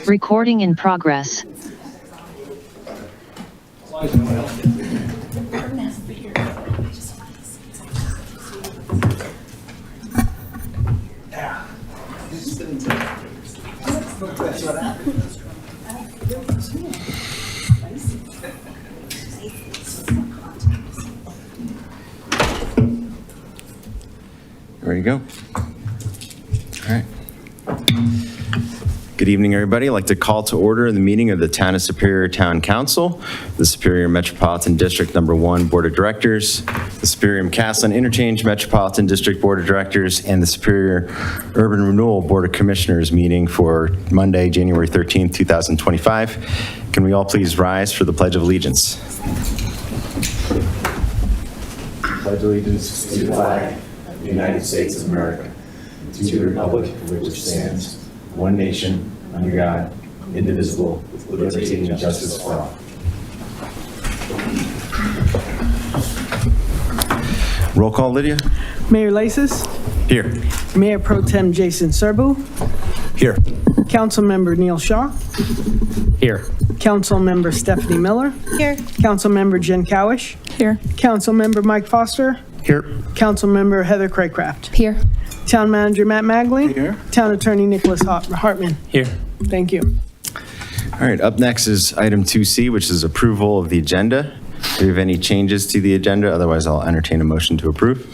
Recording in progress. Ready to go? All right. Good evening, everybody. I'd like to call to order the meeting of the Town of Superior Town Council, the Superior Metropolitan District Number 1 Board of Directors, the Superior McCaslin Interchange Metropolitan District Board of Directors, and the Superior Urban Renewal Board of Commissioners meeting for Monday, January 13th, 2025. Can we all please rise for the Pledge of Allegiance? Pledge allegiance to the flag of the United States of America, to the republic for which it stands, one nation, under God, indivisible, with liberty and justice for all. Roll call, Lydia. Mayor Lasis, Here. Mayor Pro Tem Jason Serbu, Here. Councilmember Neil Shaw, Here. Councilmember Stephanie Miller, Here. Councilmember Jen Cowish, Here. Councilmember Mike Foster, Here. Councilmember Heather Craycraft, Here. Town Manager Matt Magley, Here. Town Attorney Nicholas Hartman. Here. Thank you. All right, up next is item 2C, which is approval of the agenda. Do we have any changes to the agenda? Otherwise, I'll entertain a motion to approve.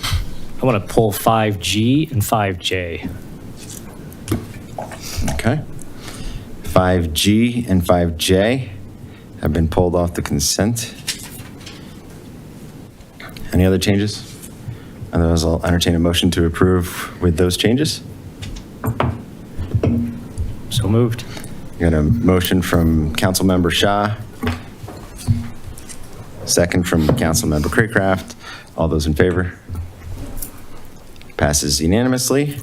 I want to pull 5G and 5J. Okay. 5G and 5J have been pulled off the consent. Any other changes? Otherwise, I'll entertain a motion to approve with those changes. So moved. Got a motion from Councilmember Shaw. Second from Councilmember Craycraft. All those in favor? Passes unanimously.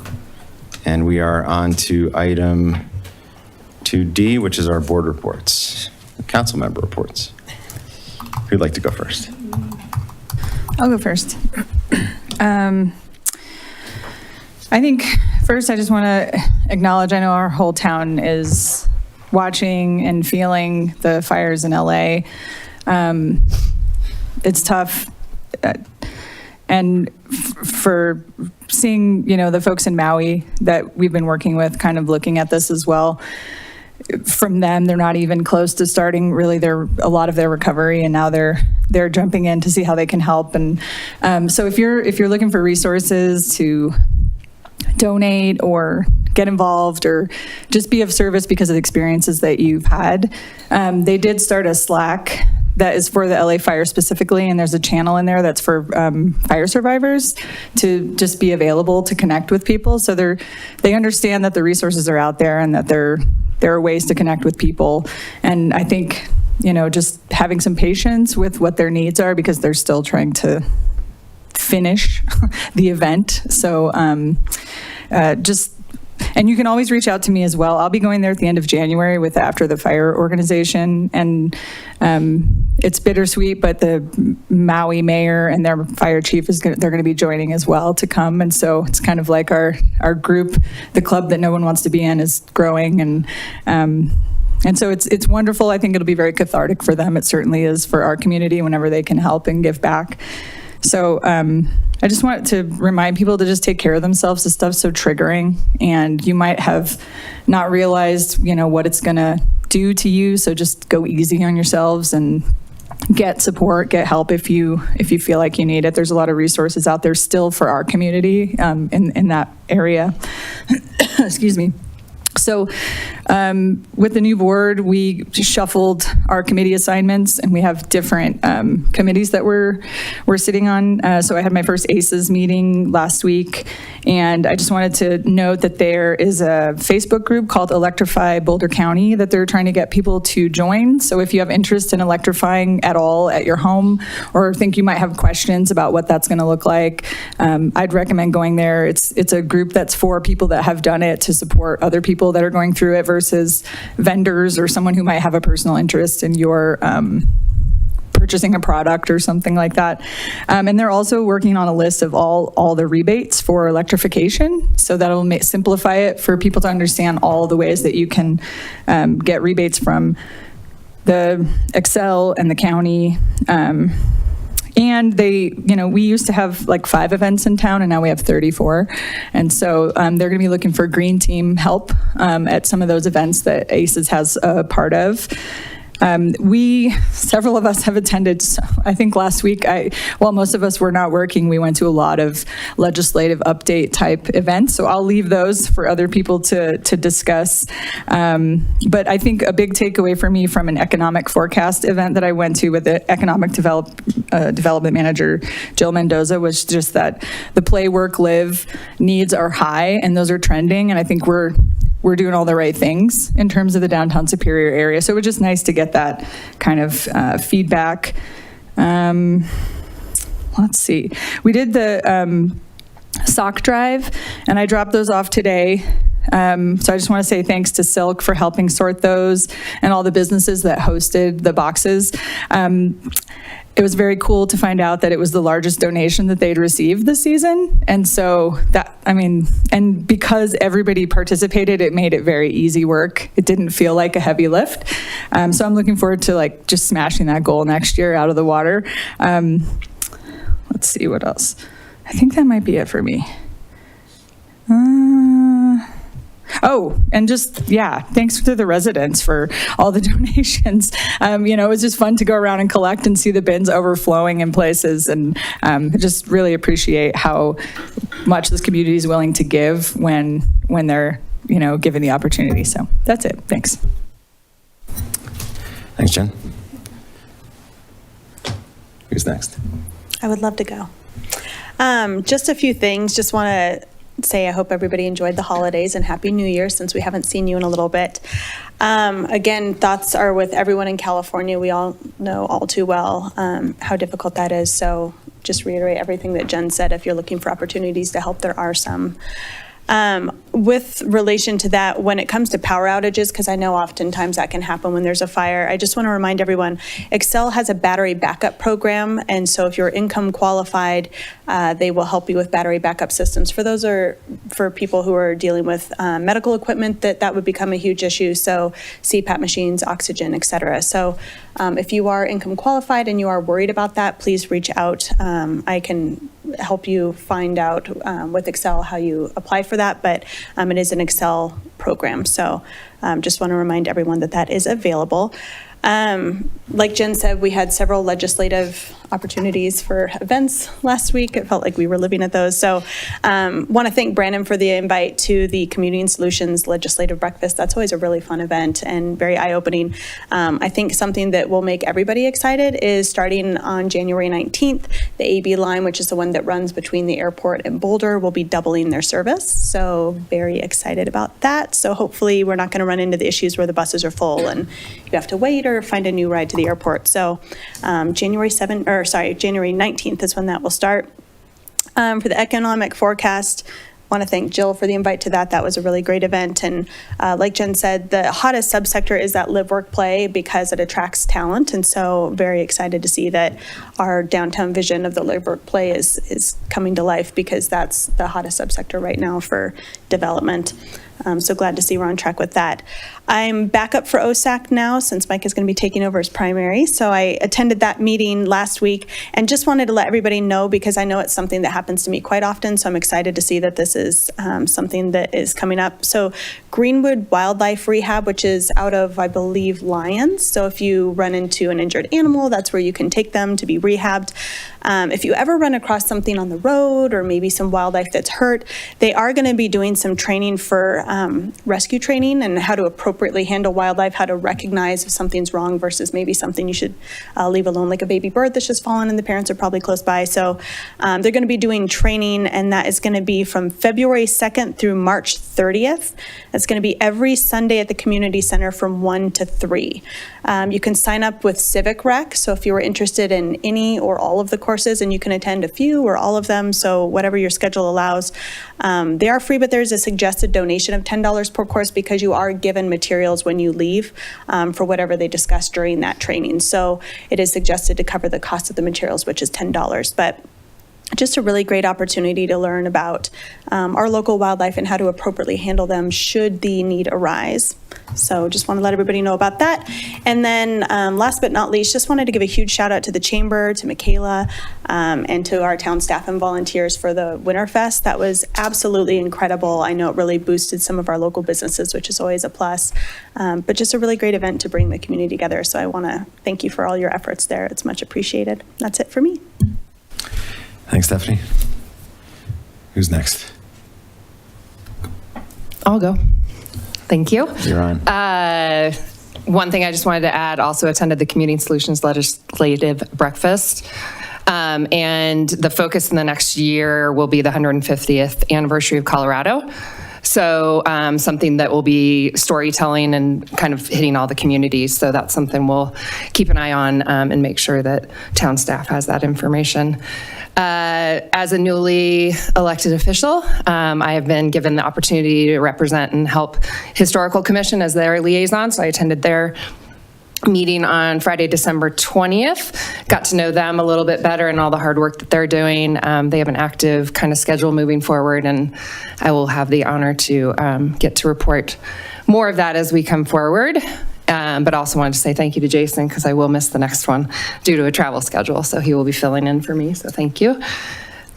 And we are on to item 2D, which is our board reports, council member reports. Who'd like to go first? I'll go first. I think first I just want to acknowledge, I know our whole town is watching and feeling the fires in LA. It's tough. And for seeing, the folks in Maui that we've been working with, kind of looking at this as well, from them, they're not even close to starting really a lot of their recovery, and now they're jumping in to see how they can help. And so if you're looking for resources to donate or get involved or just be of service because of the experiences that you've had, they did start a Slack that is for the LA fire specifically, and there's a channel in there that's for fire survivors to just be available to connect with people. So they understand that the resources are out there and that there are ways to connect with people. And I think, just having some patience with what their needs are, because they're still trying to finish the event. So and you can always reach out to me as well. I'll be going there at the end of January with the After the Fire organization. And it's bittersweet, but the Maui mayor and their fire chief they're going to be joining as well to come. And so it's kind of like our group, the club that no one wants to be in, is growing. And so it's wonderful. I think it'll be very cathartic for them. It certainly is for our community whenever they can help and give back. So I just want to remind people to just take care of themselves. This stuff's so triggering, and you might have not realized, what it's going to do to you. So just go easy on yourselves and get support, get help if you feel like you need it. There's a lot of resources out there still for our community in that area. Excuse me. So with the new board, we shuffled our committee assignments, and we have different committees that we're sitting on. So I had my first ACES meeting last week, and I just wanted to note that there is a Facebook group called Electrify Boulder County that they're trying to get people to join. So if you have interest in electrifying at all at your home, or think you might have questions about what that's going to look like, I'd recommend going there. It's a group that's for people that have done it to support other people that are going through it versus vendors or someone who might have a personal interest in your purchasing a product or something like that. And they're also working on a list of all the rebates for electrification. So that'll simplify it for people to understand all the ways that you can get rebates from the Excel and the county. And we used to have like 5 events in town, and now we have 34. And so they're going to be looking for green team help at some of those events that ACES has a part of. Several of us have attended, I think last week, while most of us were not working, we went to a lot of legislative update type events. So I'll leave those for other people to discuss. But I think a big takeaway for me from an economic forecast event that I went to with the economic development manager, Jill Mendoza, was just that the play, work, live needs are high, and those are trending. And I think we're doing all the right things in terms of the downtown Superior area. So it was just nice to get that kind of feedback. Let's see. We did the sock drive, and I dropped those off today. So I just want to say thanks to Silk for helping sort those and all the businesses that hosted the boxes. It was very cool to find out that it was the largest donation that they'd received this season. And so and because everybody participated, it made it very easy work. It didn't feel like a heavy lift. So I'm looking forward to just smashing that goal next year out of the water. Let's see what else. I think that might be it for me. And thanks to the residents for all the donations. It was just fun to go around and collect and see the bins overflowing in places, and just really appreciate how much this community is willing to give when they're, given the opportunity. So that's it. Thanks. Thanks, Jen. Who's next? I would love to go. Just a few things. Just want to say I hope everybody enjoyed the holidays and Happy New Year, since we haven't seen you in a little bit. Again, thoughts are with everyone in California. We all know all too well how difficult that is. So just reiterate everything that Jen said. If you're looking for opportunities to help, there are some. With relation to that, when it comes to power outages, because I know oftentimes that can happen when there's a fire, I just want to remind everyone, Excel has a battery backup program, and so if you're income qualified, they will help you with battery backup systems. For those are for people who are dealing with medical equipment, that would become a huge issue, so CPAP machines, oxygen, et cetera. So if you are income qualified and you are worried about that, please reach out. I can help you find out with Excel how you apply for that, but it is an Excel program. So just want to remind everyone that is available. Like Jen said, we had several legislative opportunities for events last week. It felt like we were living at those. So want to thank Brandon for the invite to the Community and Solutions Legislative Breakfast. That's always a really fun event and very eye-opening. I think something that will make everybody excited is starting on January 19th, the AB line, which is the one that runs between the airport and Boulder, will be doubling their service. So very excited about that. So hopefully we're not going to run into the issues where the buses are full and you have to wait or find a new ride to the airport. So January 19th is when that will start. For the economic forecast, I want to thank Jill for the invite to that. That was a really great event. And like Jen said, the hottest subsector is that live, work, play, because it attracts talent. And so very excited to see that our downtown vision of the live, work, play is coming to life, because that's the hottest subsector right now for development. So glad to see we're on track with that. I'm back up for OSAC now, since Mike is going to be taking over as primary. So I attended that meeting last week and just wanted to let everybody know, because I know it's something that happens to me quite often. So I'm excited to see that this is something that is coming up. So Greenwood Wildlife Rehab, which is out of, I believe, Lyons. So if you run into an injured animal, that's where you can take them to be rehabbed. If you ever run across something on the road or maybe some wildlife that's hurt, they are going to be doing some training for rescue training and how to appropriately handle wildlife, how to recognize if something's wrong versus maybe something you should leave alone, like a baby bird that's just fallen and the parents are probably close by. So they're going to be doing training, and that is going to be from February 2nd through March 30th. It's going to be every Sunday at the community center from 1 to 3. You can sign up with Civic Rec. So if you were interested in any or all of the courses courses, and you can attend a few or all of them, so whatever your schedule allows. They are free, but there's a suggested donation of $10 per course because you are given materials when you leave for whatever they discuss during that training. So it is suggested to cover the cost of the materials, which is $10. But just a really great opportunity to learn about our local wildlife and how to appropriately handle them should the need arise. So just want to let everybody know about that. And then last but not least, just wanted to give a huge shout out to the Chamber, to Michaela, and to our town staff and volunteers for the Winterfest. That was absolutely incredible. I know it really boosted some of our local businesses, which is always a plus. But just a really great event to bring the community together. So I want to thank you for all your efforts there. It's much appreciated. That's it for me. Thanks, Stephanie. Who's next? I'll go. Thank you. You're on. One thing I just wanted to add, also attended the Community Solutions Legislative Breakfast. And the focus in the next year will be the 150th anniversary of Colorado. So something that will be storytelling and kind of hitting all the communities. So that's something we'll keep an eye on and make sure that town staff has that information. As a newly elected official, I have been given the opportunity to represent and help Historical Commission as their liaison. So I attended their meeting on Friday, December 20th. Got to know them a little bit better and all the hard work that they're doing. They have an active kind of schedule moving forward, and I will have the honor to get to report more of that as we come forward. But also wanted to say thank you to Jason because I will miss the next one due to a travel schedule. So he will be filling in for me. So thank you.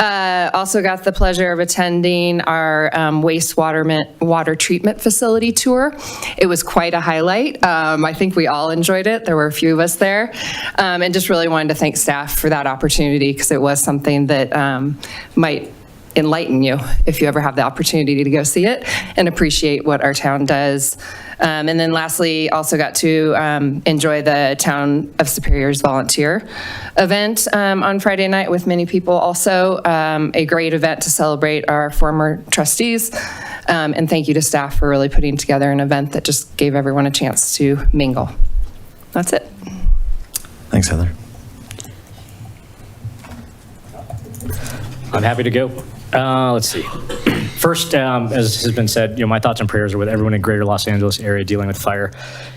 Also got the pleasure of attending our water treatment facility tour. It was quite a highlight. I think we all enjoyed it. There were a few of us there. And just really wanted to thank staff for that opportunity because it was something that might enlighten you if you ever have the opportunity to go see it and appreciate what our town does. And then lastly, also got to enjoy the Town of Superior's volunteer event on Friday night with many people also. A great event to celebrate our former trustees. And thank you to staff for really putting together an event that just gave everyone a chance to mingle. That's it. Thanks, Heather. I'm happy to go. Let's see. First, as has been said, my thoughts and prayers are with everyone in greater Los Angeles area dealing with fire.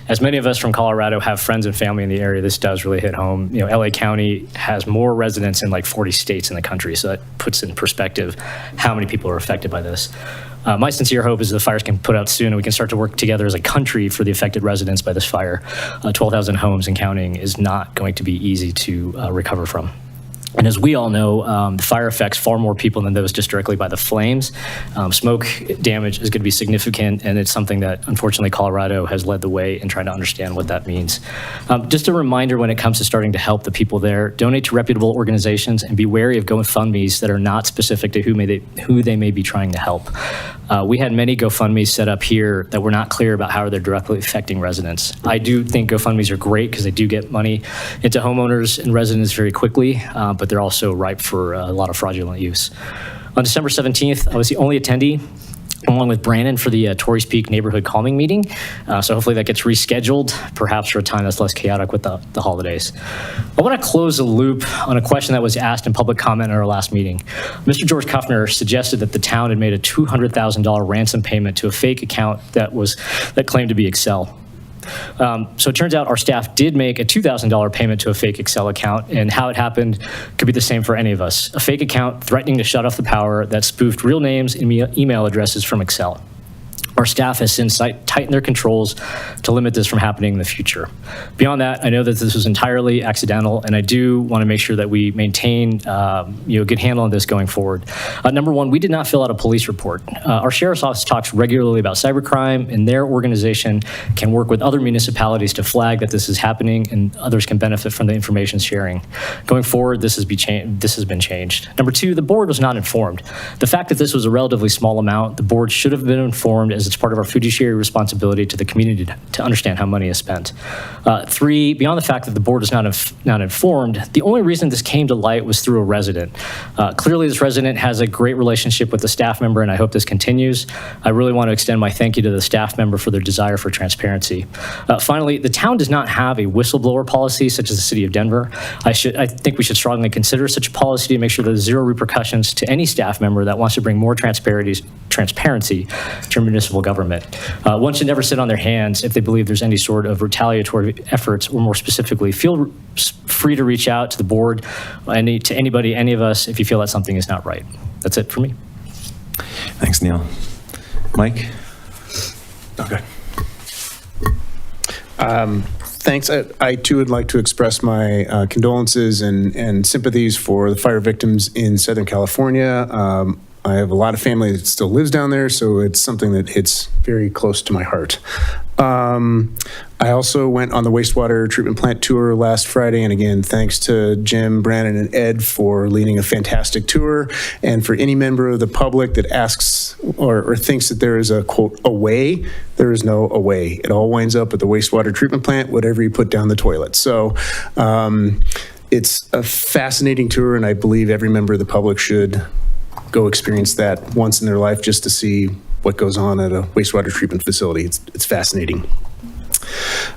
As many of us from Colorado have friends and family in the area, this does really hit home. LA County has more residents in like 40 states in the country, so that puts in perspective how many people are affected by this. My sincere hope is the fires can put out soon and we can start to work together as a country for the affected residents by this fire. 12,000 homes and counting is not going to be easy to recover from. And as we all know, the fire affects far more people than those just directly by the flames. Smoke damage is going to be significant, and it's something that, unfortunately, Colorado has led the way in trying to understand what that means. Just a reminder when it comes to starting to help the people there, donate to reputable organizations and be wary of GoFundMes that are not specific to who they may be trying to help. We had many GoFundMes set up here that were not clear about how they're directly affecting residents. I do think GoFundMes are great because they do get money into homeowners and residents very quickly, but they're also ripe for a lot of fraudulent use. On December 17th, I was the only attendee, along with Brandon, for the Torrey's Peak Neighborhood Calming Meeting. So hopefully that gets rescheduled, perhaps for a time that's less chaotic with the holidays. I want to close the loop on a question that was asked in public comment at our last meeting. Mr. George Kuffner suggested that the town had made a $200,000 ransom payment to a fake account that claimed to be Excel. So it turns out our staff did make a $2,000 payment to a fake Excel account, and how it happened could be the same for any of us. A fake account threatening to shut off the power that spoofed real names and email addresses from Excel. Our staff has since tightened their controls to limit this from happening in the future. Beyond that, I know that this was entirely accidental, and I do want to make sure that we maintain a good handle on this going forward. Number one, we did not fill out a police report. Our sheriff's office talks regularly about cybercrime, and their organization can work with other municipalities to flag that this is happening, and others can benefit from the information sharing. Going forward, this has been changed. Number two, the board was not informed. The fact that this was a relatively small amount, the board should have been informed as because it's part of our fiduciary responsibility to the community to understand how money is spent. 3, beyond the fact that the board is not informed, the only reason this came to light was through a resident. Clearly, this resident has a great relationship with the staff member, and I hope this continues. I really want to extend my thank you to the staff member for their desire for transparency. Finally, the town does not have a whistleblower policy such as the city of Denver. I think we should strongly consider such a policy to make sure there's zero repercussions to any staff member that wants to bring more transparency to municipal government. One should never sit on their hands if they believe there's any sort of retaliatory efforts, or more specifically, feel free to reach out to the board, to anybody, any of us, if you feel that something is not right. That's it for me. Thanks, Neil. Mike? Okay. Thanks. I too would like to express my condolences and sympathies for the fire victims in Southern California. I have a lot of family that still lives down there, so it's something that hits very close to my heart. I also went on the wastewater treatment plant tour last Friday, and again, thanks to Jim, Brandon, and Ed for leading a fantastic tour, and for any member of the public that asks or thinks that there is a, quote, away, there is no away. It all winds up at the wastewater treatment plant, whatever you put down the toilet. So it's a fascinating tour, and I believe every member of the public should go experience that once in their life just to see what goes on at a wastewater treatment facility. It's fascinating.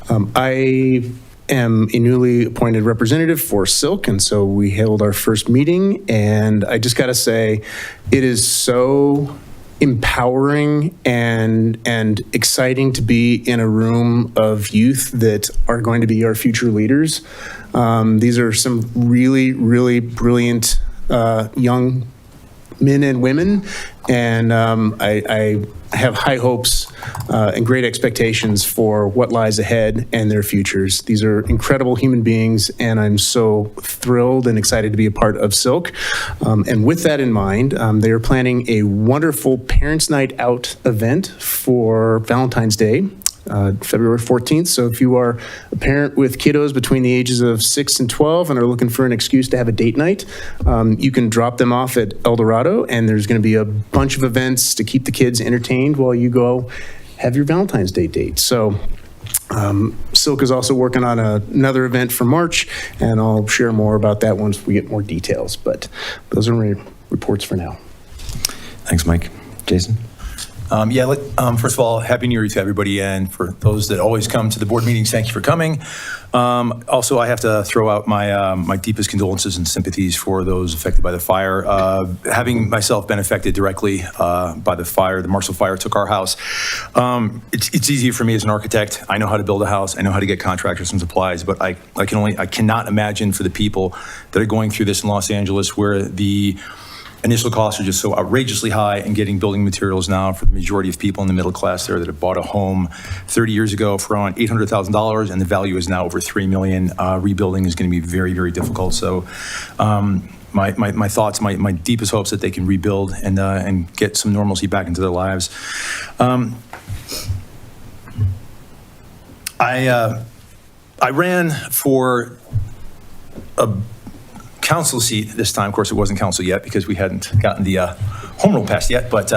I am a newly appointed representative for Silk, and so we held our first meeting, and I just got to say, it is so empowering and exciting to be in a room of youth that are going to be our future leaders. These are some really, really brilliant young men and women, and I have high hopes and great expectations for what lies ahead and their futures. These are incredible human beings, and I'm so thrilled and excited to be a part of Silk. And with that in mind, they are planning a wonderful Parents' Night Out event for Valentine's Day. February 14th. So if you are a parent with kiddos between the ages of 6 and 12 and are looking for an excuse to have a date night, you can drop them off at El Dorado, and there's going to be a bunch of events to keep the kids entertained while you go have your Valentine's Day date. So Silk is also working on another event for March, and I'll share more about that once we get more details. But those are my reports for now. Thanks, Mike. Jason? First of all, Happy New Year to everybody, and for those that always come to the board meetings, thank you for coming. Also, I have to throw out my deepest condolences and sympathies for those affected by the fire. Having myself been affected directly by the fire, the Marshall Fire took our house. It's easier for me as an architect. I know how to build a house. I know how to get contractors and supplies, but I cannot imagine for the people that are going through this in Los Angeles, where the initial costs are just so outrageously high, and getting building materials now for the majority of people in the middle class there that have bought a home 30 years ago for around $800,000, and the value is now over $3 million. Rebuilding is going to be very, very difficult. So my thoughts, my deepest hopes that they can rebuild and get some normalcy back into their lives. I ran for a council seat this time. Of course, it wasn't council yet because we hadn't gotten the home rule passed yet. But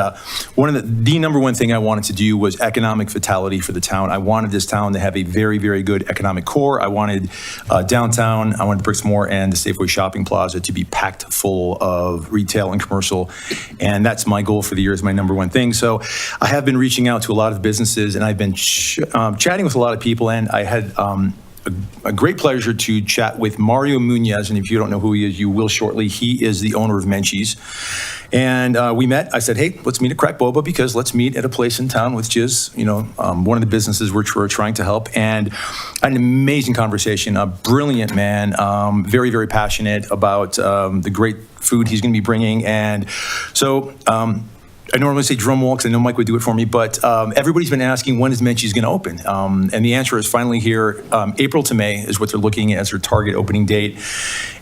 one of the number one thing I wanted to do was economic vitality for the town. I wanted this town to have a very, very good economic core. I wanted downtown, I wanted Brixmore and the Safeway Shopping Plaza to be packed full of retail and commercial. And that's my goal for the year, is my number one thing. So I have been reaching out to a lot of businesses, and I've been chatting with a lot of people, and I had a great pleasure to chat with Mario Munoz, and if you don't know who he is, you will shortly. He is the owner of Menchie's, and we met. I said, hey, let's meet at Crack Boba, because let's meet at a place in town which is, one of the businesses we're trying to help. And an amazing conversation, a brilliant man, very, very passionate about the great food he's going to be bringing. And so I normally say drum walks. I know Mike would do it for me, but everybody's been asking, when is Menchie's going to open? And the answer is finally here. April to May is what they're looking at as their target opening date.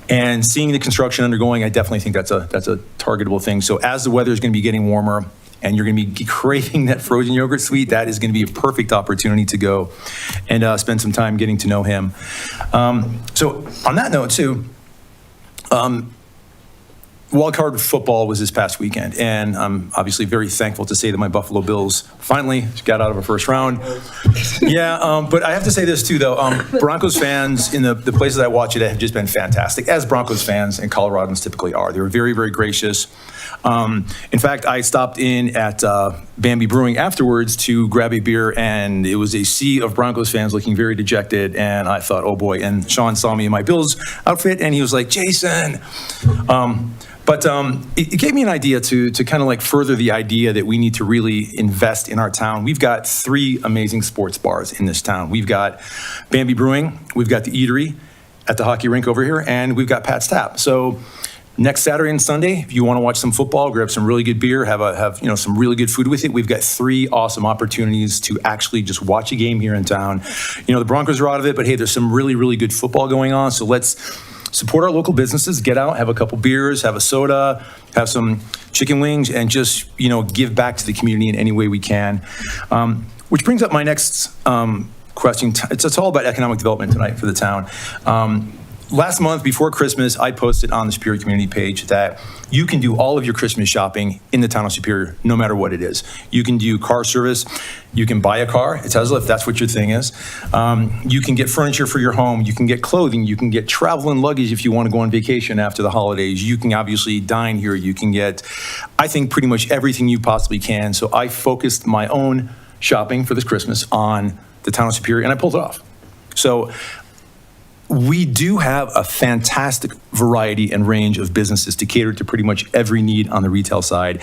And seeing the construction undergoing, I definitely think that's a targetable thing. So as the weather is going to be getting warmer and you're going to be craving that frozen yogurt sweet, that is going to be a perfect opportunity to go and spend some time getting to know him. So on that note too, wild card football was this past weekend, and I'm obviously very thankful to say that my Buffalo Bills finally got out of a first round. Yeah, but I have to say this too, though. Broncos fans in the places I watch it have just been fantastic, as Broncos fans and Coloradans typically are. They were very, very gracious. In fact, I stopped in at Bambi Brewing afterwards to grab a beer, and it was a sea of Broncos fans looking very dejected, and I thought, oh boy. And Sean saw me in my Bills outfit, and he was like, Jason. But it gave me an idea to kind of like further the idea that we need to really invest in our town. We've got 3 amazing sports bars in this town. We've got Bambi Brewing, we've got the Eatery at the hockey rink over here, and we've got Pat's Tap. So next Saturday and Sunday, if you want to watch some football, grab some really good beer, have some really good food with it. We've got 3 awesome opportunities to actually just watch a game here in town. The Broncos are out of it, but hey, there's some really, really good football going on. So let's support our local businesses, get out, have a couple beers, have a soda, have some chicken wings, and just, give back to the community in any way we can. Which brings up my next question. It's all about economic development tonight for the town. Last month, before Christmas, I posted on the Superior community page that you can do all of your Christmas shopping in the town of Superior, no matter what it is. You can do car service. You can buy a car, a Tesla, if that's what your thing is. You can get furniture for your home. You can get clothing. You can get travel and luggage if you want to go on vacation after the holidays. You can obviously dine here. You can get, I think, pretty much everything you possibly can. So I focused my own shopping for this Christmas on the town of Superior, and I pulled it off. So we do have a fantastic variety and range of businesses to cater to pretty much every need on the retail side.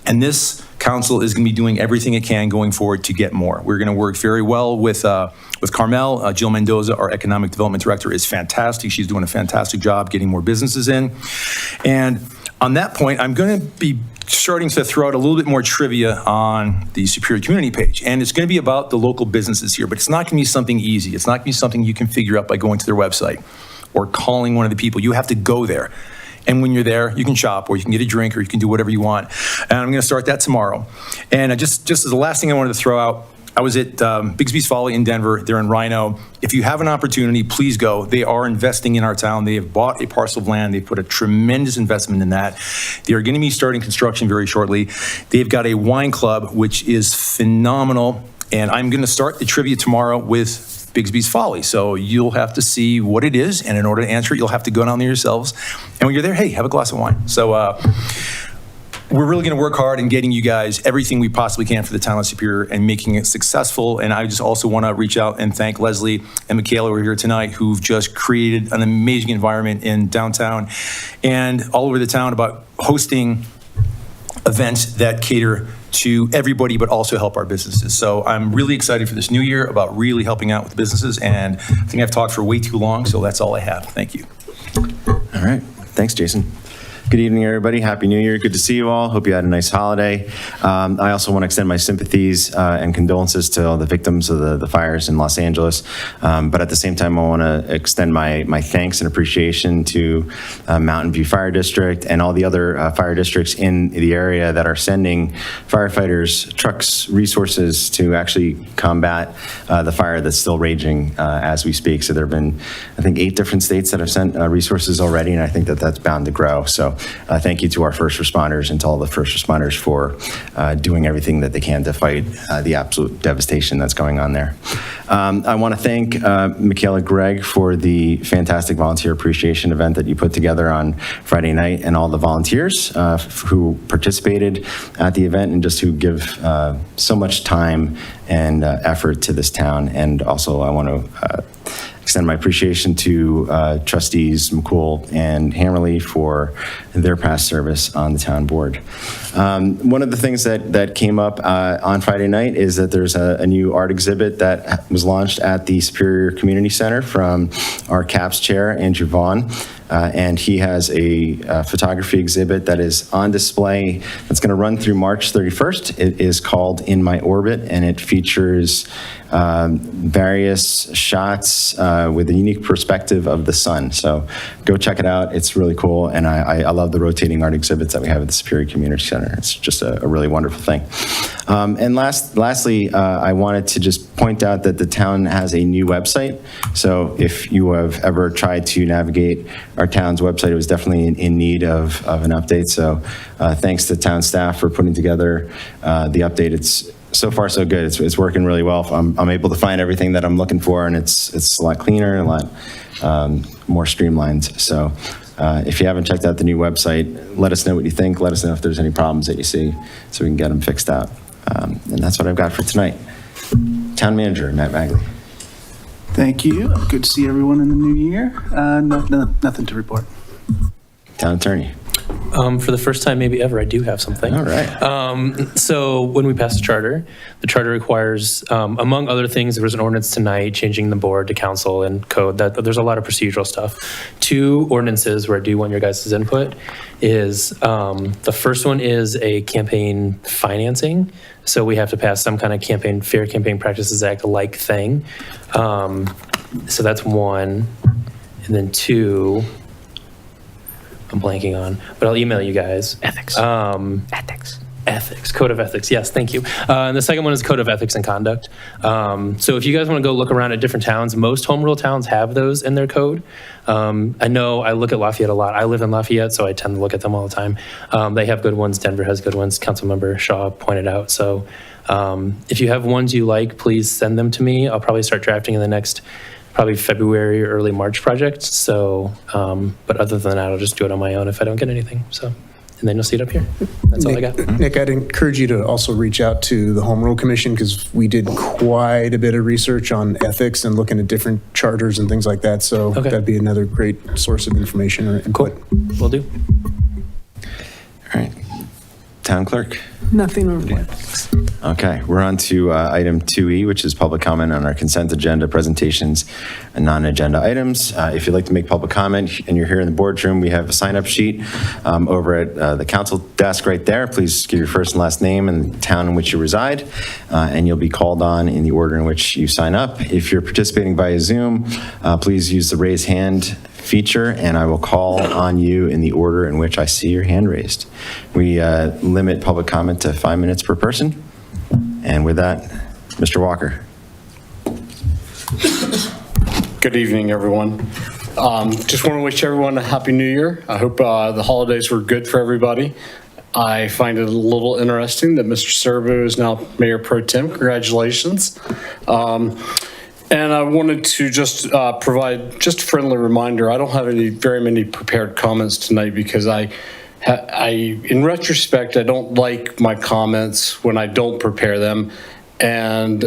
And this council is going to be doing everything it can going forward to get more. We're going to work very well with Carmel. Jill Mendoza, our economic development director, is fantastic. She's doing a fantastic job getting more businesses in. And on that point, I'm going to be starting to throw out a little bit more trivia on the Superior community page. And it's going to be about the local businesses here, but it's not going to be something easy. It's not going to be something you can figure out by going to their website or calling one of the people. You have to go there. And when you're there, you can shop, or you can get a drink, or you can do whatever you want. And I'm going to start that tomorrow. And just as the last thing I wanted to throw out, I was at Bigsby's Folly in Denver. They're in Rhino. If you have an opportunity, please go. They are investing in our town. They have bought a parcel of land. They've put a tremendous investment in that. They are going to be starting construction very shortly. They've got a wine club, which is phenomenal. And I'm going to start the trivia tomorrow with Bigsby's Folly. So you'll have to see what it is. And in order to answer it, you'll have to go down there yourselves. And when you're there, hey, have a glass of wine. So we're really going to work hard in getting you guys everything we possibly can for the town of Superior and making it successful. And I just also want to reach out and thank Leslie and Michaela who are here tonight, who've just created an amazing environment in downtown and all over the town about hosting events that cater to everybody, but also help our businesses. So I'm really excited for this new year about really helping out with businesses. And I think I've talked for way too long, so that's all I have. Thank you. All right. Thanks, Jason. Good evening, everybody. Happy New Year. Good to see you all. Hope you had a nice holiday. I also want to extend my sympathies and condolences to all the victims of the fires in Los Angeles. But at the same time, I want to extend my thanks and appreciation to Mountain View Fire District and all the other fire districts in the area that are sending firefighters, trucks, resources to actually combat the fire that's still raging as we speak. So there have been, I think, 8 different states that have sent resources already, and I think that that's bound to grow. So thank you to our first responders and to all the first responders for doing everything that they can to fight the absolute devastation that's going on there. I want to thank Michaela Gregg for the fantastic volunteer appreciation event that you put together on Friday night, and all the volunteers who participated at the event and just who give so much time and effort to this town. And also I want to extend my appreciation to trustees McCool and Hammerly for their past service on the town board. One of the things that came up on Friday night is that there's a new art exhibit that was launched at the Superior Community Center from our CAPS chair, Andrew Vaughn. And he has a photography exhibit that is on display that's going to run through March 31st. It is called In My Orbit, and it features various shots with a unique perspective of the sun. So go check it out. It's really cool. And I love the rotating art exhibits that we have at the Superior Community Center. It's just a really wonderful thing. And lastly, I wanted to just point out that the town has a new website. So if you have ever tried to navigate our town's website, it was definitely in need of an update. So thanks to town staff for putting together the update. It's so far so good. It's working really well. I'm able to find everything that I'm looking for, and it's a lot cleaner, a lot more streamlined. So if you haven't checked out the new website, let us know what you think. Let us know if there's any problems that you see so we can get them fixed out. And that's what I've got for tonight. Town Manager, Matt Magley. Thank you. Good to see everyone in the new year. Nothing to report. Town Attorney. For the first time maybe ever, I do have something. All right. So when we passed the charter requires, among other things, there was an ordinance tonight changing the board to council and code. That there's a lot of procedural stuff. 2 ordinances where I do want your guys' input is, the first one is a campaign financing. So we have to pass some kind of Fair Campaign Practices Act-like thing. So that's 1. And then 2, I'm blanking on, but I'll email you guys. Ethics. Ethics, Code of Ethics, yes, thank you. And the second one is Code of Ethics and Conduct. So if you guys want to go look around at different towns, most home rule towns have those in their code. I know I look at Lafayette a lot. I live in Lafayette, so I tend to look at them all the time. They have good ones. Denver has good ones. Councilmember Shaw pointed out. So if you have ones you like, please send them to me. I'll probably start drafting in the next probably February or early March project. So, but other than that, I'll just do it on my own if I don't get anything. So, and then you'll see it up here. That's all I got. Nick, I'd encourage you to also reach out to the Home Rule Commission because we did quite a bit of research on ethics and looking at different charters and things like that. So that'd be another great source of information or input. Cool. Will do. All right. Town Clerk. Nothing to report. Okay, we're on to item 2E, which is public comment on our consent agenda presentations and non-agenda items. If you'd like to make public comment and you're here in the boardroom, we have a sign-up sheet over at the council desk right there. Please give your first and last name and the town in which you reside, and you'll be called on in the order in which you sign up. If you're participating via Zoom, please use the raise hand feature, and I will call on you in the order in which I see your hand raised. We limit public comment to 5 minutes per person. And with that, Mr. Walker. Good evening, everyone. Just want to wish everyone a happy new year. I hope the holidays were good for everybody. I find it a little interesting that Mr. Servo is now Mayor Pro Tem. Congratulations. And I wanted to just provide just a friendly reminder. I don't have very many prepared comments tonight because in retrospect, I don't like my comments when I don't prepare them, and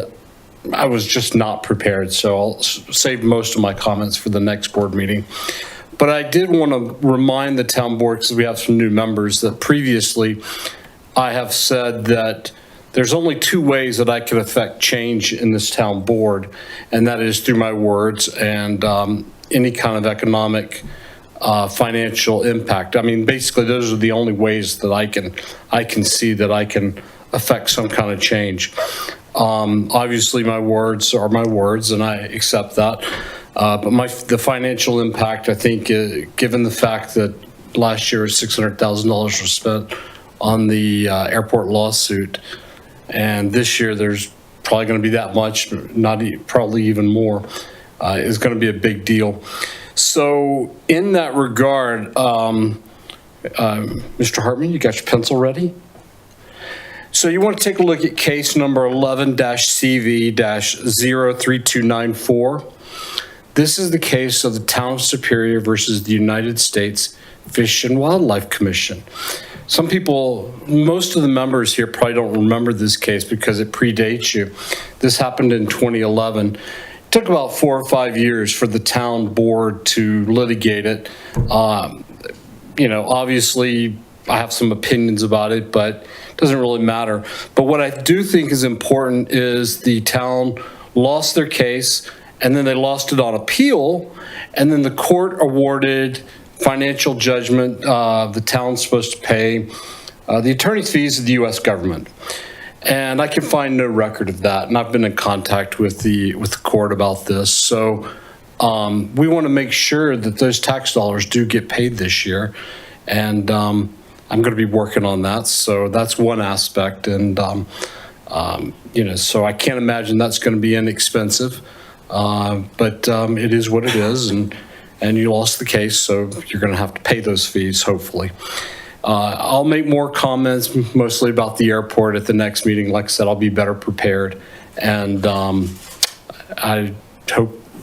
I was just not prepared, so I'll save most of my comments for the next board meeting. But I did want to remind the town board, because we have some new members, that previously I have said that there's only 2 ways that I can affect change in this town board, and that is through my words and any kind of economic financial impact. I mean, basically, those are the only ways that I can see that I can affect some kind of change. Obviously, my words are my words, and I accept that. But the financial impact, I think, given the fact that last year $600,000 was spent on the airport lawsuit, and this year there's probably going to be that much, probably even more, is going to be a big deal. So in that regard, Mr. Hartman, you got your pencil ready? So you want to take a look at case number 11-CV-03294. This is the case of the Town of Superior versus the United States Fish and Wildlife Commission. Some people, most of the members here probably don't remember this case because it predates you. This happened in 2011. It took about 4 or 5 years for the town board to litigate it. Obviously I have some opinions about it, but it doesn't really matter. But what I do think is important is the town lost their case, and then they lost it on appeal, and then the court awarded financial judgment. The town's supposed to pay the attorney's fees of the U.S. government. And I can find no record of that. And I've been in contact with the court about this. So we want to make sure that those tax dollars do get paid this year. And I'm going to be working on that. So that's one aspect. And, so I can't imagine that's going to be inexpensive. But it is what it is. And you lost the case, so you're going to have to pay those fees, hopefully. I'll make more comments, mostly about the airport at the next meeting. Like I said, I'll be better prepared. And I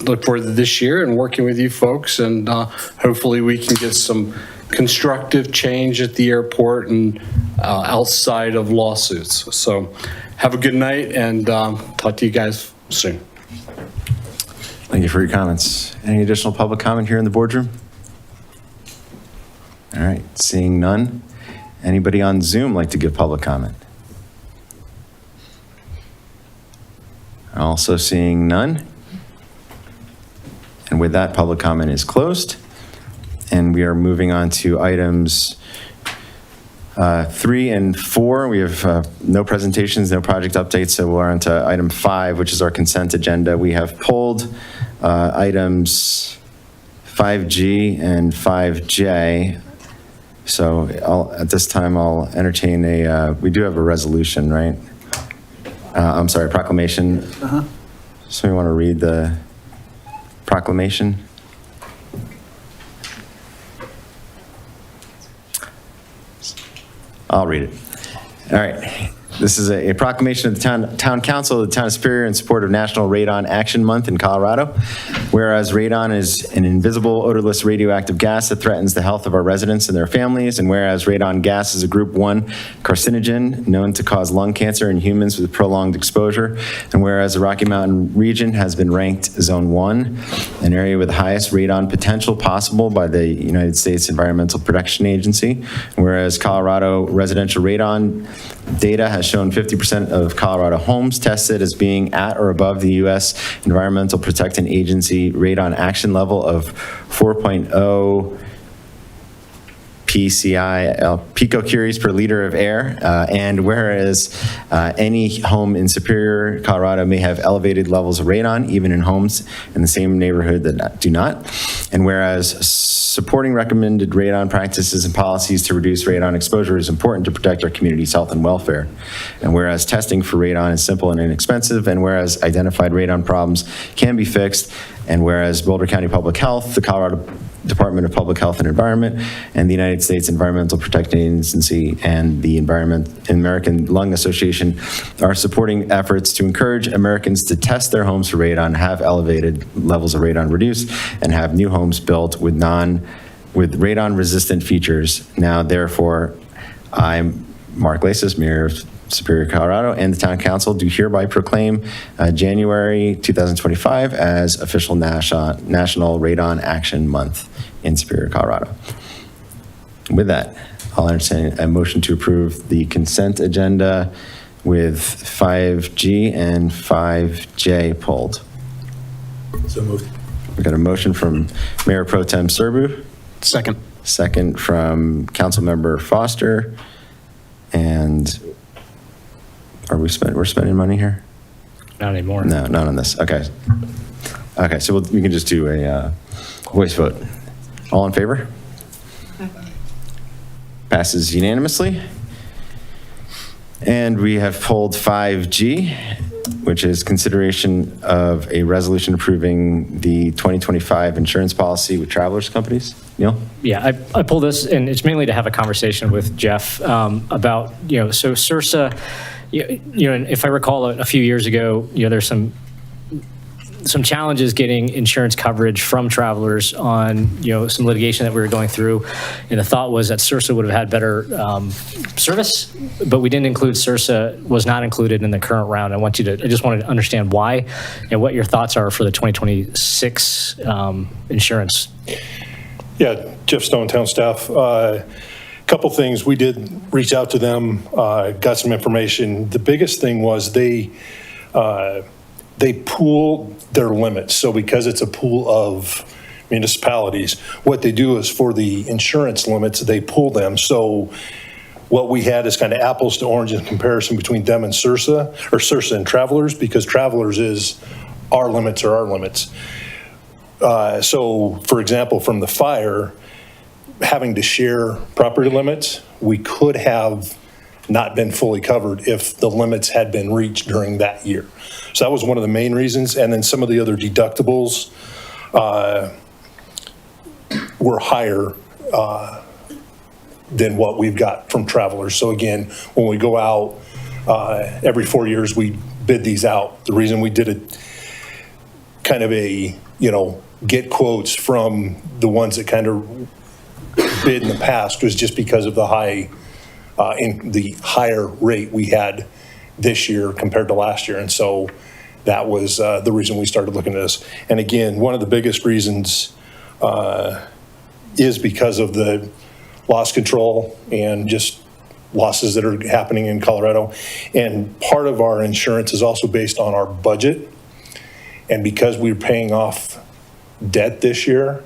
look forward to this year and working with you folks. And hopefully we can get some constructive change at the airport and outside of lawsuits. So have a good night and talk to you guys soon. Thank you for your comments. Any additional public comment here in the boardroom? All right, seeing none. Anybody on Zoom like to give public comment? Also seeing none. And with that, public comment is closed. And we are moving on to items 3 and 4. We have no presentations, no project updates, so we're on to item 5, which is our consent agenda. We have pulled items 5G and 5J. So at this time, I'll entertain we do have a resolution, right? I'm sorry, proclamation. So we want to read the proclamation. I'll read it. All right. This is a proclamation of the Town Council of the Town of Superior in support of National Radon Action Month in Colorado. Whereas radon is an invisible, odorless radioactive gas that threatens the health of our residents and their families, and whereas radon gas is a Group 1 carcinogen known to cause lung cancer in humans with prolonged exposure, and whereas the Rocky Mountain region has been ranked Zone 1, an area with the highest radon potential possible by the United States Environmental Protection Agency, and whereas Colorado residential radon data has shown 50% of Colorado homes tested as being at or above the U.S. Environmental Protection Agency radon action level of 4.0 PCI, picocuries per liter of air, and whereas any home in Superior, Colorado may have elevated levels of radon, even in homes in the same neighborhood that do not, and whereas supporting recommended radon practices and policies to reduce radon exposure is important to protect our community's health and welfare, and whereas testing for radon is simple and inexpensive, and whereas identified radon problems can be fixed, and whereas Boulder County Public Health, the Colorado Department of Public Health and Environment, and the United States Environmental Protection Agency and the American Lung Association are supporting efforts to encourage Americans to test their homes for radon, have elevated levels of radon reduced, and have new homes built with radon-resistant features. Now, therefore, I'm Mark Lasis, Mayor of Superior, Colorado, and the Town Council do hereby proclaim January 2025 as official National Radon Action Month in Superior, Colorado. With that, I'll entertain a motion to approve the consent agenda with 5G and 5J pulled. So moved. We've got a motion from Mayor Pro Tem Serbu. Second. Second from Councilmember Foster. And we're spending money here? Not anymore. No, not on this. Okay. Okay, so we can just do a voice vote. All in favor? Passes unanimously. And we have pulled 5G, which is consideration of a resolution approving the 2025 insurance policy with travelers companies. Neil? Yeah, I pulled this, and it's mainly to have a conversation with Jeff about, so CIRSA, and if I recall a few years ago, there's some challenges getting insurance coverage from travelers on, some litigation that we were going through. And the thought was that CIRSA would have had better service, but we didn't include CIRSA, was not included in the current round. I just wanted to understand why and what your thoughts are for the 2026 insurance. Yeah, Jeff Stone, town staff. Couple things. We did reach out to them, got some information. The biggest thing was they pool their limits. So because it's a pool of municipalities, what they do is for the insurance limits, they pool them. So what we had is kind of apples to oranges in comparison between them and Sursa, or Sursa and Travelers, because Travelers is our limits are our limits. So, for example, from the fire, having to share property limits, we could have not been fully covered if the limits had been reached during that year. So that was one of the main reasons. And then some of the other deductibles were higher than what we've got from Travelers. So again, when we go out, every 4 years, we bid these out. The reason we did it kind of a, get quotes from the ones that kind of bid in the past was just because of the higher rate we had this year compared to last year. And so that was the reason we started looking at this. And again, one of the biggest reasons is because of the loss control and just losses that are happening in Colorado. And part of our insurance is also based on our budget. And because we're paying off debt this year,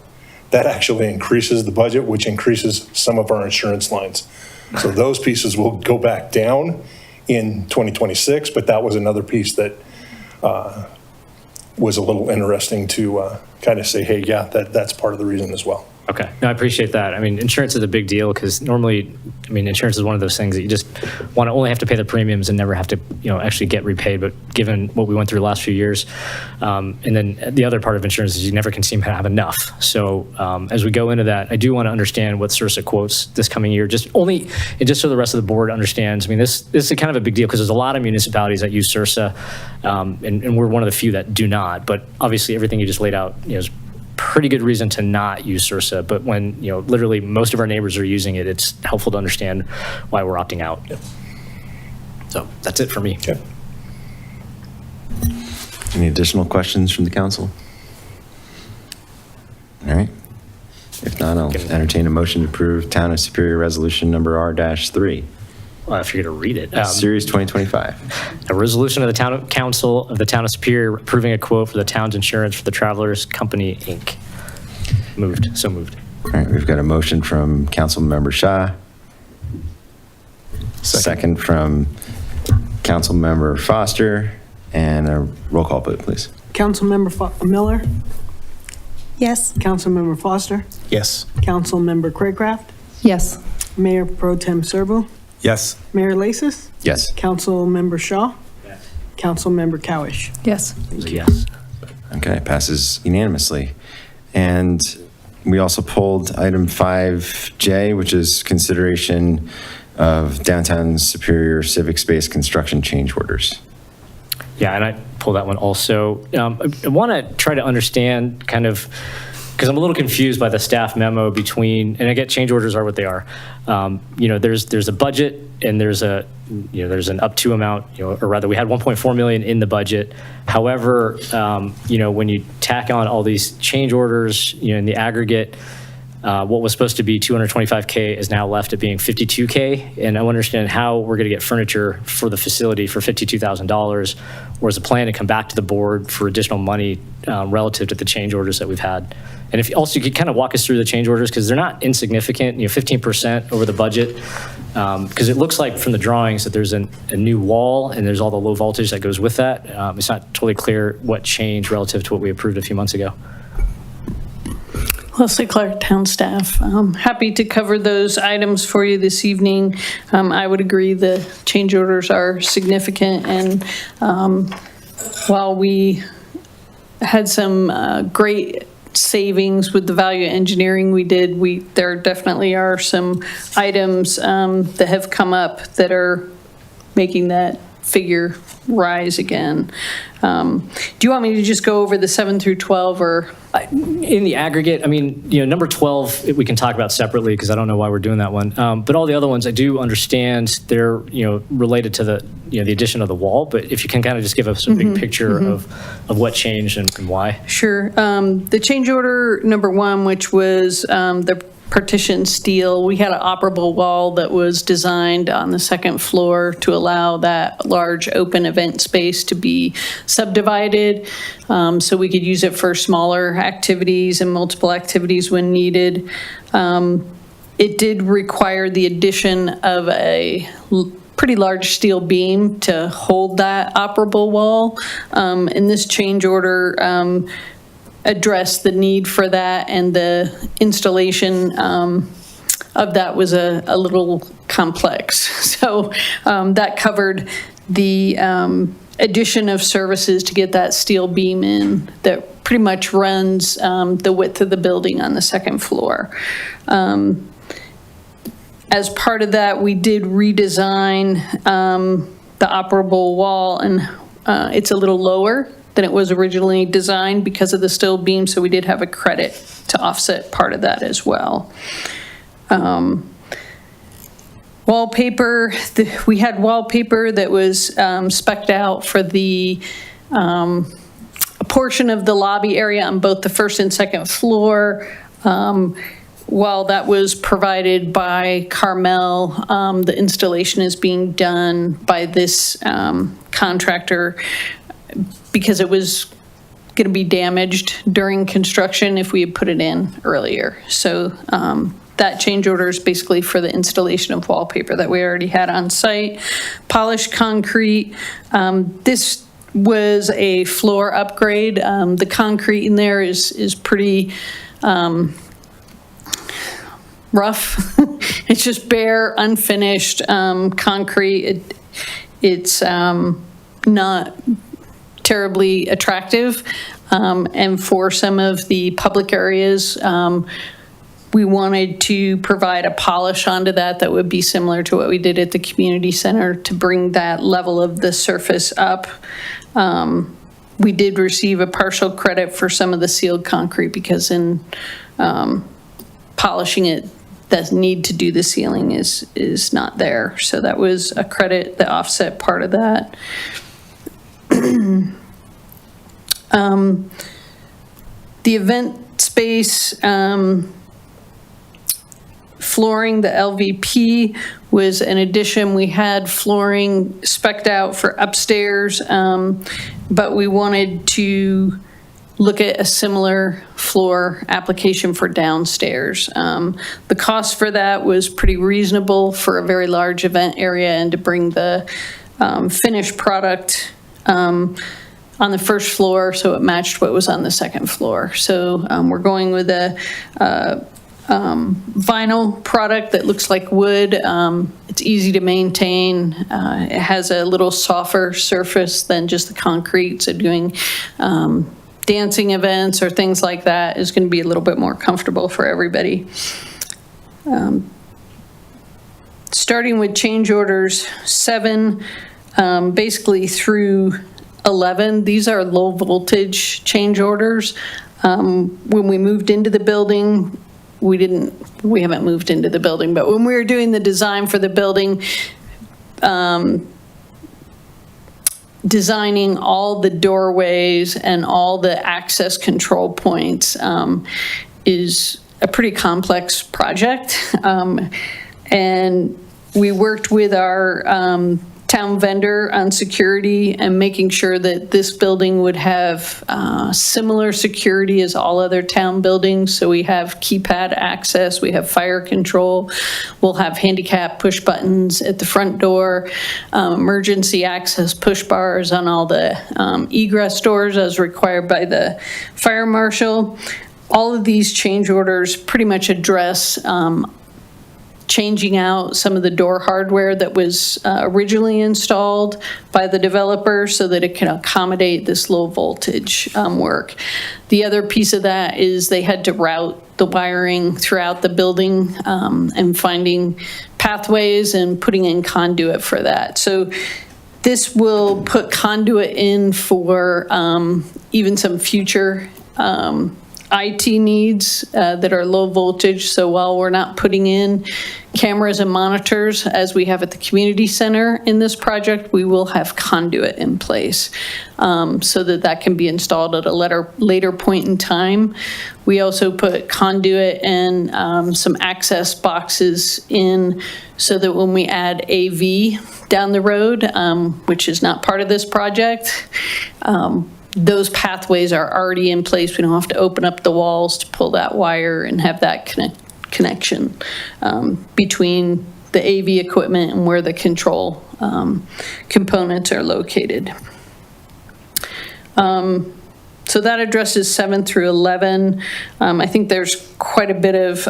that actually increases the budget, which increases some of our insurance lines. So those pieces will go back down in 2026, but that was another piece that was a little interesting to kind of say, hey, yeah, that's part of the reason as well. Okay, no, I appreciate that. I mean, insurance is a big deal because normally, insurance is one of those things that you just want to only have to pay the premiums and never have to, actually get repaid. But given what we went through the last few years, and then the otper part of insurance is you never can seem to have enough. So as we go into that, I do want to understand what Sursa quotes this coming year, just so the rest of the board understands. This is kind of a big deal because there's a lot of municipalities that use Sursa, and we're one of the few that do not. But obviously, everything you just laid out, is pretty good reason to not use Sursa, but when literally most of our neighbors are using it, it's helpful to understand why we're opting out. Yep. So that's it for me. Okay. Any additional questions from the council? All right. If not, I'll entertain a motion to approve Town of Superior Resolution Number R-3. Well, I forget to read it. Series 2025. A resolution of the Town Council of the Town of Superior approving a quote for the town's insurance for the Travelers Company, Inc. So moved. All right, we've got a motion from Councilmember Shah. Second from Councilmember Foster, and a roll call vote, please. Councilmember Miller, Yes. Councilmember Foster, Yes. Councilmember Craycraft, Yes. Mayor Pro Tem Serbu, Yes. Mayor Lasis, Yes. Councilmember Shaw, Councilmember Cowish. Yes. Yes. Okay, passes unanimously. And we also pulled item 5J, which is consideration of downtown Superior civic space construction change orders. Yeah, and I pulled that one also. I want to try to understand kind of, because I'm a little confused by the staff memo between, and I get change orders are what they are. There's a budget and there's an up to amount, or rather we had 1.4 million in the budget. However, when you tack on all these change orders, in the aggregate, what was supposed to be 225K is now left at being 52K. And I want to understand how we're going to get furniture for the facility for $52,000, or is the plan to come back to the board for additional money relative to the change orders that we've had? And if also you could kind of walk us through the change orders, because they're not insignificant, 15% over the budget, because it looks like from the drawings that there's a new wall and there's all the low voltage that goes with that. It's not totally clear what changed relative to what we approved a few months ago. Leslie Clark, town staff. Happy to cover those items for you this evening. I would agree the change orders are significant, and while we had some great savings with the value engineering we did, there definitely are some items that have come up that are making that figure rise again. Do you want me to just go over the 7 through 12, or? In the aggregate, number 12, we can talk about separately because I don't know why we're doing that one. But all the other ones, I do understand they're, related to the addition of the wall. But if you can kind of just give us a big picture of what changed and why. Sure. The change order number 1, which was the partition steel, we had an operable wall that was designed on the second floor to allow that large open event space to be subdivided, so we could use it for smaller activities and multiple activities when needed. It did require the addition of a pretty large steel beam to hold that operable wall. And this change order addressed the need for that, and the installation of that was a little complex. So that covered the addition of services to get that steel beam in that pretty much runs the width of the building on the second floor. As part of that, we did redesign the operable wall, and it's a little lower than it was originally designed because of the steel beam, so we did have a credit to offset part of that as well. Wallpaper, we had wallpaper that was spec'd out for the a portion of the lobby area on both the first and second floor. While that was provided by Carmel, the installation is being done by this contractor because it was going to be damaged during construction if we had put it in earlier. So that change order is basically for the installation of wallpaper that we already had on site. Polished concrete. This was a floor upgrade. The concrete in there is pretty rough. It's just bare, unfinished concrete. It's not terribly attractive. And for some of the public areas, we wanted to provide a polish onto that would be similar to what we did at the community center to bring that level of the surface up. We did receive a partial credit for some of the sealed concrete because in polishing it, the need to do the sealing is not there. So that was a credit that offset part of that. The event space flooring, the LVP was an addition. We had flooring spec'd out for upstairs, but we wanted to look at a similar floor application for downstairs. The cost for that was pretty reasonable for a very large event area and to bring the finished product on the first floor so it matched what was on the second floor. So we're going with a vinyl product that looks like wood. It's easy to maintain. It has a little softer surface than just the concrete, so doing dancing events or things like that is going to be a little bit more comfortable for everybody. Starting with change orders 7, basically through 11, these are low voltage change orders. When we moved into the building, we haven't moved into the building, but when we were doing the design for the building, designing all the doorways and all the access control points is a pretty complex project. And we worked with our town vendor on security and making sure that this building would have similar security as all other town buildings. So we have keypad access, we have fire control, we'll have handicap push buttons at the front door, emergency access push bars on all the egress doors as required by the fire marshal. All of these change orders pretty much address changing out some of the door hardware that was originally installed by the developer so that it can accommodate this low voltage work. The other piece of that is they had to route the wiring throughout the building and finding pathways and putting in conduit for that. So this will put conduit in for even some future IT needs that are low voltage. So while we're not putting in cameras and monitors as we have at the community center in this project, we will have conduit in place so that can be installed at a later point in time. We also put conduit and some access boxes in so that when we add AV down the road, which is not part of this project, those pathways are already in place. We don't have to open up the walls to pull that wire and have that connection between the AV equipment and where the control components are located. So that addresses 7 through 11. I think there's quite a bit of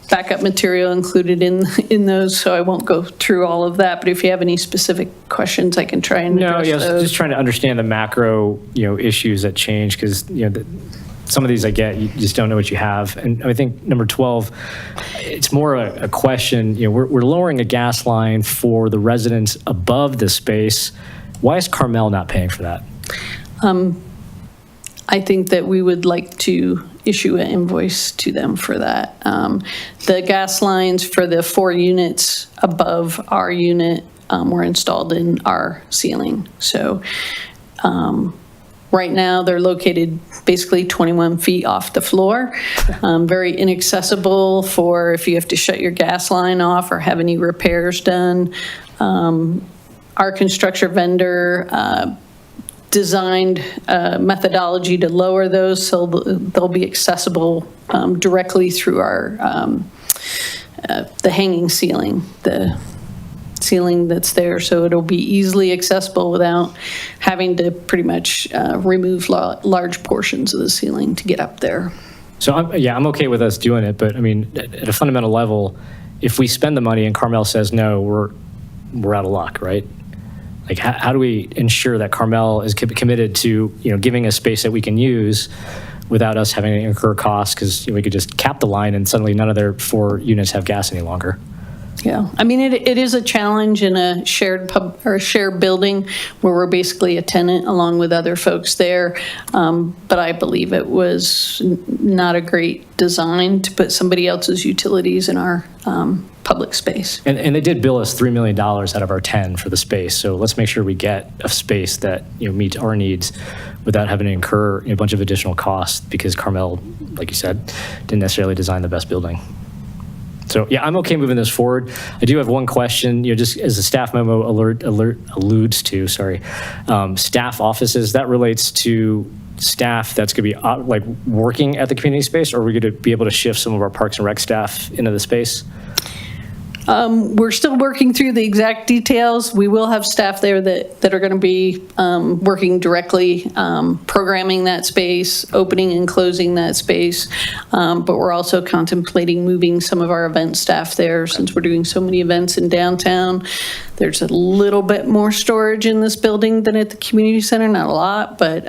backup material included in those, so I won't go through all of that. But if you have any specific questions, I can try and address those. Just trying to understand the macro, issues that change, because some of these I get, you just don't know what you have. And I think number 12, it's more a question. We're lowering a gas line for the residents above the space. Why is Carmel not paying for that? I think that we would like to issue an invoice to them for that. The gas lines for the 4 units above our unit were installed in our ceiling. So right now they're located basically 21 feet off the floor, very inaccessible for if you have to shut your gas line off or have any repairs done. Our construction vendor designed a methodology to lower those so they'll be accessible directly through our the hanging ceiling, the ceiling that's there, so it'll be easily accessible without having to pretty much remove large portions of the ceiling to get up there. So I'm okay with us doing it, but I mean, at a fundamental level, if we spend the money and Carmel says no, we're out of luck, right? Like, how do we ensure that Carmel is committed to, giving us space that we can use without us having to incur costs? Because we could just cap the line and suddenly none of their 4 units have gas any longer. Yeah, I mean, it is a challenge in a shared shared building where we're basically a tenant along with other folks there. But I believe it was not a great design to put somebody else's utilities in our public space. And they did bill us $3 million out of our 10 for the space. So let's make sure we get a space that meets our needs without having to incur a bunch of additional costs, because Carmel, like you said, didn't necessarily design the best building. So yeah, I'm okay moving this forward. I do have one question, just as the staff memo alludes to, staff offices, that relates to staff that's going to be working at the community space, or are we going to be able to shift some of our Parks and Rec staff into the space? We're still working through the exact details. We will have staff there that are going to be working directly, programming that space, opening and closing that space. But we're also contemplating moving some of our event staff there since we're doing so many events in downtown. There's a little bit more storage in this building than at the community center, not a lot, but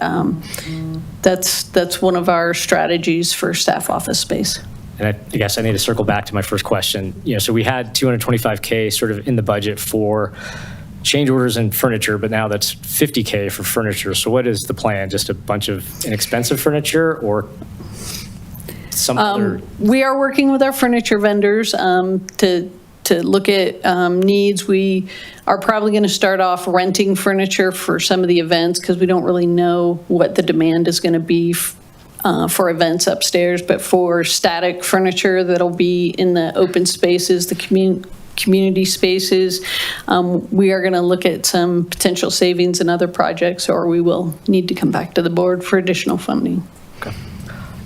that's one of our strategies for staff office space. And I guess I need to circle back to my first question. So we had $225K sort of in the budget for change orders and furniture, but now that's $50K for furniture. So what is the plan? Just a bunch of inexpensive furniture, or some other? We are working with our furniture vendors to look at needs. We are probably going to start off renting furniture for some of the events because we don't really know what the demand is going to be for events upstairs, but for static furniture that'll be in the open spaces, the community spaces, we are going to look at some potential savings in other projects, or we will need to come back to the board for additional funding. Okay.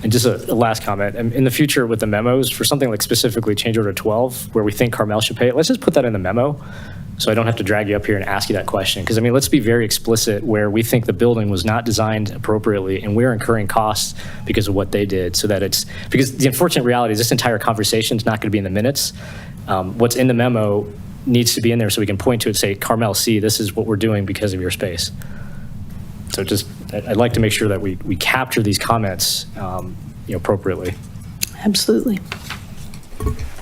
And just a last comment, in the future with the memos, for something like specifically change order 12, where we think Carmel should pay it, let's just put that in the memo, so I don't have to drag you up here and ask you that question. Because, let's be very explicit where we think the building was not designed appropriately and we're incurring costs because of what they did, so that because the unfortunate reality is this entire conversation is not going to be in the minutes. What's in the memo needs to be in there so we can point to it and say, Carmel, see, this is what we're doing because of your space. So I'd like to make sure that we capture these comments appropriately. Absolutely.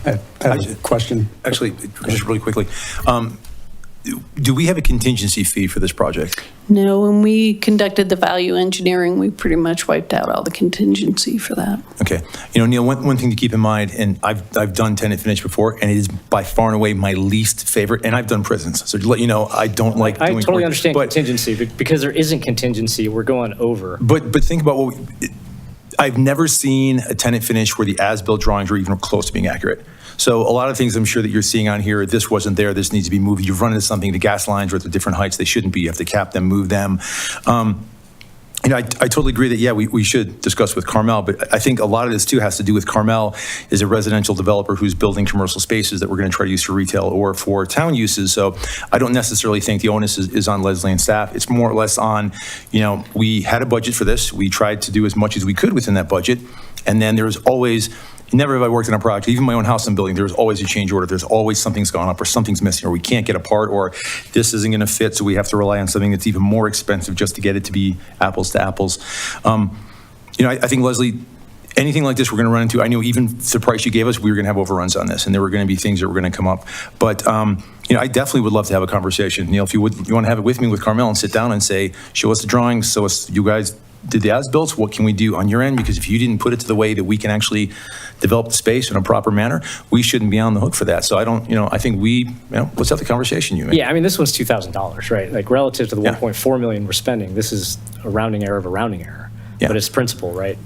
I have a question. Actually, just really quickly, do we have a contingency fee for this project? No, when we conducted the value engineering, we pretty much wiped out all the contingency for that. Okay. Neil, one thing to keep in mind, and I've done tenant finish before, and it is by far and away my least favorite, and I've done prisons. So to let you know, I don't like doing I totally work, understand contingency, but because there isn't contingency, we're going over. But think about I've never seen a tenant finish where the as-built drawings are even close to being accurate. So a lot of things I'm sure that you're seeing on here, this wasn't there, this needs to be moved. You've run into something, the gas lines are at the different heights they shouldn't be. You have to cap them, move them. I totally agree that, yeah, we should discuss with Carmel, but I think a lot of this too has to do with Carmel is a residential developer who's building commercial spaces that we're going to try to use for retail or for town uses. So I don't necessarily think the onus is on Leslie and staff. It's more or less on, we had a budget for this. We tried to do as much as we could within that budget. And then there was always, never have I worked on a project, even my own house I'm building, there's always a change order. There's always something's gone up or something's missing or we can't get a part or this isn't going to fit, so we have to rely on something that's even more expensive just to get it to be apples to apples. I think, Leslie, anything like this we're going to run into, I knew even the price you gave us, we were going to have overruns on this and there were going to be things that were going to come up. But, I definitely would love to have a conversation. If you want to have it with me with Carmel and sit down and say, show us the drawings, show us, you guys did the as-built, what can we do on your end? Because if you didn't put it to the way that we can actually develop the space in a proper manner, we shouldn't be on the hook for that. So I think let's have the conversation, you. Yeah, this one's $2,000, right? Like relative to the 1.4 million we're spending, this is a rounding error of a rounding error. Yeah. But it's principle, right?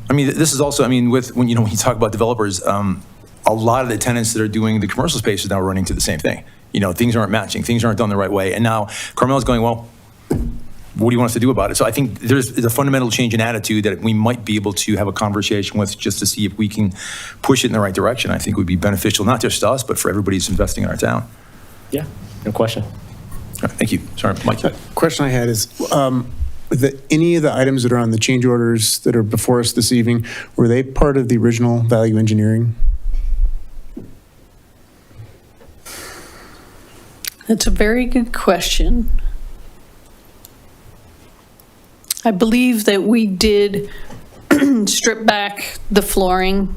This is also, when you talk about developers, a lot of the tenants that are doing the commercial spaces now are running into the same thing. Things aren't matching, things aren't done the right way. And now Carmel's going, well, what do you want us to do about it? So I think there's a fundamental change in attitude that we might be able to have a conversation with just to see if we can push it in the right direction. I think would be beneficial, not just to us, but for everybody who's investing in our town. Yeah, no question. All right, thank you. Sorry, Mike. Question I had is, any of the items that are on the change orders that are before us this evening, were they part of the original value engineering? That's a very good question. I believe that we did strip back the flooring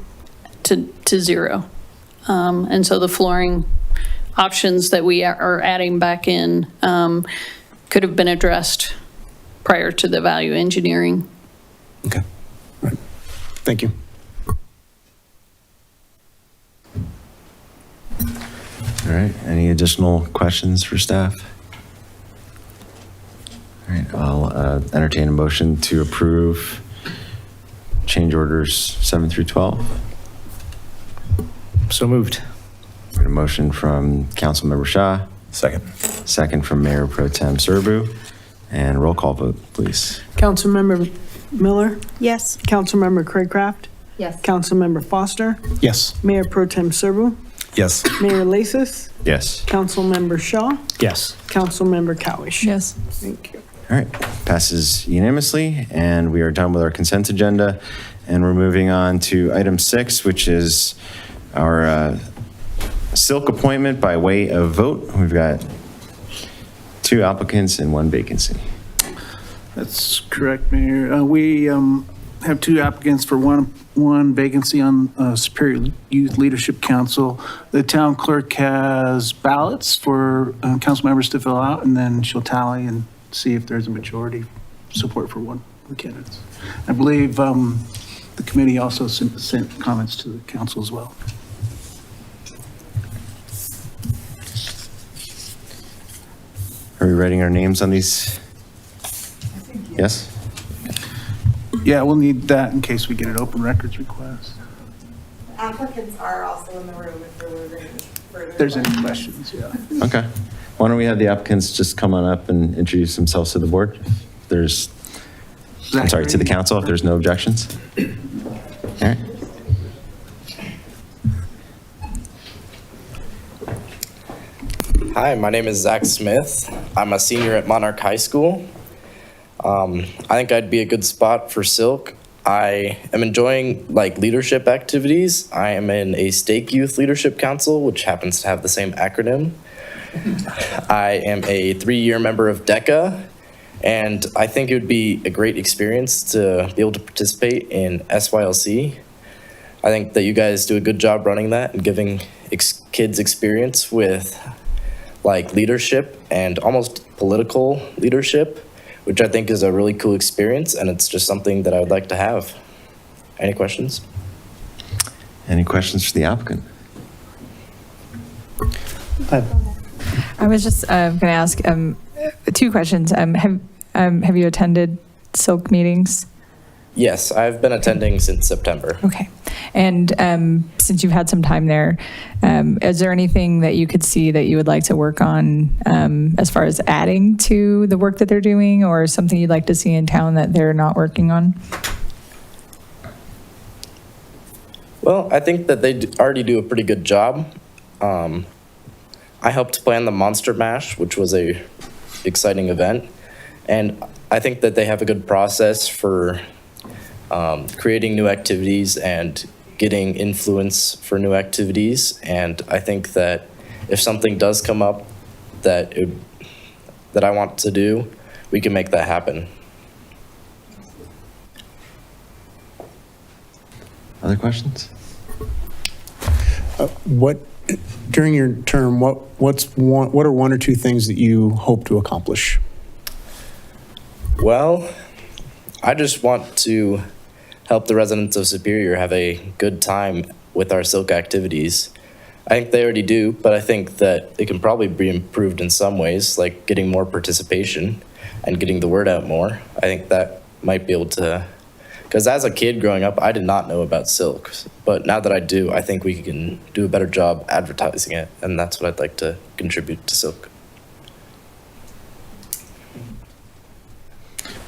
to zero. And so the flooring options that we are adding back in could have been addressed prior to the value engineering. Okay. All right. Thank you. All right, any additional questions for staff? All right, I'll entertain a motion to approve change orders 7 through 12. So moved. We have a motion from Councilmember Shah. Second. Second from Mayor Pro Tem Serbu. And roll call vote, please. Councilmember Miller? Yes. Councilmember Craycraft? Yes. Councilmember Foster? Yes. Mayor Pro Tem Serbu? Yes. Mayor Lasis? Yes. Councilmember Shaw? Yes. Councilmember Cowish? Yes. Thank you. All right, passes unanimously, and we are done with our consent agenda. And we're moving on to item 6, which is our silk appointment by way of vote. We've got 2 applicants and 1 vacancy. That's correct, Mayor. We have 2 applicants for one vacancy on Superior Youth Leadership Council. The town clerk has ballots for council members to fill out, and then she'll tally and see if there's a majority support for one of the candidates. I believe the committee also sent comments to the council as well. Are we writing our names on these? Yes? Yeah, we'll need that in case we get an open records request. Applicants are also in the room if there were any further. There's any questions, yeah. Okay. Why don't we have the applicants just come on up and introduce themselves to the board? If there's, I'm sorry, to the council, if there's no objections. All right. Hi, my name is Zach Smith. I'm a senior at Monarch High School. I think I'd be a good spot for Silk. I am enjoying leadership activities. I am in a Stake Youth Leadership Council, which happens to have the same acronym. I am a 3-year member of DECA, and I think it would be a great experience to be able to participate in SYLC. I think that you guys do a good job running that and giving kids experience with leadership and almost political leadership, which I think is a really cool experience, and it's just something that I would like to have. Any questions? Any questions for the applicant? I was just going to ask 2 questions. Have you attended Silk meetings? Yes, I've been attending since September. Okay. And since you've had some time there, is there anything that you could see that you would like to work on as far as adding to the work that they're doing, or something you'd like to see in town that they're not working on? Well, I think that they already do a pretty good job. I helped plan the Monster Mash, which was a exciting event, and I think that they have a good process for creating new activities and getting influence for new activities. And I think that if something does come up that I want to do, we can make that happen. Other questions? During your term, what are one or two things that you hope to accomplish? Well, I just want to help the residents of Superior have a good time with our Silk activities. I think they already do, but I think that it can probably be improved in some ways, like getting more participation and getting the word out more. I think that might be able to, because as a kid growing up, I did not know about Silk, but now that I do, I think we can do a better job advertising it, and that's what I'd like to contribute to Silk.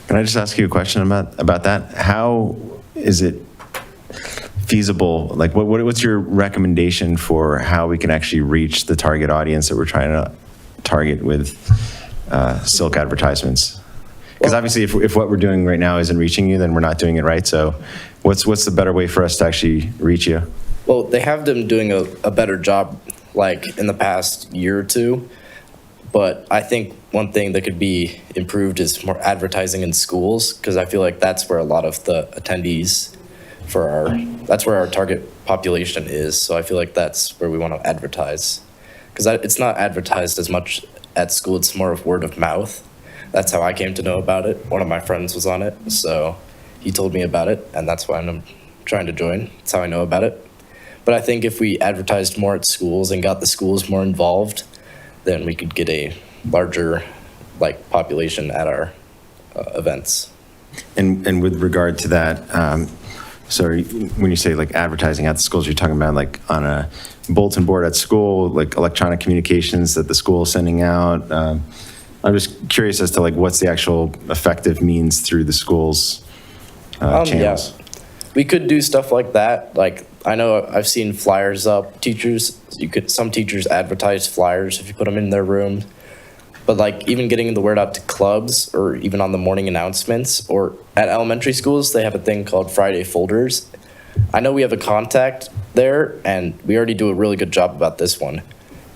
Can I just ask you a question about that? How is it feasible? Like, what's your recommendation for how we can actually reach the target audience that we're trying to target with Silk advertisements? Because obviously, if what we're doing right now isn't reaching you, then we're not doing it right. So what's the better way for us to actually reach you? Well, they have been doing a better job, like, in the past year or two. But I think one thing that could be improved is more advertising in schools, because I feel like that's where a lot of the attendees that's where our target population is. So I feel like that's where we want to advertise. Because it's not advertised as much at school, it's more of word of mouth. That's how I came to know about it. One of my friends was on it, so he told me about it, and that's why I'm trying to join. That's how I know about it. But I think if we advertised more at schools and got the schools more involved, then we could get a larger population at our events. And with regard to that, so when you say advertising at the schools, you're talking about on a bulletin board at school, like electronic communications that the school is sending out. I'm just curious as to what's the actual effective means through the school's channels. Yeah. We could do stuff like that. I know I've seen flyers up. Some teachers advertise flyers if you put them in their room. But even getting the word out to clubs or even on the morning announcements, or at elementary schools, they have a thing called Friday folders. I know we have a contact there, and we already do a really good job about this one.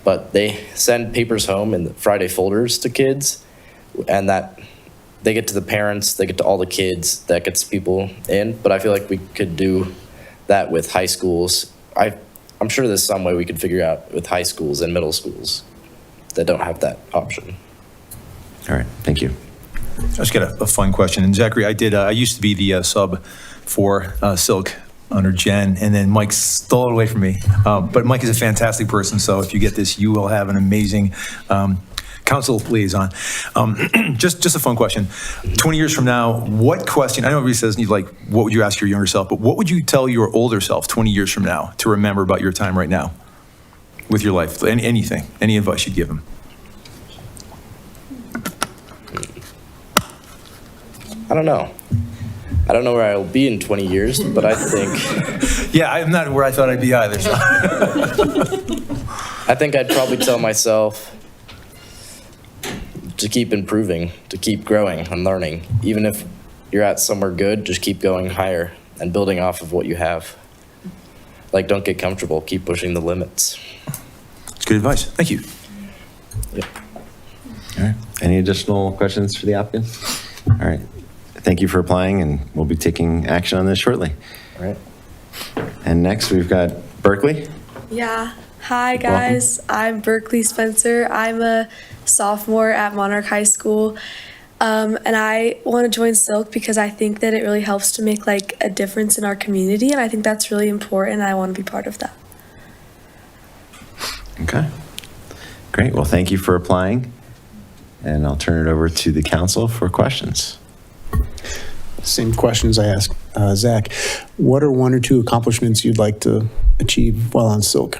But they send papers home in the Friday folders to kids, and that they get to the parents, they get to all the kids, that gets people in. But I feel like we could do that with high schools. I'm sure there's some way we could figure out with high schools and middle schools that don't have that option. All right, thank you. I just got a fun question. And Zachary, I used to be the sub for Silk under Jen, and then Mike stole it away from me. But Mike is a fantastic person, so if you get this, you will have an amazing council liaison. Just a fun question. 20 years from now, what question, I know everybody says, what would you ask your younger self, but what would you tell your older self 20 years from now to remember about your time right now with your life? Anything, any advice you'd give him? I don't know. I don't know where I'll be in 20 years, but I think... Yeah, I'm not where I thought I'd be either. So. I think I'd probably tell myself to keep improving, to keep growing and learning. Even if you're at somewhere good, just keep going higher and building off of what you have. Don't get comfortable, keep pushing the limits. That's good advice. Thank you. Yep. All right. Any additional questions for the applicant? All right. Thank you for applying, and we'll be taking action on this shortly. All right. And next, we've got Berkeley. Yeah. Hi, guys. I'm Berkeley Spencer. I'm a sophomore at Monarch High School, and I want to join Silk because I think that it really helps to make a difference in our community, and I think that's really important, and I want to be part of that. Okay. Great. Well, thank you for applying, and I'll turn it over to the council for questions. Same questions I asked Zach. What are one or two accomplishments you'd like to achieve while on Silk?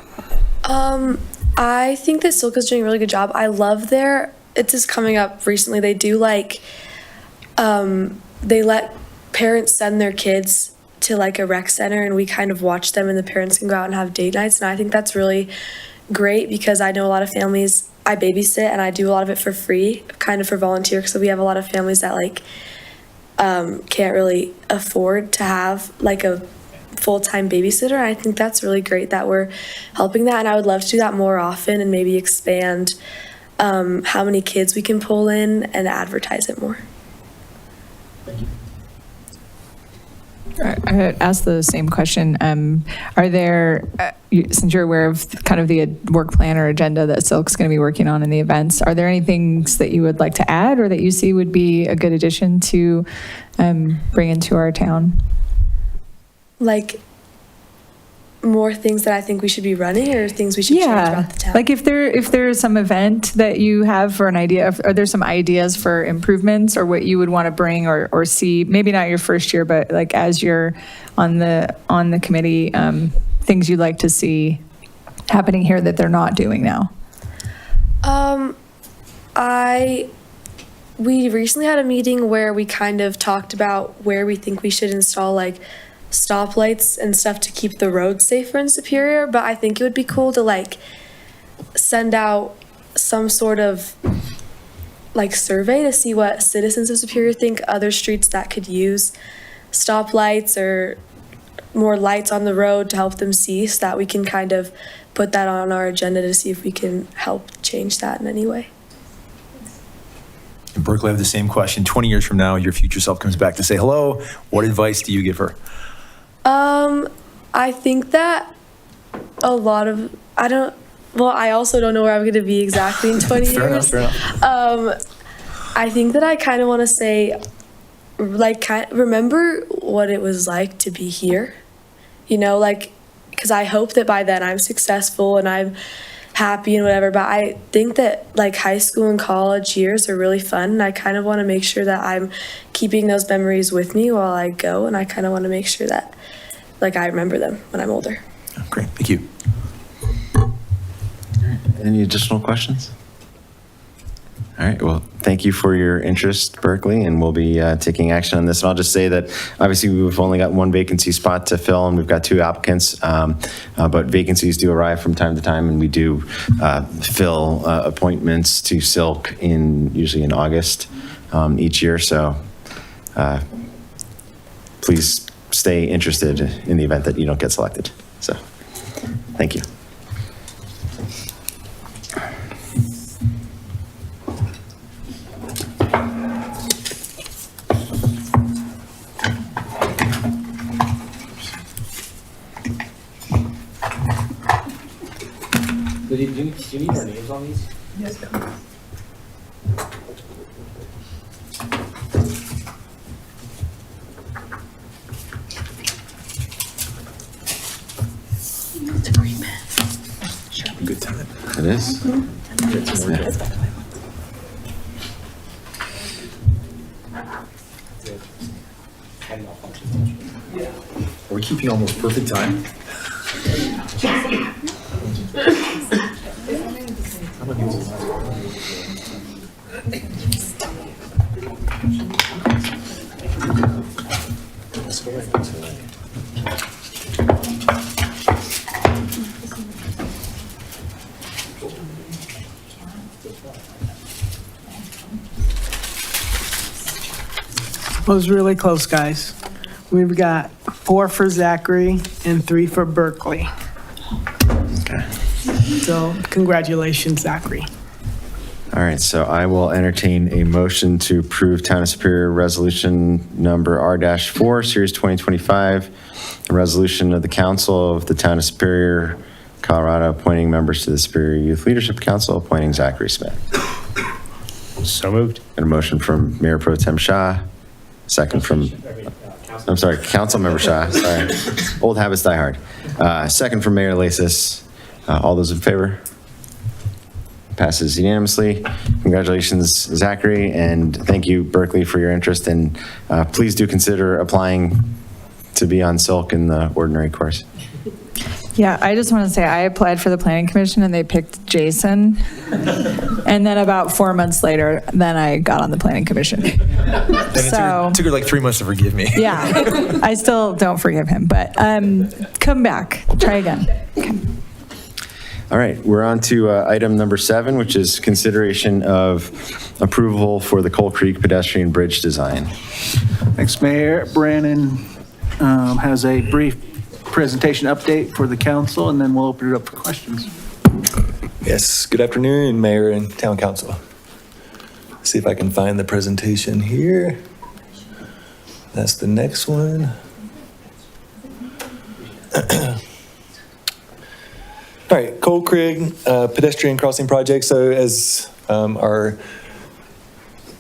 I think that Silk is doing a really good job. I love it's just coming up recently. They do like, they let parents send their kids to like a rec center and we kind of watch them and the parents can go out and have date nights. And I think that's really great because I know a lot of families, I babysit and I do a lot of it for free, kind of for volunteer, because we have a lot of families that like can't really afford to have like a full-time babysitter. And I think that's really great that we're helping that. And I would love to do that more often and maybe expand how many kids we can pull in and advertise it more. I would ask the same question. Are there, since you're aware of kind of the work plan or agenda that Silk's going to be working on in the events, are there any things that you would like to add or that you see would be a good addition to bring into our town? Like more things that I think we should be running or things we should change about the town? Like if there is some event that you have for an idea of, are there some ideas for improvements or what you would want to bring or see, maybe not your first year, but like as you're on the committee, things you'd like to see happening here that they're not doing now? We recently had a meeting where we kind of talked about where we think we should install like stoplights and stuff to keep the roads safer in Superior, but I think it would be cool to like send out some sort of like survey to see what citizens of Superior think other streets that could use stoplights or more lights on the road to help them see, so that we can kind of put that on our agenda to see if we can help change that in any way. In Berkeley, I have the same question. 20 years from now, your future self comes back to say hello. What advice do you give her? I think that a lot of, I also don't know where I'm going to be exactly in 20 years. Fair enough. I think that I kind of want to say, like, remember what it was like to be here, you know, like, because I hope that by then I'm successful and I'm happy and whatever, but I think that like high school and college years are really fun, and I kind of want to make sure that I'm keeping those memories with me while I go, and I kind of want to make sure that like I remember them when I'm older. Great, thank you. Any additional questions? All right, well, thank you for your interest, Berkeley, and we'll be taking action on this. And I'll just say that obviously we've only got one vacancy spot to fill, and we've got 2 applicants, but vacancies do arrive from time to time, and we do fill appointments to Silk usually in August each year. So please stay interested in the event that you don't get selected. So thank you. Do you need our names on these? Yes. It's a great man. Good time. It is. Are we keeping almost perfect time? It was really close, guys. We've got 4 for Zachary and 3 for Berkeley. Okay. So congratulations, Zachary. All right, so I will entertain a motion to approve Town of Superior Resolution Number R-4, Series 2025, a resolution of the Council of the Town of Superior, Colorado, appointing members to the Superior Youth Leadership Council, appointing Zachary Smith. So moved. And a motion from Mayor Pro Tem Shah, second from, I'm sorry, Councilmember Shah, sorry. Old habits die hard. Second from Mayor Lasis. All those in favor? Passes unanimously. Congratulations, Zachary, and thank you, Berkeley, for your interest, and please do consider applying to be on Silk in the ordinary course. Yeah, I just want to say I applied for the planning commission and they picked Jason. And then about 4 months later, then I got on the planning commission. And it took her like 3 months to forgive me. Yeah, I still don't forgive him, but come back, try again. Okay. All right, we're on to item number 7, which is consideration of approval for the Coal Creek pedestrian bridge design. Thanks, Mayor. Brandon has a brief presentation update for the council, and then we'll open it up for questions. Yes, good afternoon, Mayor and Town Council. See if I can find the presentation here. That's the next one. All right, Coal Creek pedestrian crossing project. So as our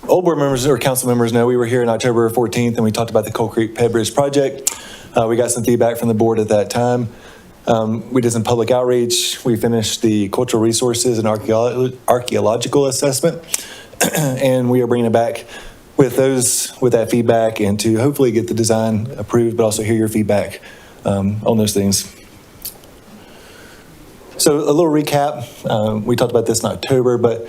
old board members or council members know, we were here on October 14th and we talked about the Coal Creek Ped Bridge project. We got some feedback from the board at that time. We did some public outreach. We finished the cultural resources and archaeological assessment. And we are bringing it back with that feedback and to hopefully get the design approved, but also hear your feedback on those things. So a little recap. We talked about this in October, but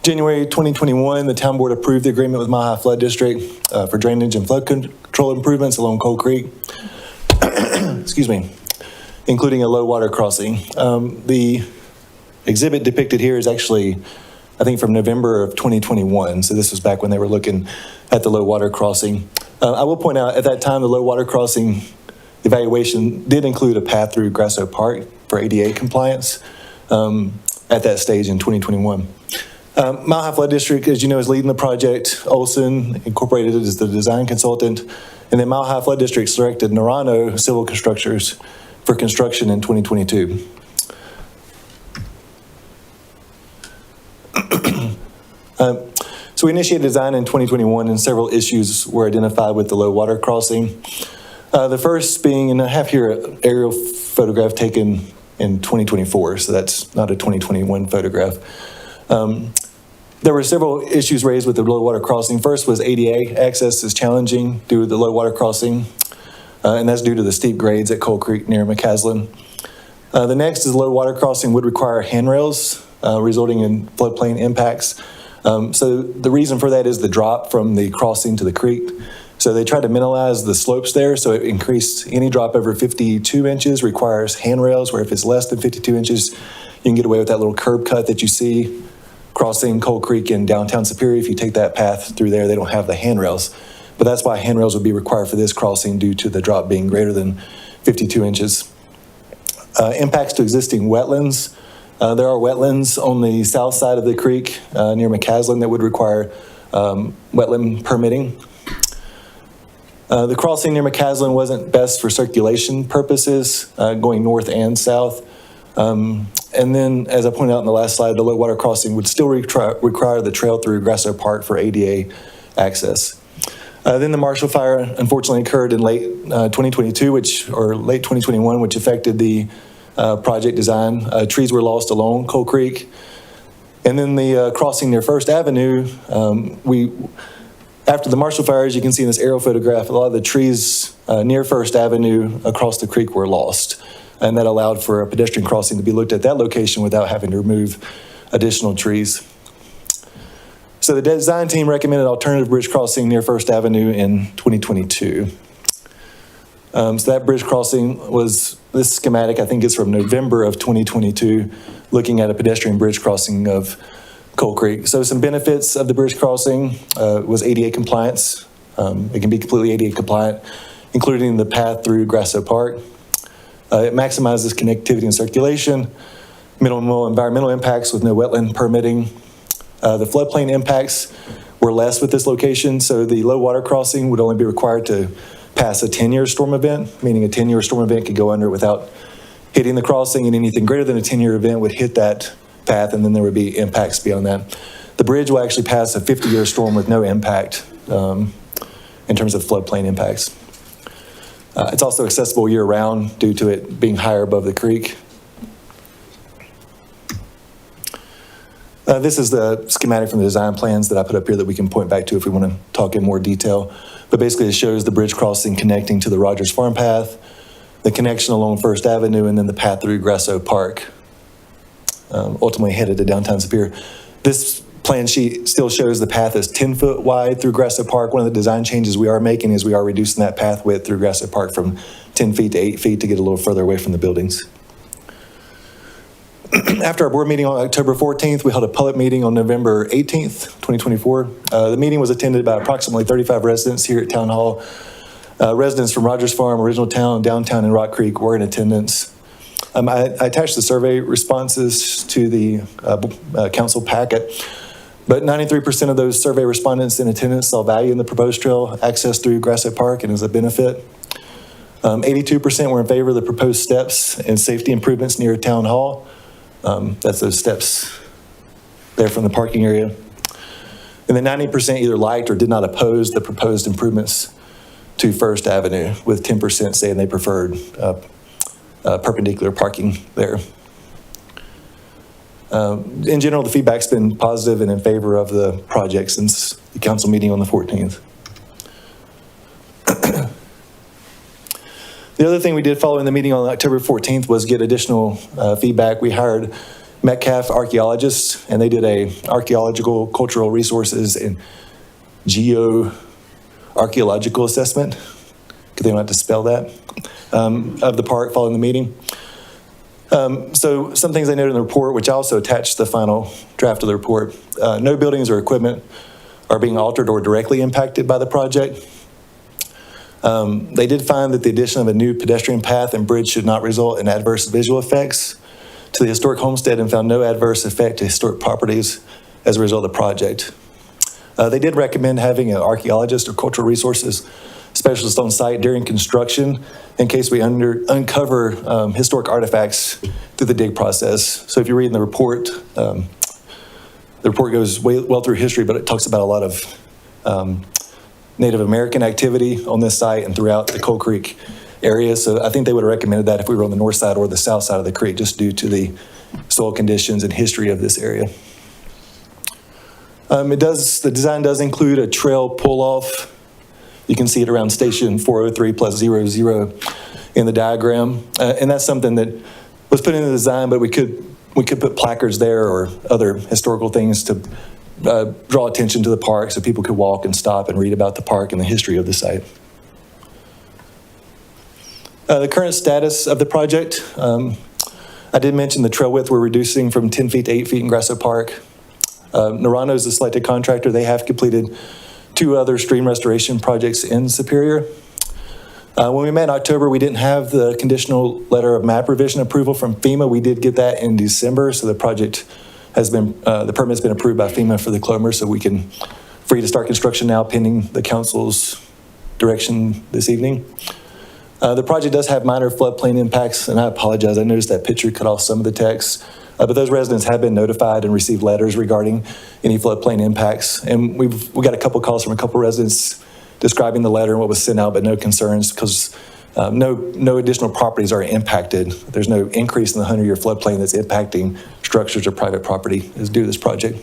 January 2021, the town board approved the agreement with Mile High Flood District for drainage and flood control improvements along Coal Creek. Excuse me, including a low water crossing. The exhibit depicted here is actually, I think, from November of 2021. So this was back when they were looking at the low water crossing. I will point out at that time, the low water crossing evaluation did include a path through Grasso Park for ADA compliance at that stage in 2021. Mile High Flood District, as you know, is leading the project. Olson Incorporated is the design consultant. And then Mile High Flood District selected Norano Civil Constructors for construction in 2022. So we initiated design in 2021 and several issues were identified with the low water crossing. The first being, and I have here an aerial photograph taken in 2024, so that's not a 2021 photograph. There were several issues raised with the low water crossing. First was ADA access is challenging due to the low water crossing, and that's due to the steep grades at Coal Creek near McCaslin. The next is the low water crossing would require handrails, resulting in floodplain impacts. So the reason for that is the drop from the crossing to the creek. So they tried to minimize the slopes there, so it increased any drop over 52 inches requires handrails, where if it's less than 52 inches, you can get away with that little curb cut that you see crossing Coal Creek in downtown Superior. If you take that path through there, they don't have the handrails. But that's why handrails would be required for this crossing due to the drop being greater than 52 inches. Impacts to existing wetlands. There are wetlands on the south side of the creek near McCaslin that would require wetland permitting. The crossing near McCaslin wasn't best for circulation purposes, going north and south. And then, as I pointed out in the last slide, the low water crossing would still require the trail through Grasso Park for ADA access. Then the Marshall Fire unfortunately occurred in late 2022, or late 2021, which affected the project design. Trees were lost along Coal Creek. And then the crossing near First Avenue, after the Marshall Fire, as you can see in this aerial photograph, a lot of the trees near First Avenue across the creek were lost. And that allowed for a pedestrian crossing to be looked at that location without having to remove additional trees. So the design team recommended alternative bridge crossing near First Avenue in 2022. So that bridge crossing was, this schematic I think is from November of 2022, looking at a pedestrian bridge crossing of Coal Creek. So some benefits of the bridge crossing was ADA compliance. It can be completely ADA compliant, including the path through Grasso Park. It maximizes connectivity and circulation, minimal environmental impacts with no wetland permitting. The floodplain impacts were less with this location, so the low water crossing would only be required to pass a 10-year storm event, meaning a 10-year storm event could go under it without hitting the crossing, and anything greater than a 10-year event would hit that path, and then there would be impacts beyond that. The bridge will actually pass a 50-year storm with no impact in terms of floodplain impacts. It's also accessible year-round due to it being higher above the creek. This is the schematic from the design plans that I put up here that we can point back to if we want to talk in more detail. But basically, it shows the bridge crossing connecting to the Rogers Farm Path, the connection along First Avenue, and then the path through Grasso Park, ultimately headed to downtown Superior. This plan sheet still shows the path is 10 foot wide through Grasso Park. One of the design changes we are making is we are reducing that path width through Grasso Park from 10 feet to 8 feet to get a little further away from the buildings. After our board meeting on October 14th, we held a public meeting on November 18th, 2024. The meeting was attended by approximately 35 residents here at Town Hall. Residents from Rogers Farm, Original Town, Downtown, and Rock Creek were in attendance. I attached the survey responses to the council packet, but 93% of those survey respondents in attendance saw value in the proposed trail access through Grasso Park and as a benefit. 82% were in favor of the proposed steps and safety improvements near Town Hall. That's those steps there from the parking area. And then 90% either liked or did not oppose the proposed improvements to First Avenue, with 10% saying they preferred perpendicular parking there. In general, the feedback's been positive and in favor of the project since the council meeting on the 14th. The other thing we did following the meeting on October 14th was get additional feedback. We hired Metcalf archaeologists, and they did a archaeological, cultural resources, and geo-archaeological assessment, because they don't have to spell that, of the park following the meeting. So some things I noted in the report, which I also attached to the final draft of the report. No buildings or equipment are being altered or directly impacted by the project. They did find that the addition of a new pedestrian path and bridge should not result in adverse visual effects to the historic homestead, and found no adverse effect to historic properties as a result of the project. They did recommend having an archaeologist or cultural resources specialist on site during construction in case we uncover historic artifacts through the dig process. So if you read in the report goes well through history, but it talks about a lot of Native American activity on this site and throughout the Coal Creek area. So I think they would have recommended that if we were on the north side or the south side of the creek, just due to the soil conditions and history of this area. The design does include a trail pull-off. You can see it around station 403+00 in the diagram. And that's something that was put in the design, but we could put placards there or other historical things to draw attention to the park so people could walk and stop and read about the park and the history of the site. The current status of the project, I did mention the trail width we're reducing from 10 feet to 8 feet in Grasso Park. Norano is the selected contractor. They have completed 2 other stream restoration projects in Superior. When we met in October, we didn't have the conditional letter of map revision approval from FEMA. We did get that in December, so the project has been, the permit's been approved by FEMA for the Clomer, so we can free to start construction now pending the council's direction this evening. The project does have minor floodplain impacts, and I apologize, I noticed that picture cut off some of the text, but those residents have been notified and received letters regarding any floodplain impacts. And we got a couple calls from a couple residents describing the letter and what was sent out, but no concerns because no additional properties are impacted. There's no increase in the 100-year floodplain that's impacting structures or private property as due to this project.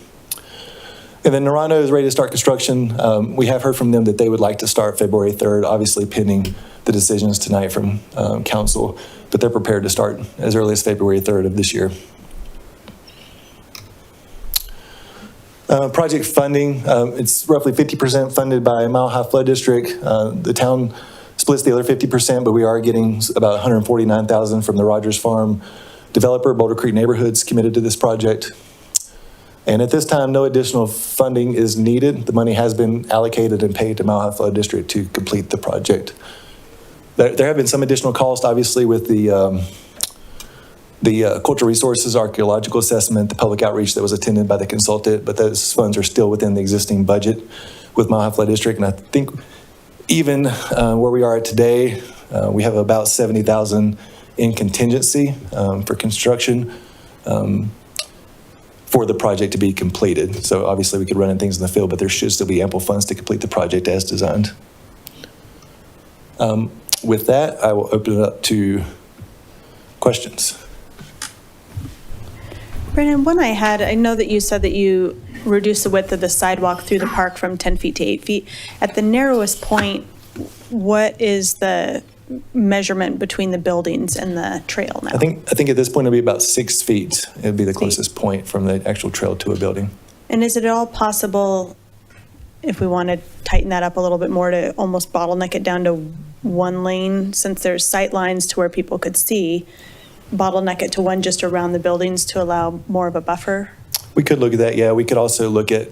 And then Norano is ready to start construction. We have heard from them that they would like to start February 3rd, obviously pending the decisions tonight from council, but they're prepared to start as early as February 3rd of this year. Project funding, it's roughly 50% funded by Mile High Flood District. The town splits the other 50%, but we are getting about $149,000 from the Rogers Farm developer. Boulder Creek Neighborhoods committed to this project. And at this time, no additional funding is needed. The money has been allocated and paid to Mile High Flood District to complete the project. There have been some additional costs, obviously, with the cultural resources, archaeological assessment, the public outreach that was attended by the consultant, but those funds are still within the existing budget with Mile High Flood District. And I think even where we are today, we have about $70,000 in contingency for construction for the project to be completed. So obviously we could run in things in the field, but there should still be ample funds to complete the project as designed. With that, I will open it up to questions. Brandon, one I know that you said that you reduced the width of the sidewalk through the park from 10 feet to 8 feet. At the narrowest point, what is the measurement between the buildings and the trail now? I think at this point it'll be about 6 feet. It'd be the closest point from the actual trail to a building. And is it at all possible, if we want to tighten that up a little bit more, to almost bottleneck it down to one lane, since there's sight lines to where people could see, bottleneck it to one just around the buildings to allow more of a buffer? We could look at that, yeah. We could also look at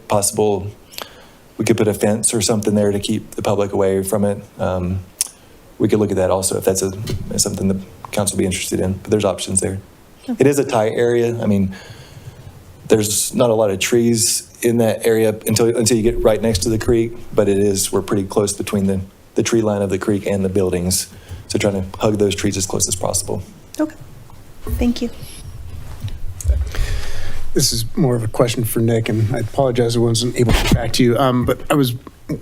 we could put a fence or something there to keep the public away from it. We could look at that also if that's something the council would be interested in, but there's options there. Okay. It is a tight area. I mean, there's not a lot of trees in that area until you get right next to the creek, but we're pretty close between the tree line of the creek and the buildings. So trying to hug those trees as close as possible. Okay, thank you. This is more of a question for Nick, and I apologize I wasn't able to get back to you. But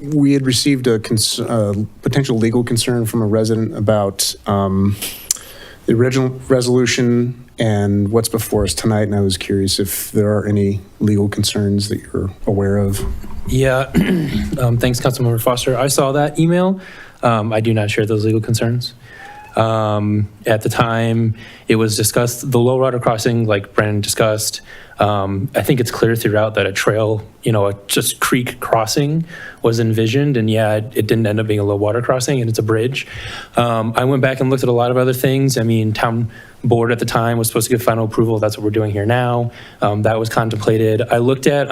we had received a potential legal concern from a resident about the original resolution and what's before us tonight, and I was curious if there are any legal concerns that you're aware of. Yeah, thanks, Councilmember Foster. I saw that email. I do not share those legal concerns. At the time, it was discussed, the low water crossing, like Brandon discussed. I think it's clear throughout that a trail, a just creek crossing was envisioned, and yeah, it didn't end up being a low water crossing, and it's a bridge. I went back and looked at a lot of other things. I mean, town board at the time was supposed to give final approval. That's what we're doing here now. That was contemplated. I looked at,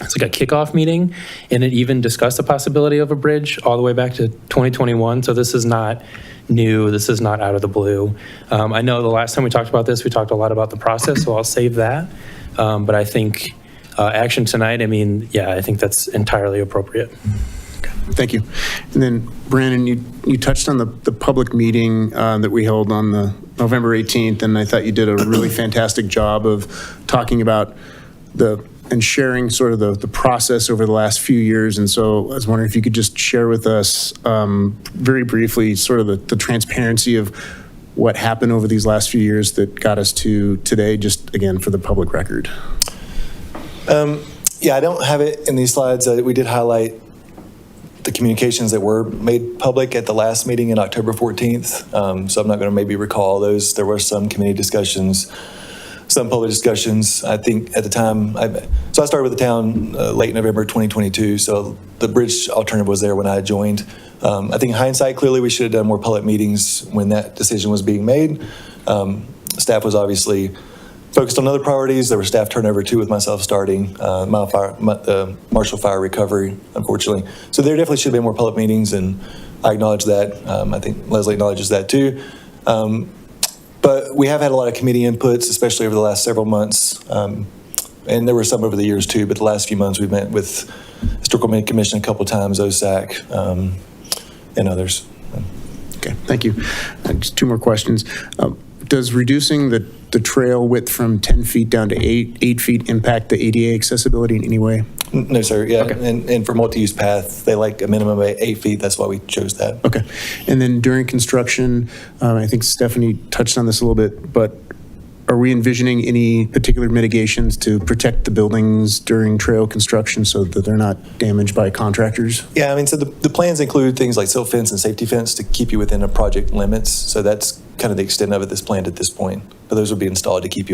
it's like a kickoff meeting, and it even discussed the possibility of a bridge all the way back to 2021. So this is not new. This is not out of the blue. I know the last time we talked about this, we talked a lot about the process, so I'll save that. But I think action tonight, I mean, yeah, I think that's entirely appropriate. Thank you. And then, Brandon, you touched on the public meeting that we held on the November 18th, and I thought you did a really fantastic job of talking about and sharing sort of the process over the last few years. And so I was wondering if you could just share with us very briefly sort of the transparency of what happened over these last few years that got us to today, just again, for the public record. Yeah, I don't have it in these slides. We did highlight the communications that were made public at the last meeting in October 14th. So I'm not going to maybe recall those. There were some committee discussions, some public discussions. I think at the time, so I started with the town late November 2022. So the bridge alternative was there when I joined. I think in hindsight, clearly we should have done more public meetings when that decision was being made. Staff was obviously focused on other priorities. There was staff turnover too with myself starting, Marshall Fire recovery, unfortunately. So there definitely should have been more public meetings, and I acknowledge that. I think Leslie acknowledges that too. But we have had a lot of committee inputs, especially over the last several months. And there were some over the years too, but the last few months we've met with Historical Commission a couple times, OSAC, and others. Okay, thank you. Just two more questions. Does reducing the trail width from 10 feet down to 8 feet impact the ADA accessibility in any way? No, sir. Yeah, okay. And for multi-use path, they like a minimum of 8 feet. That's why we chose that. Okay. And then during construction, I think Stephanie touched on this a little bit, but are we envisioning any particular mitigations to protect the buildings during trail construction so that they're not damaged by contractors? Yeah, I mean, so the plans include things like silt fence and safety fence to keep you within a project limits. So that's kind of the extent of it that's planned at this point. But those will be installed to keep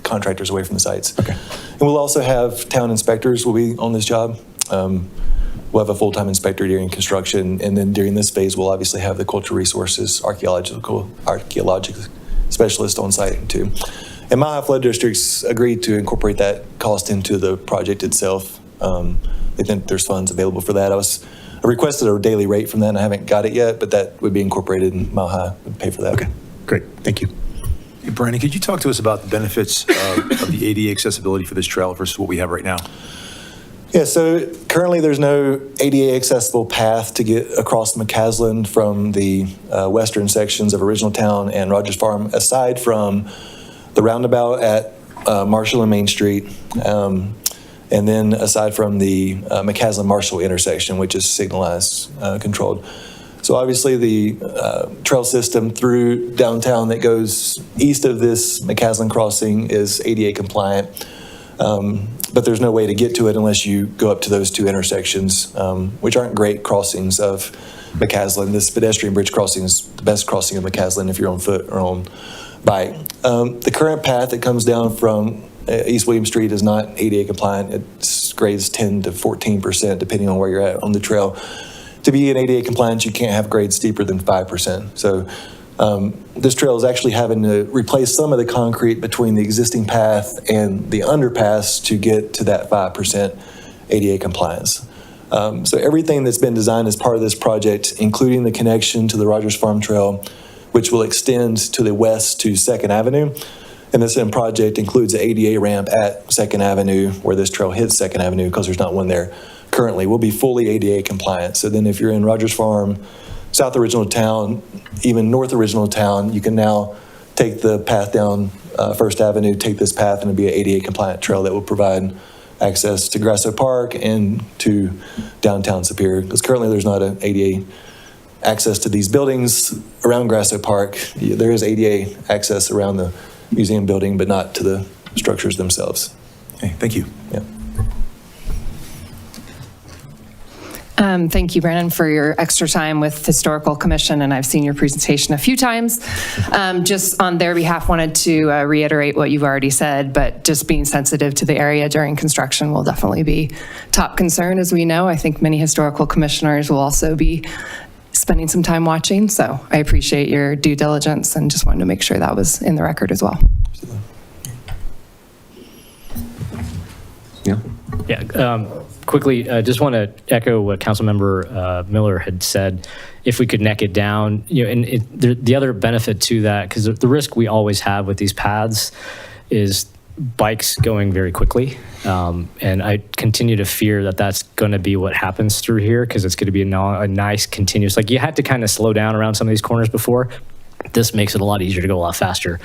contractors away from the sites. Okay. And we'll also have town inspectors will be on this job. We'll have a full-time inspector during construction, and then during this phase, we'll obviously have the cultural resources, archaeological specialist on site too. And Mile High Flood Districts agreed to incorporate that cost into the project itself. They think there's funds available for that. I requested a daily rate from that, and I haven't got it yet, but that would be incorporated, and Mile High would pay for that. Okay, great, thank you. Hey, Brandon, could you talk to us about the benefits of the ADA accessibility for this trail versus what we have right now? Yeah, so currently there's no ADA accessible path to get across McCaslin from the western sections of Original Town and Rogers Farm, aside from the roundabout at Marshall and Main Street, and then aside from the McCaslin-Marshall intersection, which is signalized, controlled. So obviously the trail system through downtown that goes east of this McCaslin crossing is ADA compliant, but there's no way to get to it unless you go up to those two intersections, which aren't great crossings of McCaslin. This pedestrian bridge crossing is the best crossing of McCaslin if you're on foot or on bike. The current path that comes down from East William Street is not ADA compliant. It grades 10 to 14% depending on where you're at on the trail. To be in ADA compliance, you can't have grades steeper than 5%. So this trail is actually having to replace some of the concrete between the existing path and the underpass to get to that 5% ADA compliance. So everything that's been designed as part of this project, including the connection to the Rogers Farm Trail, which will extend to the west to 2nd Avenue. And this project includes an ADA ramp at 2nd Avenue where this trail hits 2nd Avenue because there's not one there currently. We'll be fully ADA compliant. So then if you're in Rogers Farm, South Original Town, even North Original Town, you can now take the path down 1st Avenue, take this path, and it'll be an ADA compliant trail that will provide access to Grasso Park and to downtown Superior. Because currently there's not an ADA access to these buildings around Grasso Park. There is ADA access around the museum building, but not to the structures themselves. Okay, thank you. Yeah. Thank you, Brandon, for your extra time with Historical Commission, and I've seen your presentation a few times. Just on their behalf, wanted to reiterate what you've already said, but just being sensitive to the area during construction will definitely be top concern, as we know. I think many historical commissioners will also be spending some time watching, so I appreciate your due diligence and just wanted to make sure that was in the record as well. Yeah. Quickly, just want to echo what Councilmember Miller had said. If we could neck it down, and the other benefit to that, because the risk we always have with these paths is bikes going very quickly. And I continue to fear that that's going to be what happens through here, because it's going to be a nice continuous, like you had to kind of slow down around some of these corners before. This makes it a lot easier to go a lot faster.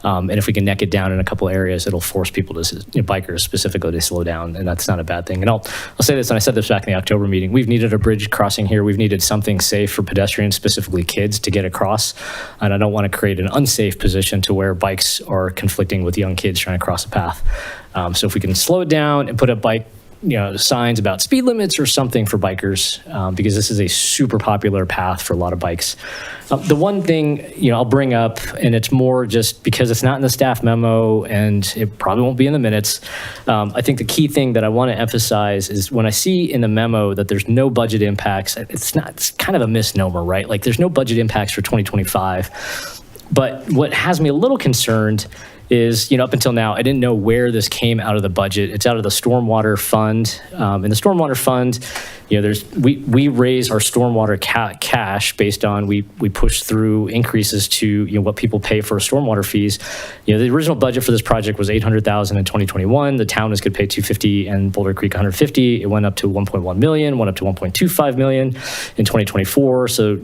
And if we can neck it down in a couple areas, it'll force people to, bikers specifically, to slow down, and that's not a bad thing. And I'll say this, and I said this back in the October meeting, we've needed a bridge crossing here. We've needed something safe for pedestrians, specifically kids, to get across. And I don't want to create an unsafe position to where bikes are conflicting with young kids trying to cross a path. So if we can slow it down and put a bike signs about speed limits or something for bikers, because this is a super popular path for a lot of bikes. The one thing, I'll bring up, and it's more just because it's not in the staff memo and it probably won't be in the minutes. I think the key thing that I want to emphasize is when I see in the memo that there's no budget impacts, it's kind of a misnomer, right? Like there's no budget impacts for 2025. But what has me a little concerned is, up until now, I didn't know where this came out of the budget. It's out of the stormwater fund. In the stormwater fund, we raise our stormwater cash based on we push through increases to what people pay for stormwater fees. The original budget for this project was $800,000 in 2021. The town is going to pay $250,000 and Boulder Creek $150,000. It went up to $1.1 million, went up to $1.25 million in 2024. So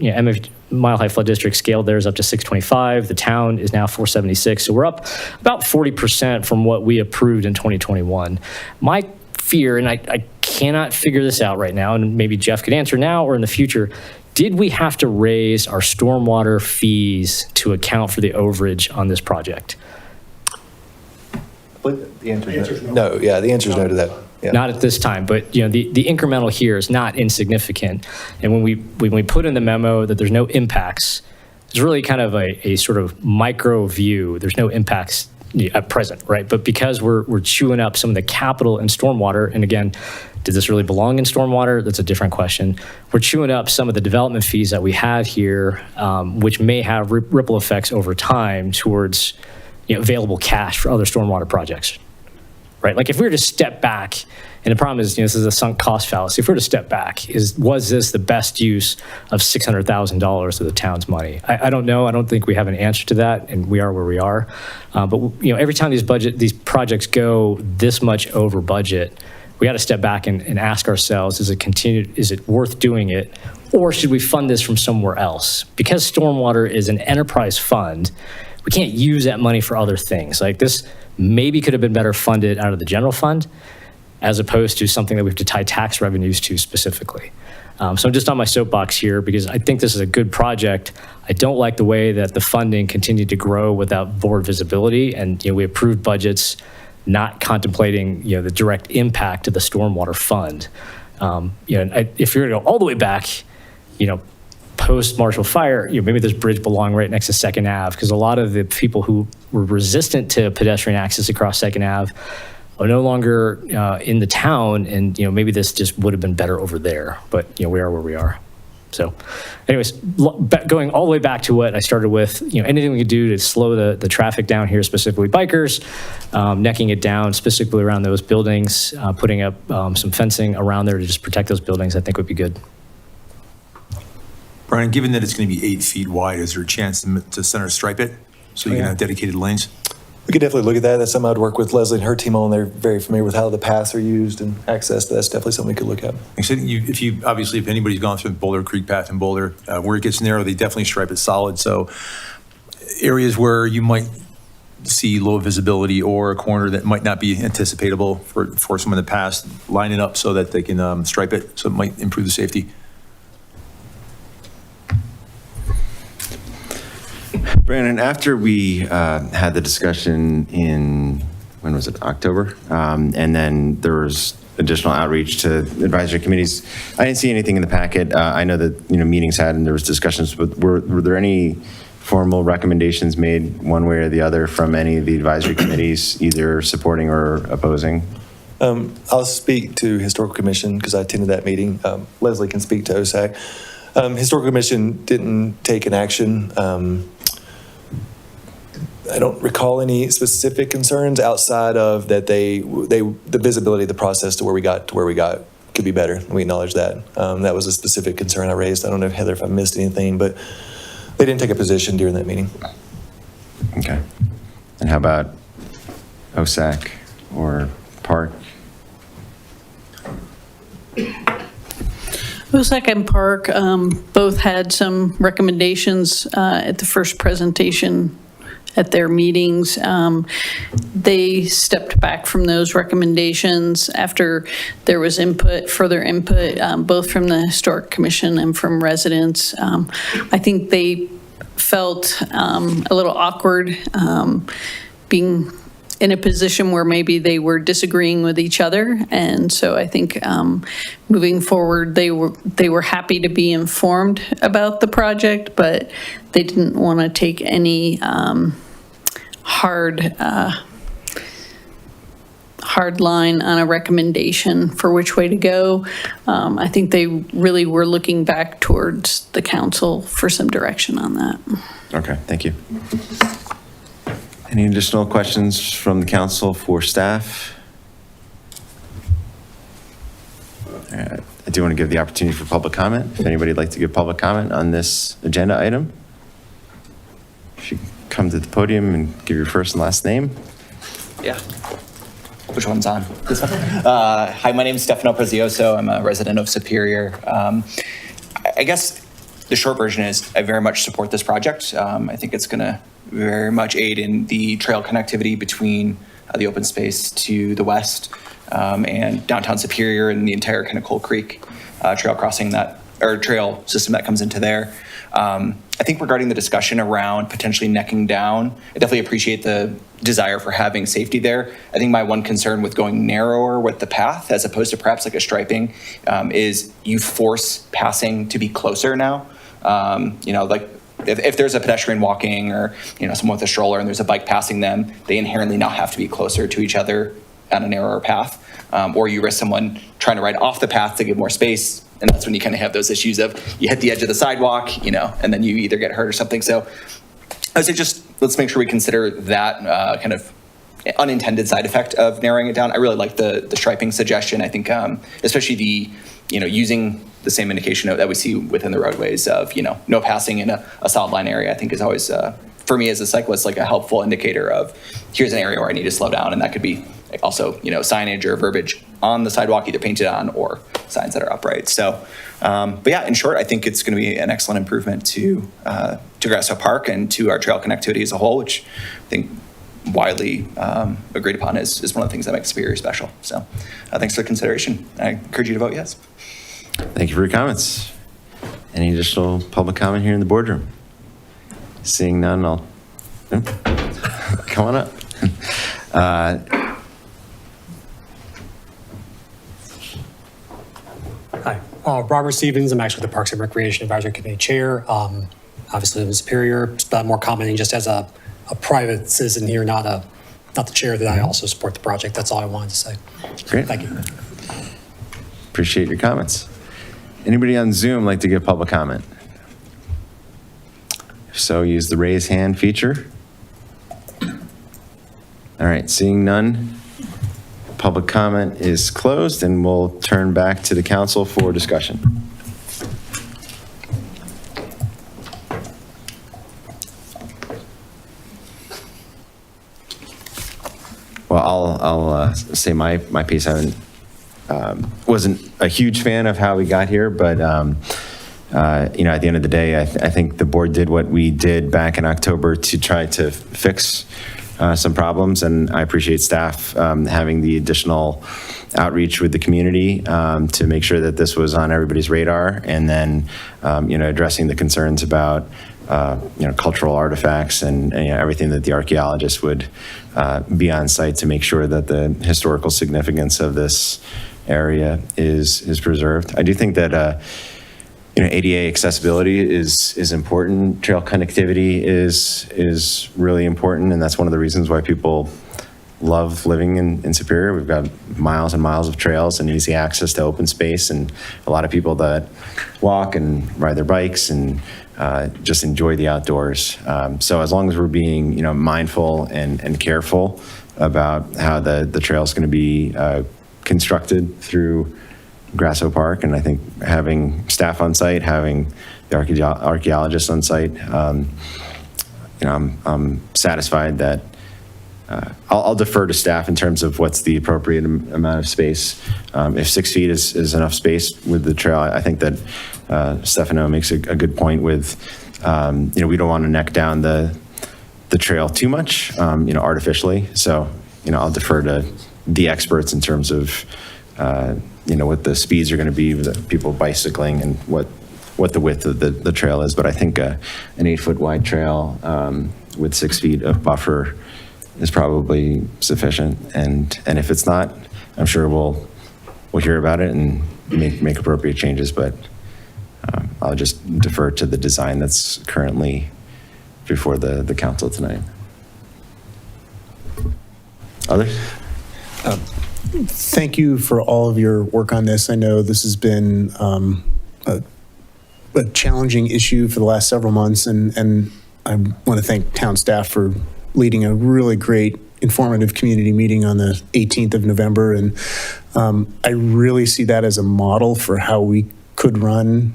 Mile High Flood District scaled theirs up to $625. The town is now $476. So we're up about 40% from what we approved in 2021. My fear, and I cannot figure this out right now, and maybe Jeff could answer now or in the future, did we have to raise our stormwater fees to account for the overage on this project? The answer is no. Yeah, the answer is no to that. Yeah. Not at this time, but the incremental here is not insignificant. And when we put in the memo that there's no impacts, it's really kind of a sort of micro view. There's no impacts at present, right? But because we're chewing up some of the capital in stormwater, and again, did this really belong in stormwater? That's a different question. We're chewing up some of the development fees that we have here, which may have ripple effects over time towards available cash for other stormwater projects. Right? Like if we were to step back, and the problem is, this is a sunk cost fallacy. If we were to step back, was this the best use of $600,000 of the town's money? I don't know. I don't think we have an answer to that, and we are where we are. But every time these projects go this much over budget, we got to step back and ask ourselves: is it worth doing it, or should we fund this from somewhere else? Because stormwater is an enterprise fund, we can't use that money for other things. Like this maybe could have been better funded out of the general fund, as opposed to something that we have to tie tax revenues to specifically. So I'm just on my soapbox here because I think this is a good project. I don't like the way that the funding continued to grow without board visibility. And, we approved budgets not contemplating, the direct impact of the stormwater fund. And if you're going to go all the way back, post Marshall Fire, maybe this bridge belonged right next to Second Ave, because a lot of the people who were resistant to pedestrian access across Second Ave are no longer in the town, and maybe this just would have been better over there. But we are where we are. So, anyways, going all the way back to what I started with, anything we could do to slow the traffic down here, specifically bikers, necking it down specifically around those buildings, putting up some fencing around there to just protect those buildings, I think would be good. Brian, given that it's going to be 8 feet wide, is there a chance to center stripe it so you can have dedicated lanes? We could definitely look at that. That's something I'd work with Leslie and her team on. They're very familiar with how the paths are used and access. That's definitely something we could look at. If anybody's gone through Boulder Creek Path in Boulder, where it gets narrow, they definitely stripe it solid. So areas where you might see low visibility or a corner that might not be anticipatable for someone in the past, line it up so that they can stripe it, so it might improve the safety. Brandon, after we had the discussion in, when was it, October? And then there was additional outreach to advisory committees. I didn't see anything in the packet. I know that, meetings had and there was discussions, but were there any formal recommendations made one way or the other from any of the advisory committees, either supporting or opposing? I'll speak to Historical Commission because I attended that meeting. Leslie can speak to OSAC. Historical Commission didn't take an action. I don't recall any specific concerns outside of that the visibility of the process to where we got could be better. We acknowledge that. That was a specific concern I raised. I don't know, Heather, if I missed anything, but they didn't take a position during that meeting. Okay. And how about OSAC or Park? OSAC and Park both had some recommendations at the first presentation at their meetings. They stepped back from those recommendations after there was further input, both from the Historic Commission and from residents. I think they felt a little awkward being in a position where maybe they were disagreeing with each other. And so I think moving forward, they were happy to be informed about the project, but they didn't want to take any hard line on a recommendation for which way to go. I think they really were looking back towards the council for some direction on that. Okay, thank you. Any additional questions from the council for staff? I do want to give the opportunity for public comment. If anybody would like to give public comment on this agenda item, if you come to the podium and give your first and last name. Yeah. Which one's on? This one? Hi, my name is Stefano Prezioso. I'm a resident of Superior. I guess the short version is I very much support this project. I think it's going to very much aid in the trail connectivity between the open space to the west and downtown Superior and the entire kind of Coal Creek trail crossing trail system that comes into there. I think regarding the discussion around potentially necking down, I definitely appreciate the desire for having safety there. I think my one concern with going narrower with the path as opposed to perhaps like a striping is you force passing to be closer now. Like if there's a pedestrian walking or, someone with a stroller and there's a bike passing them, they inherently now have to be closer to each other on a narrower path. Or you risk someone trying to ride off the path to give more space. And that's when you kind of have those issues of you hit the edge of the sidewalk, and then you either get hurt or something. So I would say just let's make sure we consider that kind of unintended side effect of narrowing it down. I really like the striping suggestion. I think especially the, using the same indication that we see within the roadways of, no passing in a solid line area, I think is always, for me as a cyclist, like a helpful indicator of here's an area where I need to slow down. And that could be also, signage or verbiage on the sidewalk, either painted on or signs that are upright. So, but yeah, in short, I think it's going to be an excellent improvement to Grasso Park and to our trail connectivity as a whole, which I think widely agreed upon is one of the things that makes Superior special. So thanks for the consideration. I encourage you to vote yes. Thank you for your comments. Any additional public comment here in the boardroom? Seeing none, I'll, come on up. Hi, Robert Stevens. I'm actually the Parks and Recreation Advisory Committee Chair. Obviously, I'm in Superior, but more commenting just as a private citizen here, not the chair, that I also support the project. That's all I wanted to say. Great. Thank you. Appreciate your comments. Anybody on Zoom like to give public comment? If so, use the raise hand feature. All right, seeing none, public comment is closed, and we'll turn back to the council for discussion. Well, I'll say my piece. I wasn't a huge fan of how we got here, but at the end of the day, I think the board did what we did back in October to try to fix some problems, and I appreciate staff having the additional outreach with the community to make sure that this was on everybody's radar, and then addressing the concerns about cultural artifacts and everything that the archaeologists would be on site to make sure that the historical significance of this area is preserved. I do think that ADA accessibility is important. Trail connectivity is really important, and that's one of the reasons why people love living in Superior. We've got miles and miles of trails and easy access to open space, and a lot of people that walk and ride their bikes and just enjoy the outdoors. So as long as we're being mindful and careful about how the trail is going to be constructed through Grasso Park, and I think having staff on site, having the archaeologists on site, I'm satisfied that I'll defer to staff in terms of what's the appropriate amount of space. If 6 feet is enough space with the trail, I think that Stefano makes a good point with, we don't want to neck down the trail too much, artificially. So, I'll defer to the experts in terms of, what the speeds are going to be with the people bicycling and what the width of the trail is. But I think an 8-foot wide trail with 6 feet of buffer is probably sufficient. And if it's not, I'm sure we'll hear about it and make appropriate changes. But I'll just defer to the design that's currently before the council tonight. Others? Thank you for all of your work on this. I know this has been a challenging issue for the last several months, and I want to thank town staff for leading a really great informative community meeting on the 18th of November. And I really see that as a model for how we could run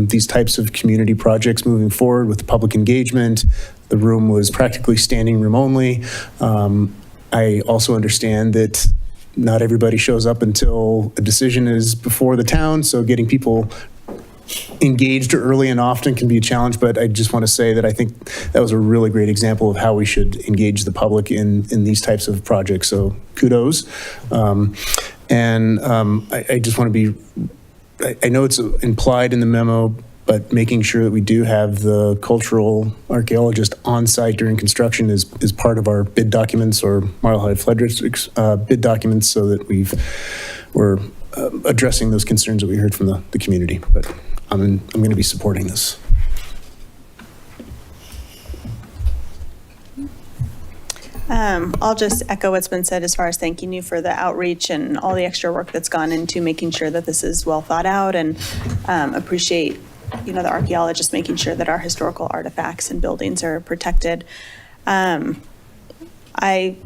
these types of community projects moving forward with public engagement. The room was practically standing room only. I also understand that not everybody shows up until a decision is before the town, so getting people engaged early and often can be a challenge, but I just want to say that I think that was a really great example of how we should engage the public in these types of projects, so kudos. I just want to be, I know it's implied in the memo, but making sure that we do have the cultural archaeologist on site during construction is part of our bid documents, or Mile High Flood District's bid documents, so that we're addressing those concerns that we heard from the community. But I'm going to be supporting this. I'll just echo what's been said as far as thanking you for the outreach and all the extra work that's gone into making sure that this is well thought out, and appreciate the archaeologists making sure that our historical artifacts and buildings are protected. I,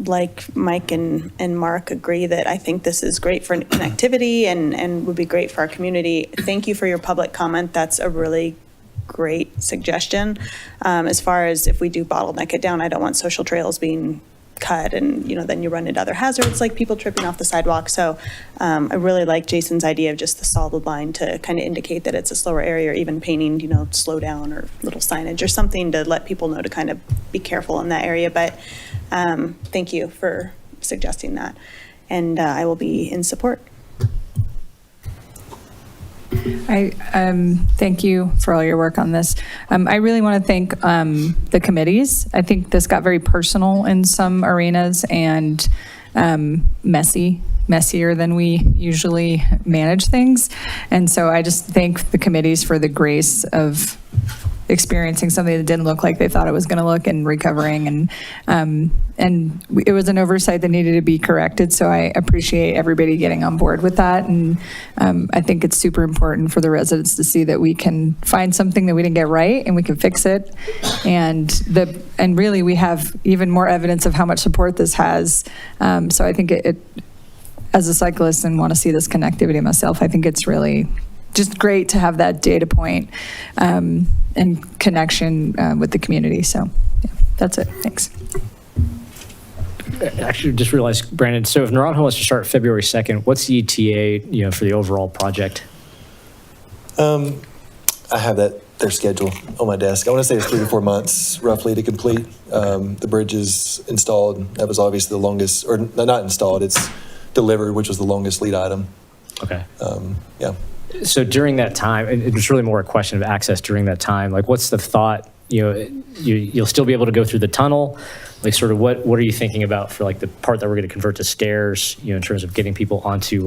like Mike and Mark, agree that I think this is great for connectivity and would be great for our community. Thank you for your public comment. That's a really great suggestion. As far as if we do bottleneck it down, I don't want social trails being cut and then you run into other hazards like people tripping off the sidewalk. So I really like Jason's idea of just the solid line to kind of indicate that it's a slower area, or even painting slow down or little signage or something to let people know to kind of be careful in that area. But thank you for suggesting that, and I will be in support. Thank you for all your work on this. I really want to thank the committees. I think this got very personal in some arenas and messier than we usually manage things. And so I just thank the committees for the grace of experiencing something that didn't look like they thought it was going to look and recovering. And it was an oversight that needed to be corrected. So I appreciate everybody getting on board with that. And I think it's super important for the residents to see that we can find something that we didn't get right and we can fix it. And really we have even more evidence of how much support this has. So I think it as a cyclist and want to see this connectivity myself, I think it's really just great to have that data point and connection with the community. So yeah, that's it. Thanks. Actually, just realized, Brandon, so if Naranjo wants to start February 2nd, what's the ETA, for the overall project? I have their schedule on my desk. I want to say it's 3 to 4 months roughly to complete. The bridge is installed. That was obviously the longest, or not installed, it's delivered, which was the longest lead item. Okay. Yeah. So during that time, and it's really more a question of access during that time, like what's the thought, you'll still be able to go through the tunnel, like sort of what are you thinking about for like the part that we're going to convert to stairs, in terms of getting people onto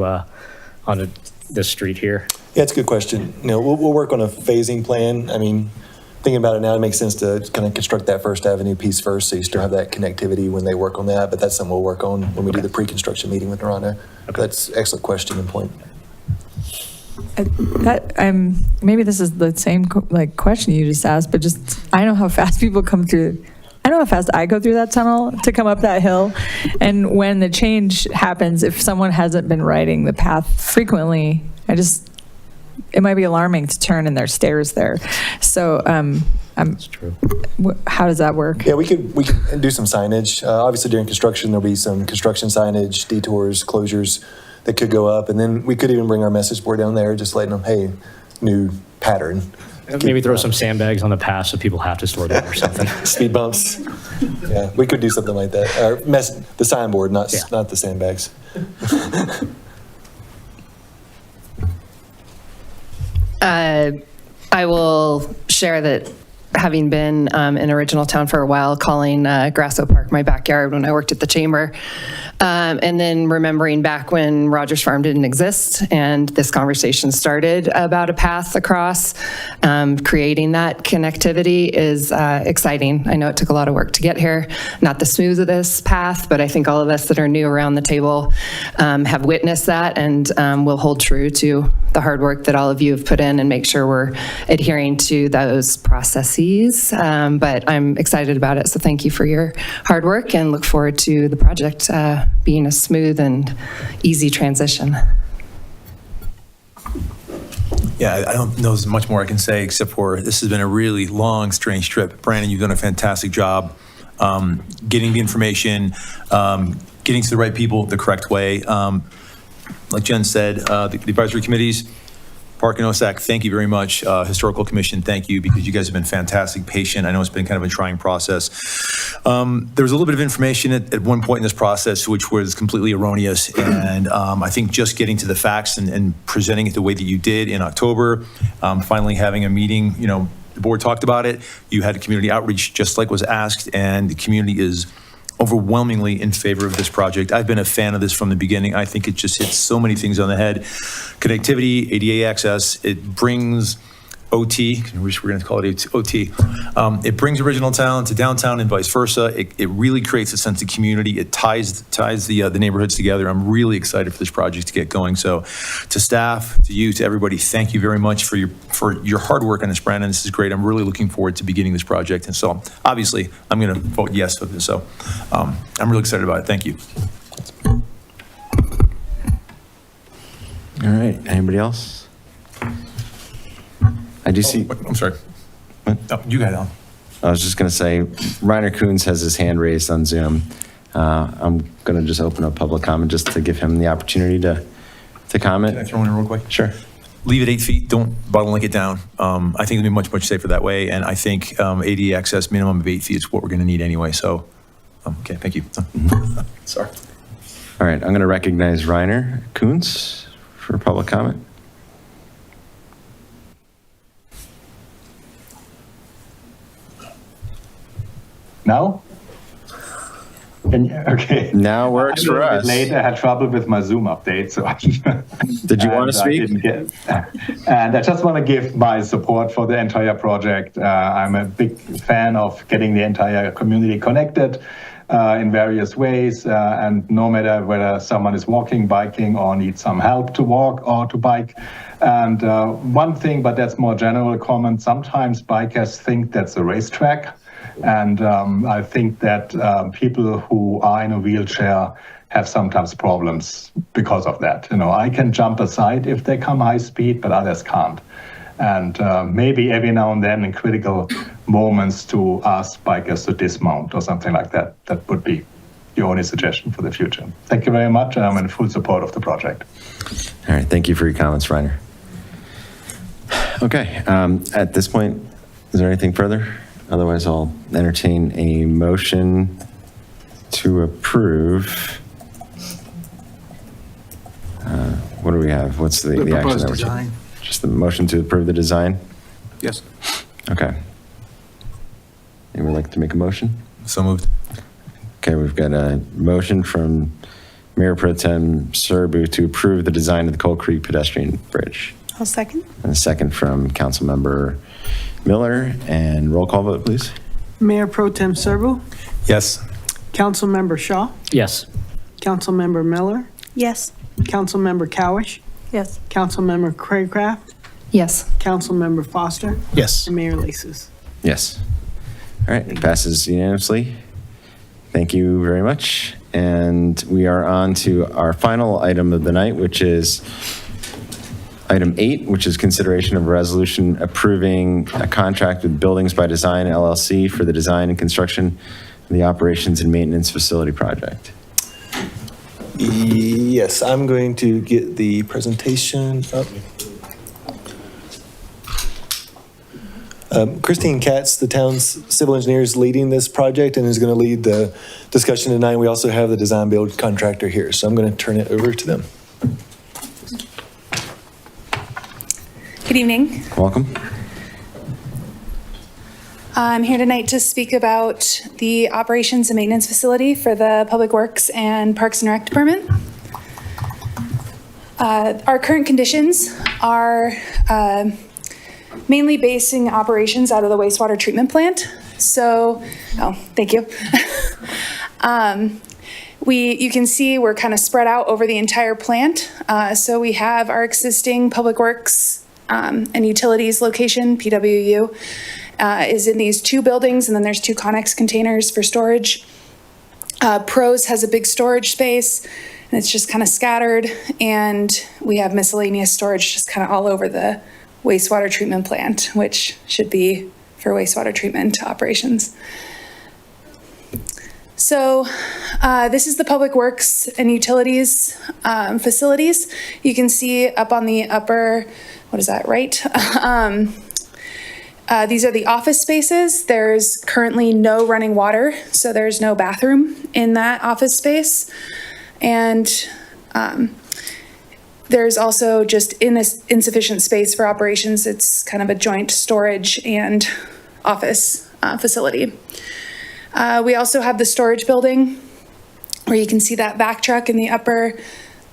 this street here? Yeah, it's a good question. We'll work on a phasing plan. I mean, thinking about it now, it makes sense to kind of construct that First Avenue piece first, so you still have that connectivity when they work on that, but that's something we'll work on when we do the pre-construction meeting with Naranjo. Okay. That's an excellent question and point. Maybe this is the same question you just asked, but just I know how fast people come through. I know how fast I go through that tunnel to come up that hill, and when the change happens, if someone hasn't been riding the path frequently, it might be alarming to turn and there's stairs there. So that's true. How does that work? Yeah, we could do some signage. Obviously, during construction, there'll be some construction signage, detours, closures that could go up, and then we could even bring our message board down there, just letting them, hey, new pattern. Maybe throw some sandbags on the path so people have to slow down or something. Speed bumps. Yeah, we could do something like that. Or the signboard, not the sandbags. I will share that having been in Original Town for a while, calling Grasso Park my backyard when I worked at the chamber, and then remembering back when Rogers Farm didn't exist and this conversation started about a path across, creating that connectivity is exciting. I know it took a lot of work to get here, not the smoothest path, but I think all of us that are new around the table have witnessed that, and will hold true to the hard work that all of you have put in and make sure we're adhering to those processes. But I'm excited about it, so thank you for your hard work and look forward to the project being a smooth and easy transition. Yeah, I don't know as much more I can say except for this has been a really long, strange trip. Brandon, you've done a fantastic job getting the information, getting to the right people the correct way. Like Jen said, the advisory committees, Park and OSAC, thank you very much. Historical Commission, thank you, because you guys have been fantastic, patient. I know it's been kind of a trying process. There was a little bit of information at one point in this process which was completely erroneous, and I think just getting to the facts and presenting it the way that you did in October, finally having a meeting, the board talked about it, you had a community outreach just like was asked, and the community is overwhelmingly in favor of this project. I've been a fan of this from the beginning. I think it just hits so many things on the head. Connectivity, ADA access, it brings OT, I wish we were going to call it OT. It brings Original Town to downtown and vice versa. It really creates a sense of community. It ties the neighborhoods together. I'm really excited for this project to get going. So to staff, to you, to everybody, thank you very much for your hard work on this, Brandon. This is great. I'm really looking forward to beginning this project. And so obviously I'm going to vote yes for this. So I'm really excited about it. Thank you. All right, anybody else? I do see. I'm sorry. What? Oh, you got it on. I was just going to say, Reiner Coons has his hand raised on Zoom. I'm going to just open up public comment just to give him the opportunity to comment. Can I throw in real quick? Sure. Leave it 8 feet. Don't bottleneck it down. I think it'll be much, much safer that way. And I think ADA access minimum of 8 feet is what we're going to need anyway. So, okay, thank you. Sorry. All right, I'm going to recognize Reiner Coons for public comment. Now? Okay. Now works for us. Late, I had trouble with my Zoom update, so did you want to speak? And I just want to give my support for the entire project. I'm a big fan of getting the entire community connected in various ways, and no matter whether someone is walking, biking, or needs some help to walk or to bike. And one thing, but that's more general comment, sometimes bikers think that's a racetrack. And I think that people who are in a wheelchair have sometimes problems because of that. You know, I can jump aside if they come high speed, but others can't. And maybe every now and then in critical moments to ask bikers to dismount or something like that. That would be the only suggestion for the future. Thank you very much. I'm in full support of the project. All right, thank you for your comments, Reiner. Okay, at this point, is there anything further? Otherwise, I'll entertain a motion to approve. What do we have? What's the action proposed that we're design. taking? Just the motion to approve the design? Yes. Okay. Anyone would like to make a motion? So moved. Okay, we've got a motion from Mayor Pro Tem Serbu to approve the design of the Coal Creek pedestrian bridge. I'll second. And a second from Councilmember Miller. And roll call vote, please. Mayor Pro Tem Serbu, Yes. Councilmember Shaw, Yes. Councilmember Miller, Yes. Councilmember Cowish, Yes. Councilmember Craycraft, Yes. Councilmember Foster, Yes. and Mayor Lasis. Yes. All right, it passes unanimously. Thank you very much. And we are on to our final item of the night, which is item 8, which is consideration of a resolution approving a contract with Buildings by Design LLC for the design and construction of the operations and maintenance facility project. Yes, I'm going to get the presentation up. Christine Katz, the town's civil engineer, is leading this project and is going to lead the discussion tonight. We also have the design build contractor here, so I'm going to turn it over to them. Good evening. Welcome. I'm here tonight to speak about the operations and maintenance facility for the Public Works and Parks and Rec Department. Our current conditions are mainly basing operations out of the wastewater treatment plant. So, thank you. You can see we're kind of spread out over the entire plant. So we have our existing Public Works and Utilities location, PWU, is in these 2 buildings, and then there's 2 Connex containers for storage. Pros has a big storage space, and it's just kind of scattered, and we have miscellaneous storage just kind of all over the wastewater treatment plant, which should be for wastewater treatment operations. So this is the Public Works and Utilities facilities. You can see up on the upper, what is that, right? These are the office spaces. There's currently no running water, so there's no bathroom in that office space. And there's also just insufficient space for operations. It's kind of a joint storage and office facility. We also have the storage building where you can see that vac truck in the upper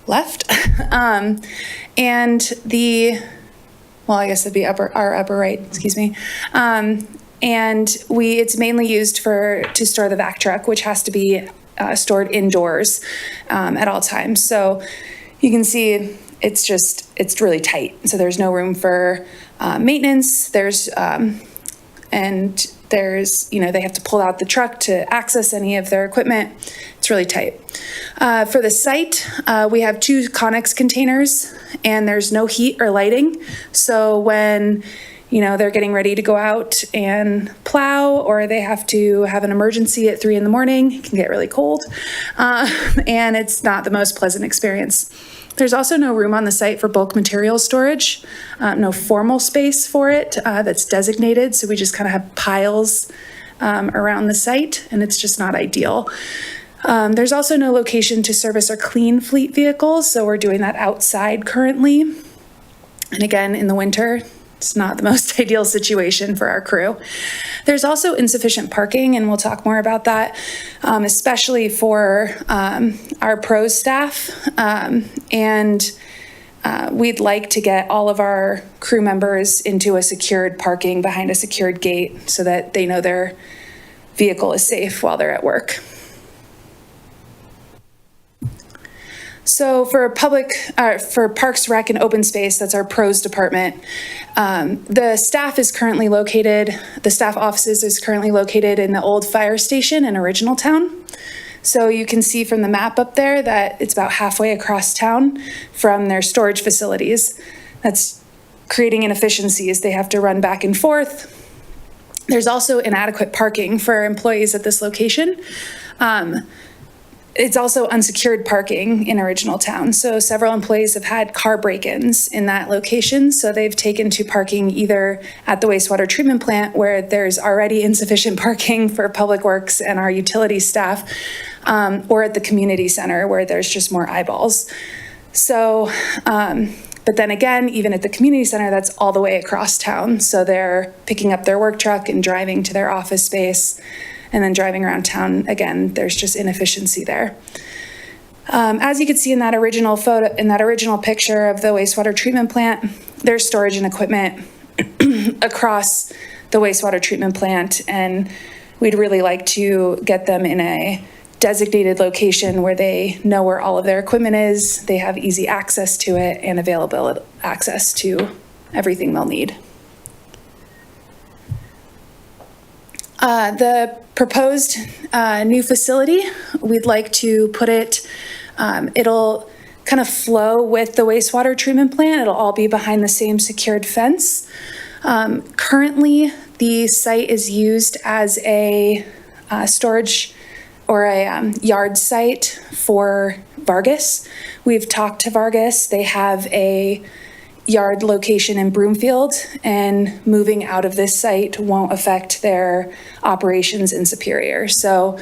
left. And I guess it'd be our upper right, excuse me. And it's mainly used to store the vac truck, which has to be stored indoors at all times. So you can see it's really tight. So there's no room for maintenance. They have to pull out the truck to access any of their equipment. It's really tight. For the site, we have 2 Connex containers, and there's no heat or lighting. So when they're getting ready to go out and plow, or they have to have an emergency at 3 a.m, it can get really cold, and it's not the most pleasant experience. There's also no room on the site for bulk materials storage, no formal space for it that's designated, so we just kind of have piles around the site, and it's just not ideal. There's also no location to service our clean fleet vehicles, so we're doing that outside currently. And again, in the winter, it's not the most ideal situation for our crew. There's also insufficient parking, and we'll talk more about that, especially for our pros staff. We'd like to get all of our crew members into a secured parking behind a secured gate so that they know their vehicle is safe while they're at work. So for Parks, Rec, and Open Space, that's our pros department, the staff offices is currently located in the old fire station in Original Town. So you can see from the map up there that it's about halfway across town from their storage facilities. That's creating inefficiencies. They have to run back and forth. There's also inadequate parking for employees at this location. It's also unsecured parking in Original Town. So several employees have had car break-ins in that location. So they've taken to parking either at the wastewater treatment plant, where there's already insufficient parking for Public Works and our utility staff, or at the community center where there's just more eyeballs. So, but then again, even at the community center, that's all the way across town. So they're picking up their work truck and driving to their office space, and then driving around town. Again, there's just inefficiency there. As you can see in that original photo, in that original picture of the wastewater treatment plant, there's storage and equipment across the wastewater treatment plant, and we'd really like to get them in a designated location where they know where all of their equipment is, they have easy access to it, and available access to everything they'll need. The proposed new facility, we'd like to put it, it'll kind of flow with the wastewater treatment plant. It'll all be behind the same secured fence. Currently, the site is used as a storage or a yard site for Vargas. We've talked to Vargas. They have a yard location in Broomfield, and moving out of this site won't affect their operations in Superior. So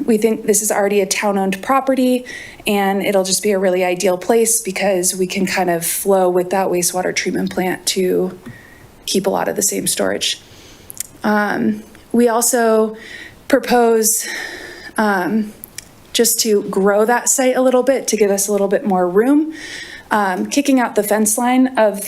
we think this is already a town-owned property, and it'll just be a really ideal place because we can kind of flow with that wastewater treatment plant to keep a lot of the same storage. We also propose just to grow that site a little bit to give us a little bit more room. Kicking out the fence line of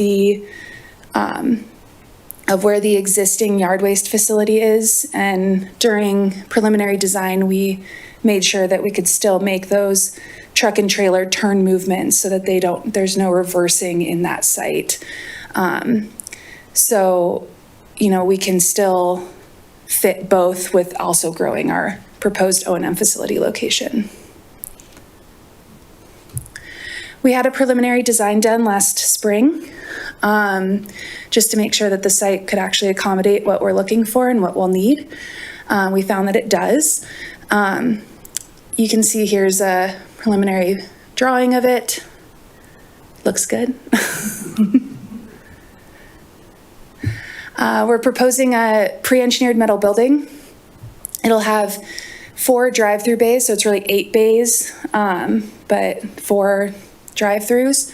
where the existing yard waste facility is, and during preliminary design, we made sure that we could still make those truck and trailer turn movements so that there's no reversing in that site. So, we can still fit both with also growing our proposed O&M facility location. We had a preliminary design done last spring, just to make sure that the site could actually accommodate what we're looking for and what we'll need. We found that it does. You can see here's a preliminary drawing of it. Looks good. We're proposing a pre-engineered metal building. It'll have 4 drive-through bays, so it's really 8 bays, but 4 drive-throughs.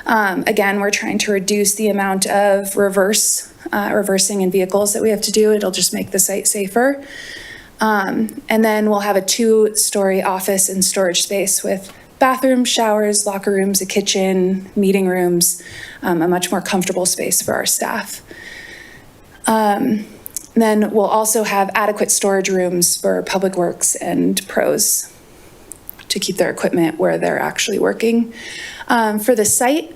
Again, we're trying to reduce the amount of reversing in vehicles that we have to do. It'll just make the site safer. And then we'll have a 2-story office and storage space with bathrooms, showers, locker rooms, a kitchen, meeting rooms, a much more comfortable space for our staff. Then we'll also have adequate storage rooms for Public Works and pros to keep their equipment where they're actually working. For the site,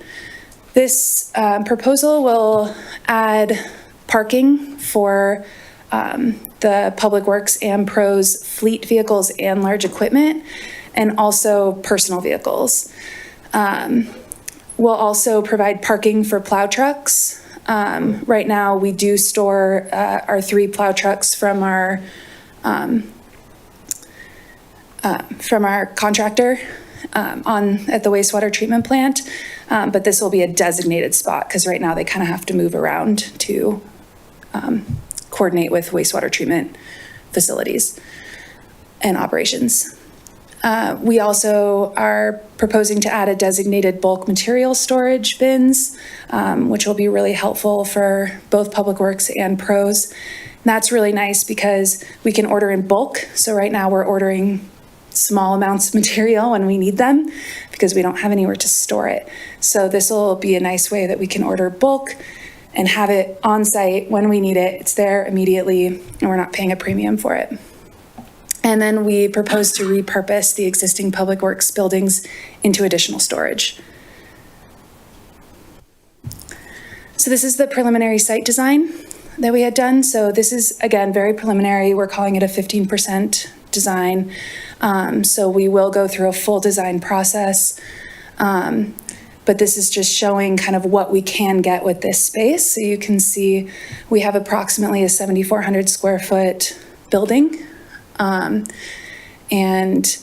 this proposal will add parking for the Public Works and pros fleet vehicles and large equipment, and also personal vehicles. We'll also provide parking for plow trucks. Right now, we do store our 3 plow trucks from our contractor at the wastewater treatment plant, but this will be a designated spot because right now they kind of have to move around to coordinate with wastewater treatment facilities and operations. We also are proposing to add a designated bulk material storage bins, which will be really helpful for both Public Works and pros. And that's really nice because we can order in bulk. So right now we're ordering small amounts of material when we need them because we don't have anywhere to store it. So this will be a nice way that we can order bulk and have it on site when we need it. It's there immediately and we're not paying a premium for it. And then we propose to repurpose the existing Public Works buildings into additional storage. So this is the preliminary site design that we had done. So this is, again, very preliminary. We're calling it a 15% design. So we will go through a full design process. But this is just showing kind of what we can get with this space. So you can see we have approximately a 7,400 square foot building. And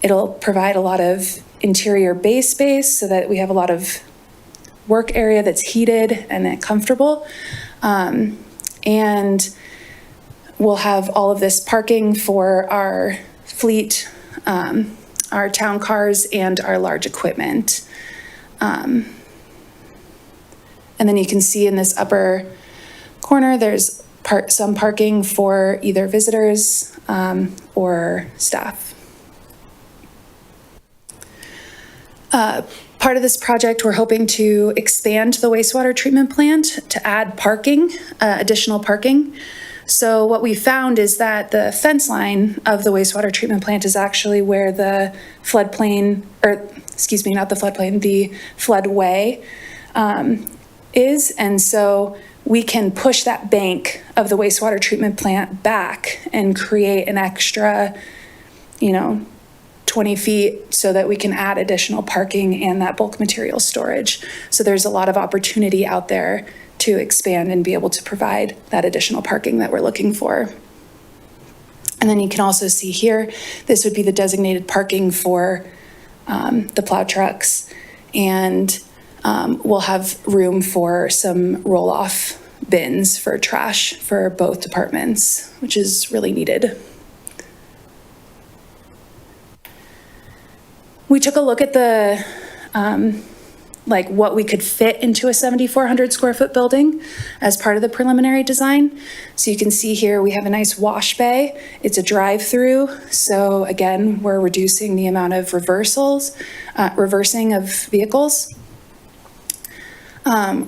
it'll provide a lot of interior bay space so that we have a lot of work area that's heated and comfortable. And we'll have all of this parking for our fleet, our town cars, and our large equipment. And then you can see in this upper corner, there's some parking for either visitors or staff. Part of this project, we're hoping to expand the wastewater treatment plant to add parking, additional parking. So what we found is that the fence line of the wastewater treatment plant is actually where the floodplain, or excuse me, not the floodplain, the floodway is. And so we can push that bank of the wastewater treatment plant back and create an extra, 20 feet so that we can add additional parking and that bulk material storage. So there's a lot of opportunity out there to expand and be able to provide that additional parking that we're looking for. And then you can also see here, this would be the designated parking for the plow trucks. And we'll have room for some roll-off bins for trash for both departments, which is really needed. We took a look at the, what we could fit into a 7,400 square foot building as part of the preliminary design. So you can see here, we have a nice wash bay. It's a drive-through. So again, we're reducing the amount of reversing of vehicles.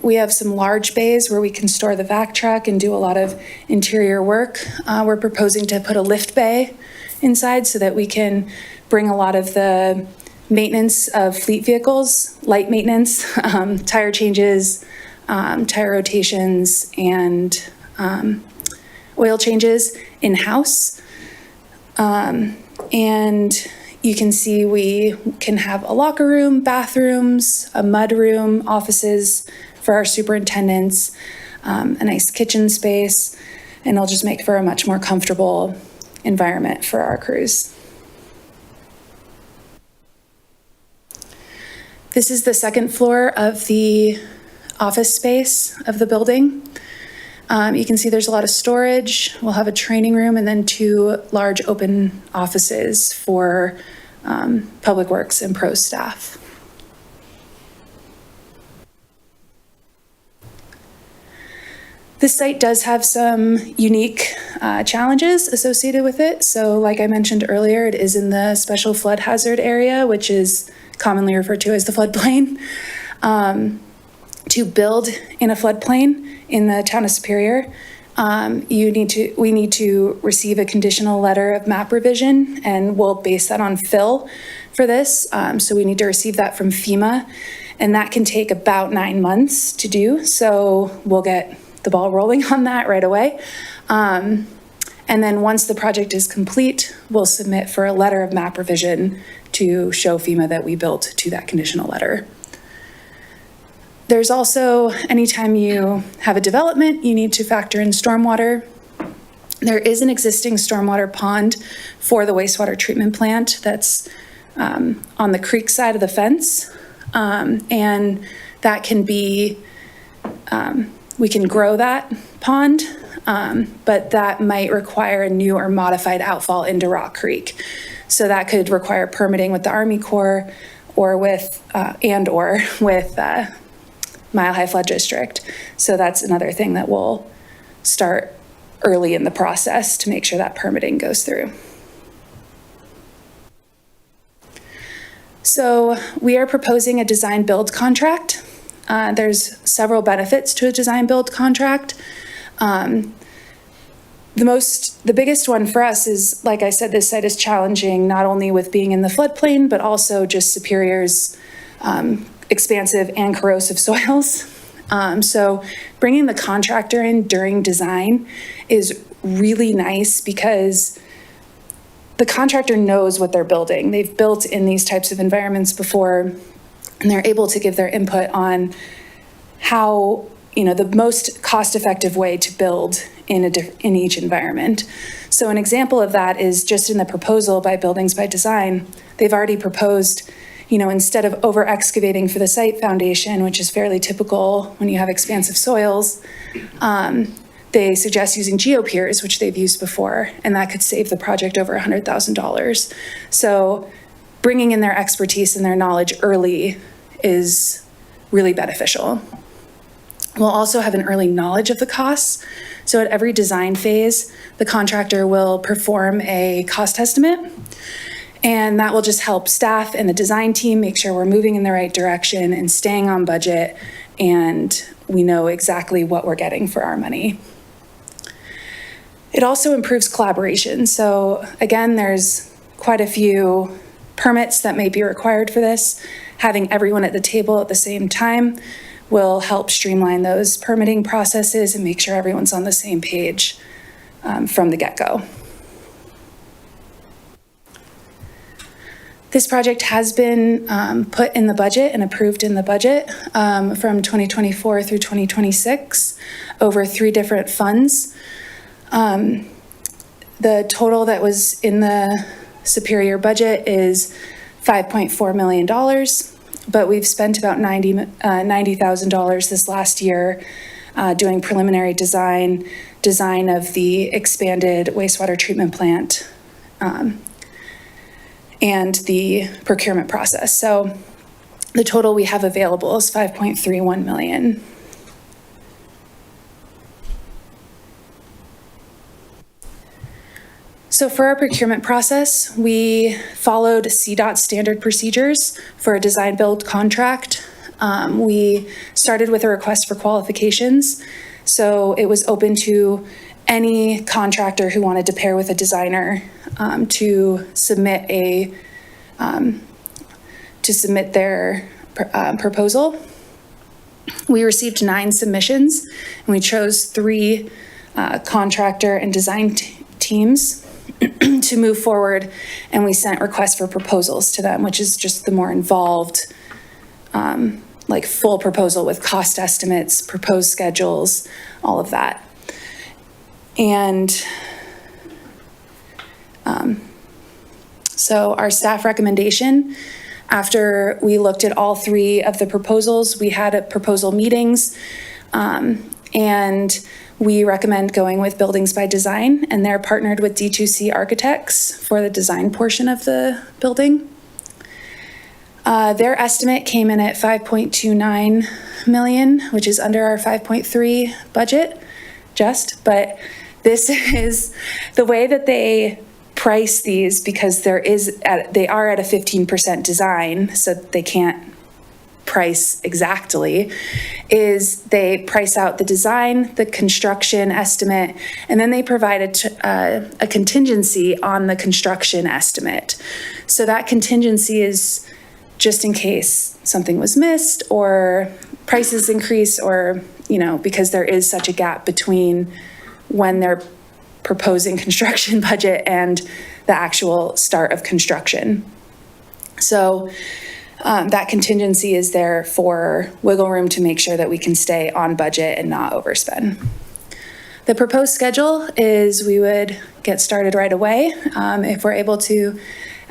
We have some large bays where we can store the vac truck and do a lot of interior work. We're proposing to put a lift bay inside so that we can bring a lot of the maintenance of fleet vehicles, light maintenance, tire changes, tire rotations, and oil changes in-house. And you can see we can have a locker room, bathrooms, a mud room, offices for our superintendents, a nice kitchen space, and it'll just make for a much more comfortable environment for our crews. This is the second floor of the office space of the building. You can see there's a lot of storage. We'll have a training room and then 2 large open offices for Public Works and Pro staff. This site does have some unique challenges associated with it. So like I mentioned earlier, it is in the special flood hazard area, which is commonly referred to as the floodplain. To build in a floodplain in the town of Superior, we need to receive a conditional letter of map revision, and we'll base that on fill for this. So we need to receive that from FEMA, and that can take about 9 months to do. So we'll get the ball rolling on that right away. And then once the project is complete, we'll submit for a letter of map revision to show FEMA that we built to that conditional letter. There's also, anytime you have a development, you need to factor in stormwater. There is an existing stormwater pond for the wastewater treatment plant that's on the creek side of the fence. And that can be, we can grow that pond, but that might require a new or modified outfall into Rock Creek. So that could require permitting with the Army Corps or with Mile High Flood District. So that's another thing that we'll start early in the process to make sure that permitting goes through. So we are proposing a design build contract. There's several benefits to a design build contract. The biggest one for us is, like I said, this site is challenging not only with being in the floodplain, but also just Superior's expansive and corrosive soils. So bringing the contractor in during design is really nice because the contractor knows what they're building. They've built in these types of environments before, and they're able to give their input on how, the most cost-effective way to build in each environment. So an example of that is just in the proposal by Buildings by Design. They've already proposed, instead of over excavating for the site foundation, which is fairly typical when you have expansive soils, they suggest using geopiers, which they've used before, and that could save the project over $100,000. So bringing in their expertise and their knowledge early is really beneficial. We'll also have an early knowledge of the costs. So at every design phase, the contractor will perform a cost estimate, and that will just help staff and the design team make sure we're moving in the right direction and staying on budget, and we know exactly what we're getting for our money. It also improves collaboration. So again, there's quite a few permits that may be required for this. Having everyone at the table at the same time will help streamline those permitting processes and make sure everyone's on the same page from the get-go. This project has been put in the budget and approved in the budget from 2024 through 2026 over 3 different funds. The total that was in the Superior budget is $5.4 million, but we've spent about $90,000 this last year doing preliminary design of the expanded wastewater treatment plant and the procurement process. So the total we have available is $5.31 million. So for our procurement process, we followed CDOT standard procedures for a design build contract. We started with a request for qualifications. So it was open to any contractor who wanted to pair with a designer to submit their proposal. We received 9 submissions, and we chose 3 contractor and design teams to move forward, and we sent requests for proposals to them, which is just the more involved, like full proposal with cost estimates, proposed schedules, all of that. And so our staff recommendation, after we looked at all 3 of the proposals, we had proposal meetings, and we recommend going with Buildings by Design, and they're partnered with D2C Architects for the design portion of the building. Their estimate came in at $5.29 million, which is under our 5.3 budget, but this is the way that they price these, because they are at a 15% design, so they can't price exactly, is they price out the design, the construction estimate, and then they provide a contingency on the construction estimate. So that contingency is just in case something was missed or prices increase, or, because there is such a gap between when they're proposing construction budget and the actual start of construction. So that contingency is there for wiggle room to make sure that we can stay on budget and not overspend. The proposed schedule is we would get started right away if we're able to,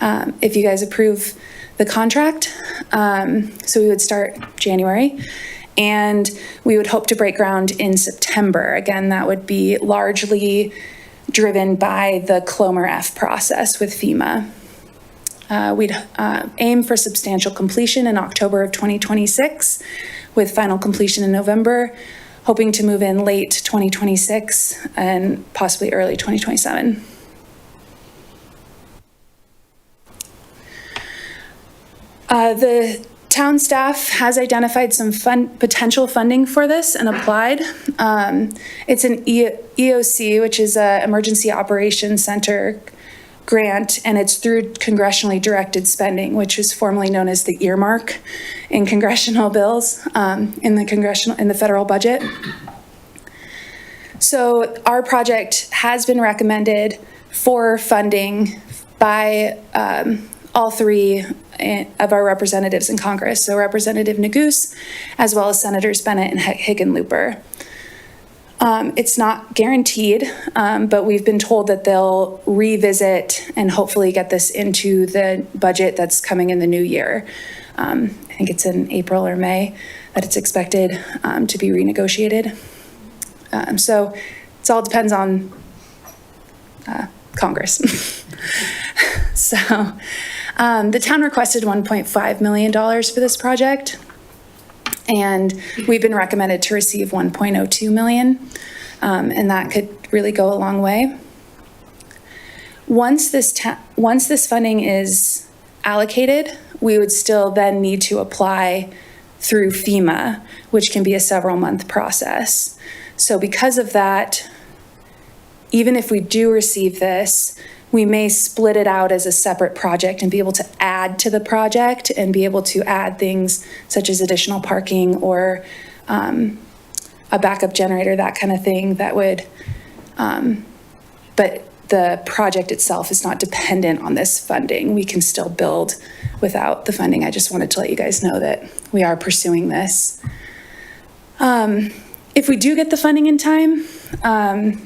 if you guys approve the contract. So we would start January, and we would hope to break ground in September. Again, that would be largely driven by the Clomer F process with FEMA. We'd aim for substantial completion in October of 2026, with final completion in November, hoping to move in late 2026 and possibly early 2027. The town staff has identified some potential funding for this and applied. It's an EOC, which is an Emergency Operations Center grant, and it's through congressionally directed spending, which is formerly known as the earmark in congressional bills, in the federal budget. So our project has been recommended for funding by all three of our representatives in Congress, so Representative Neguse, as well as Senators Bennett and Hickenlooper. It's not guaranteed, but we've been told that they'll revisit and hopefully get this into the budget that's coming in the new year. I think it's in April or May that it's expected to be renegotiated. So it all depends on Congress. So the town requested $1.5 million for this project, and we've been recommended to receive $1.02 million, and that could really go a long way. Once this funding is allocated, we would still then need to apply through FEMA, which can be a several-month process. So because of that, even if we do receive this, we may split it out as a separate project and be able to add to the project and be able to add things such as additional parking or a backup generator, that kind of thing that would, but the project itself is not dependent on this funding. We can still build without the funding. I just wanted to let you guys know that we are pursuing this. If we do get the funding in time,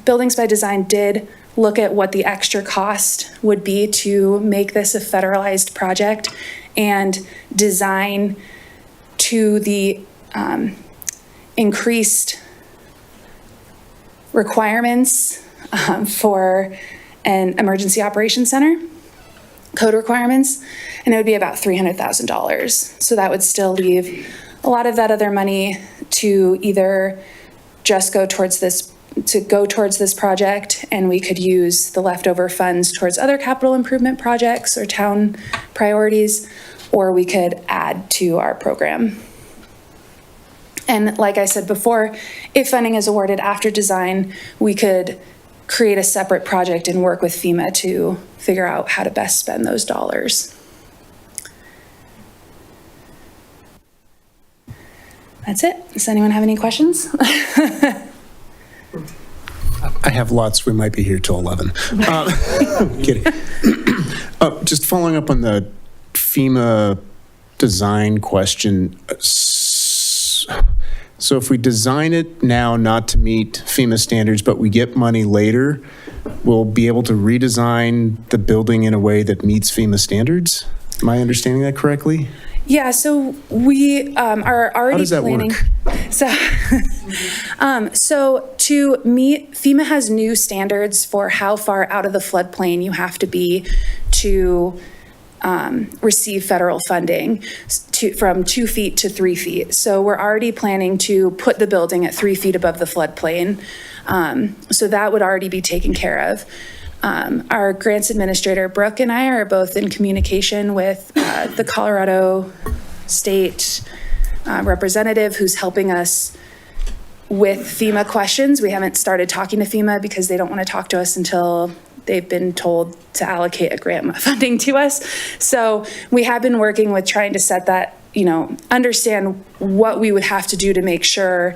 Buildings by Design did look at what the extra cost would be to make this a federalized project and design to the increased requirements for an emergency operations center, code requirements, and it would be about $300,000. So that would still leave a lot of that other money to either just go towards this project, and we could use the leftover funds towards other capital improvement projects or town priorities, or we could add to our program. And like I said before, if funding is awarded after design, we could create a separate project and work with FEMA to figure out how to best spend those dollars. That's it. Does anyone have any questions? I have lots. We might be here till 11. Kidding. Just following up on the FEMA design question. So if we design it now not to meet FEMA standards, but we get money later, we'll be able to redesign the building in a way that meets FEMA standards? Am I understanding that correctly? Yeah, so we are already How does that planning. Work? So to meet, FEMA has new standards for how far out of the floodplain you have to be to receive federal funding, from 2 feet to 3 feet. So we're already planning to put the building at 3 feet above the floodplain. So that would already be taken care of. Our grants administrator, Brooke, and I are both in communication with the Colorado State representative who's helping us with FEMA questions. We haven't started talking to FEMA because they don't want to talk to us until they've been told to allocate a grant funding to us. So we have been working with trying to set that, understand what we would have to do to make sure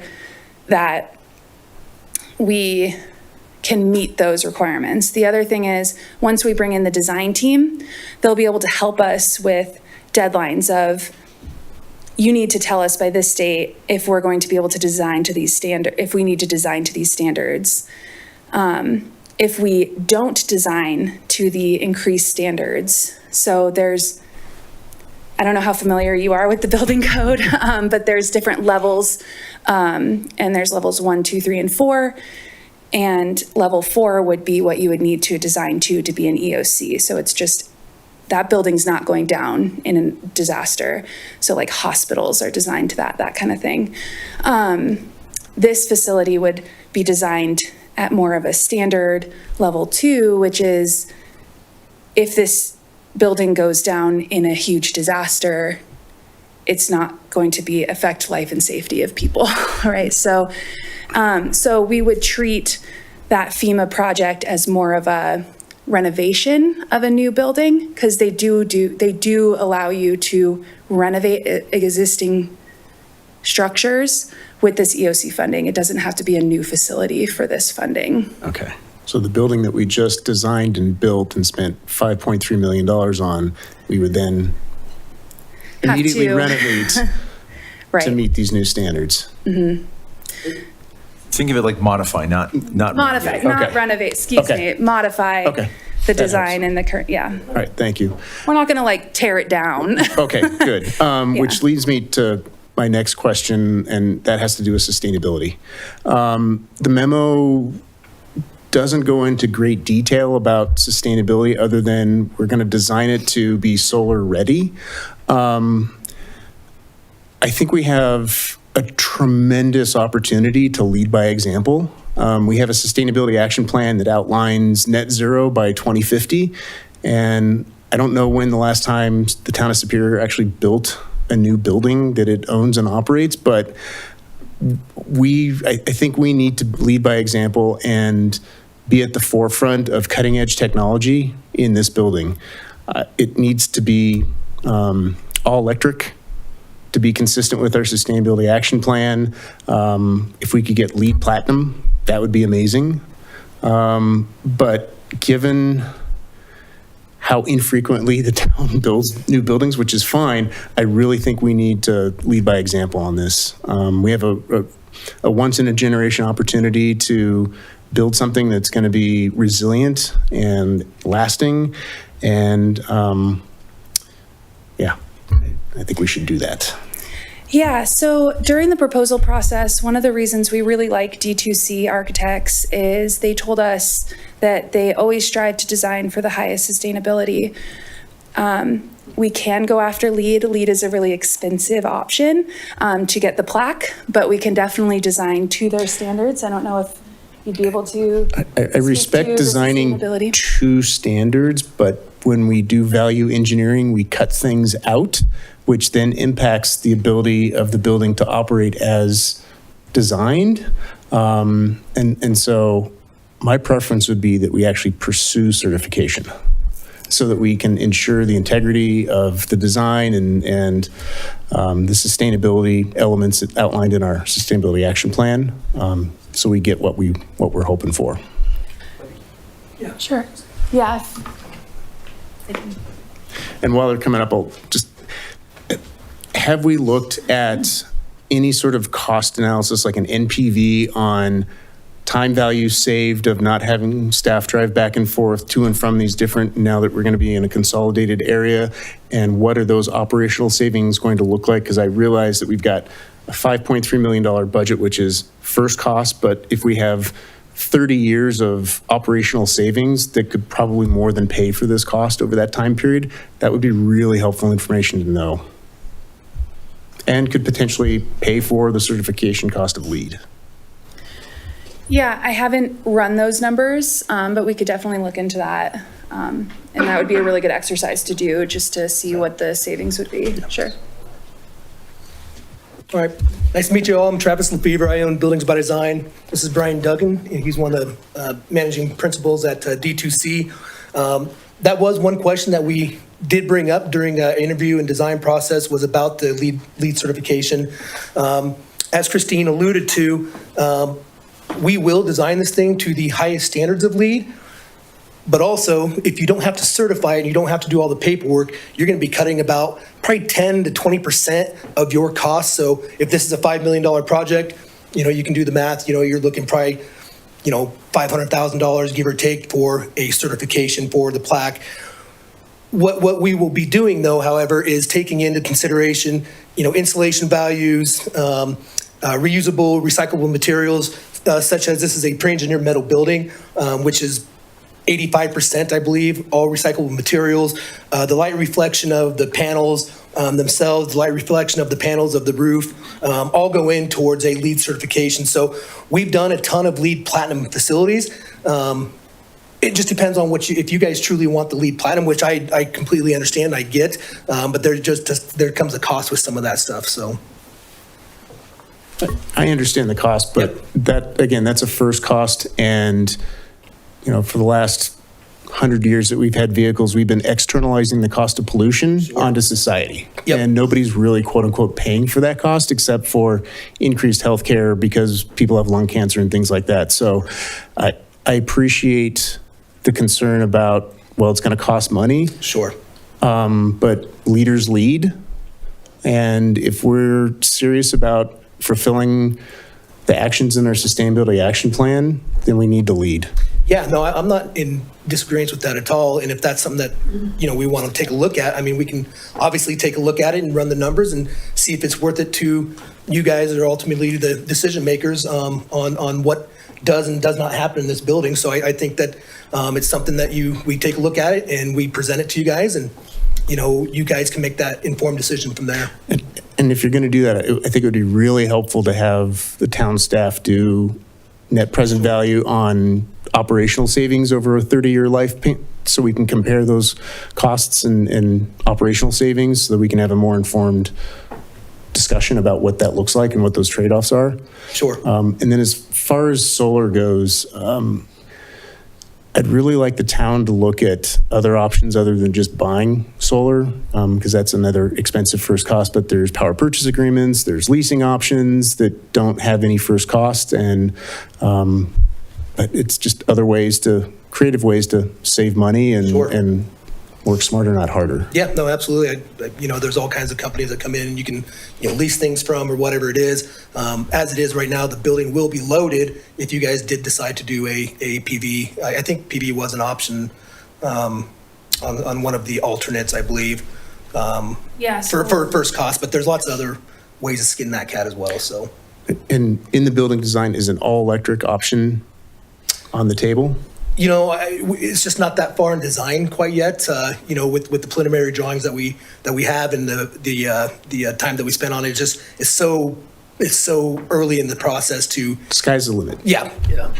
that we can meet those requirements. The other thing is, once we bring in the design team, they'll be able to help us with deadlines of, you need to tell us by this date if we're going to be able to design to these standards, if we need to design to these standards. If we don't design to the increased standards, so I don't know how familiar you are with the building code, but there's different levels, and there's levels 1, 2, 3, and 4. And level 4 would be what you would need to design to be an EOC. So it's just that building's not going down in a disaster. So like hospitals are designed to that kind of thing. This facility would be designed at more of a standard level 2, which is if this building goes down in a huge disaster, it's not going to affect life and safety of people, right? So we would treat that FEMA project as more of a renovation of a new building, because they do allow you to renovate existing structures with this EOC funding. It doesn't have to be a new facility for this funding. Okay. So the building that we just designed and built and spent $5.3 million on, we would then Have immediately to. renovate Right. to meet these new standards. Mm-hmm. Think of it like modify, not Modify, renovate. not Okay. renovate, excuse Okay. me, modify Okay. the That design and the current, yeah. All right, thank you. We're not gonna like tear it down. Okay, good. Which leads me to my next question, and that has to do with sustainability. The memo doesn't go into great detail about sustainability other than we're going to design it to be solar ready. I think we have a tremendous opportunity to lead by example. We have a sustainability action plan that outlines net zero by 2050. And I don't know when the last time the town of Superior actually built a new building that it owns and operates, but I think we need to lead by example and be at the forefront of cutting edge technology in this building. It needs to be all electric to be consistent with our sustainability action plan. If we could get LEED Platinum, that would be amazing. But given how infrequently the town builds new buildings, which is fine, I really think we need to lead by example on this. We have a once-in-a-generation opportunity to build something that's going to be resilient and lasting. And yeah, I think we should do that. Yeah, so during the proposal process, one of the reasons we really like D2C architects is they told us that they always strive to design for the highest sustainability. We can go after LEED. LEED is a really expensive option to get the plaque, but we can definitely design to their standards. I don't know if you'd be able to. I respect designing to standards, but when we do value engineering, we cut things out, which then impacts the ability of the building to operate as designed. And so my preference would be that we actually pursue certification so that we can ensure the integrity of the design and the sustainability elements outlined in our sustainability action plan. So we get what we're hoping for. Yeah. Sure. Yeah. And while they're coming up, have we looked at any sort of cost analysis, like an NPV on time value saved of not having staff drive back and forth to and from these different, now that we're going to be in a consolidated area? And what are those operational savings going to look like? Because I realize that we've got a $5.3 million budget, which is first cost, but if we have 30 years of operational savings that could probably more than pay for this cost over that time period, that would be really helpful information to know. And could potentially pay for the certification cost of LEED. Yeah, I haven't run those numbers, but we could definitely look into that. And that would be a really good exercise to do, just to see what the savings would be. Sure. All right, nice to meet you all. I'm Travis Lefevre. I own Buildings by Design. This is Brian Duggan, and he's one of the managing principals at D2C. That was one question that we did bring up during an interview and design process, was about the LEED certification. As Christine alluded to, we will design this thing to the highest standards of LEED. But also, if you don't have to certify it and you don't have to do all the paperwork, you're going to be cutting about probably 10 to 20% of your costs. So if this is a $5 million project, you can do the math. You're looking probably, $500,000, give or take, for a certification for the plaque. What we will be doing, though, however, is taking into consideration, insulation values, reusable, recyclable materials, such as this is a pre-engineered metal building, which is 85%, I believe, all recyclable materials. The light reflection of the panels themselves, the light reflection of the panels of the roof, all go in towards a LEED certification. So we've done a ton of LEED Platinum facilities. It just depends on if you guys truly want the LEED Platinum, which I completely understand, I get, but there comes a cost with some of that stuff, so. I understand the cost, but that's a first cost. And, for the last 100 years that we've had vehicles, we've been externalizing the cost of pollution onto society. And nobody's really, quote unquote, paying for that cost except for increased healthcare because people have lung cancer and things like that. So I appreciate the concern about, it's going to cost money. Sure. But leaders lead. And if we're serious about fulfilling the actions in our sustainability action plan, then we need to lead. Yeah, no, I'm not in disagreement with that at all. And if that's something that, we want to take a look at, I mean, we can obviously take a look at it and run the numbers and see if it's worth it to you guys that are ultimately the decision makers on what does and does not happen in this building. So I think that it's something that we take a look at it and we present it to you guys, and, you guys can make that informed decision from there. And if you're going to do that, I think it would be really helpful to have the town staff do net present value on operational savings over a 30-year life, so we can compare those costs and operational savings so that we can have a more informed discussion about what that looks like and what those trade-offs are. Sure. And then as far as solar goes, I'd really like the town to look at other options other than just buying solar, because that's another expensive first cost. But there's power purchase agreements, there's leasing options that don't have any first cost, and but it's just creative ways to save money and work smarter, not harder. Yeah, no, absolutely. There's all kinds of companies that come in and you can, lease things from or whatever it is. As it is right now, the building will be loaded if you guys did decide to do a PV. I think PV was an option on one of the alternates, I believe, for first cost, but there's lots of other ways to skin that cat as well, so. And in the building design, is an all-electric option on the table? It's just not that far in design quite yet. With the preliminary drawings that we have and the time that we spent on it, it's so early in the process to. Sky's the limit. Yeah.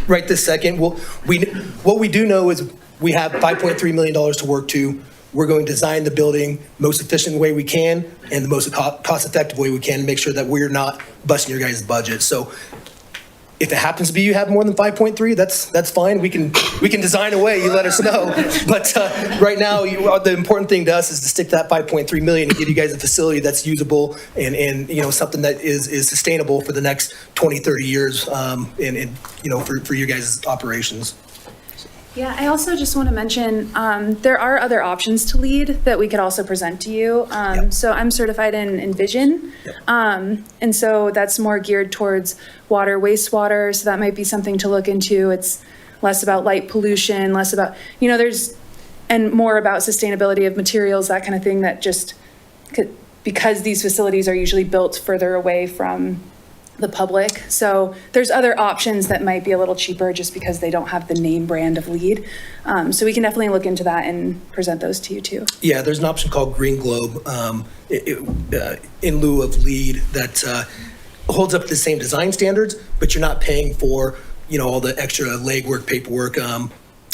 Right this second. What we do know is we have $5.3 million to work to. We're going to design the building most efficient way we can and the most cost-effective way we can to make sure that we're not busting your guys' budget. So if it happens to be you have more than 5.3, that's fine. We can design a way. You let us know. But right now, the important thing to us is to stick to that 5.3 million and give you guys a facility that's usable and something that is sustainable for the next 20, 30 years, for your guys' operations. Yeah, I also just want to mention, there are other options to LEED that we could also present to you. So I'm certified in Envision. And so that's more geared towards water, wastewater. So that might be something to look into. It's less about light pollution, less about, and more about sustainability of materials, that kind of thing, that just, because these facilities are usually built further away from the public. So there's other options that might be a little cheaper just because they don't have the name brand of LEED. So we can definitely look into that and present those to you too. Yeah, there's an option called Green Globe in lieu of LEED that holds up to the same design standards, but you're not paying for all the extra legwork, paperwork.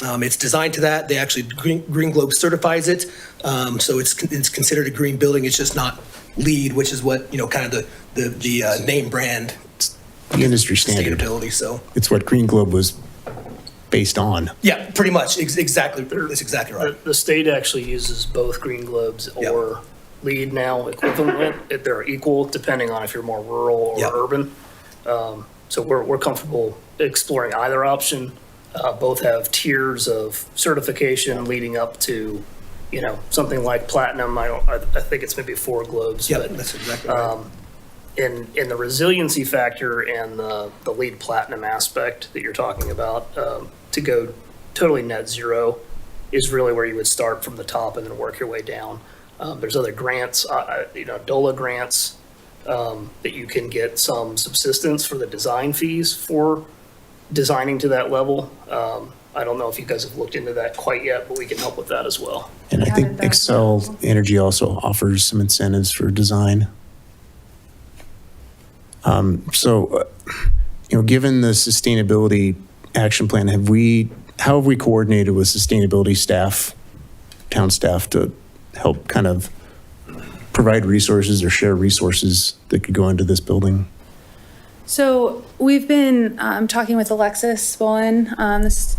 It's designed to that. They actually, Green Globe certifies it. So it's considered a green building. It's just not LEED, which is what, kind of the name brand. The industry standard. Sustainability, so. It's what Green Globe was based on. Yeah, pretty much. Exactly. That's exactly right. The state actually uses both Green Globes or LEED now equivalent. They're equal depending on if you're more rural or urban. So we're comfortable exploring either option. Both have tiers of certification leading up to, something like platinum. I think it's maybe 4 globes. Yeah, that's exactly right. In the resiliency factor and the LEED platinum aspect that you're talking about, to go totally net zero is really where you would start from the top and then work your way down. There's other grants, DOLA grants, that you can get some subsistence for the design fees for designing to that level. I don't know if you guys have looked into that quite yet, but we can help with that as well. And I think Excel Energy also offers some incentives for design. Given the sustainability action plan, how have we coordinated with sustainability staff, town staff, to help kind of provide resources or share resources that could go into this building? So we've been talking with Alexis Bolin,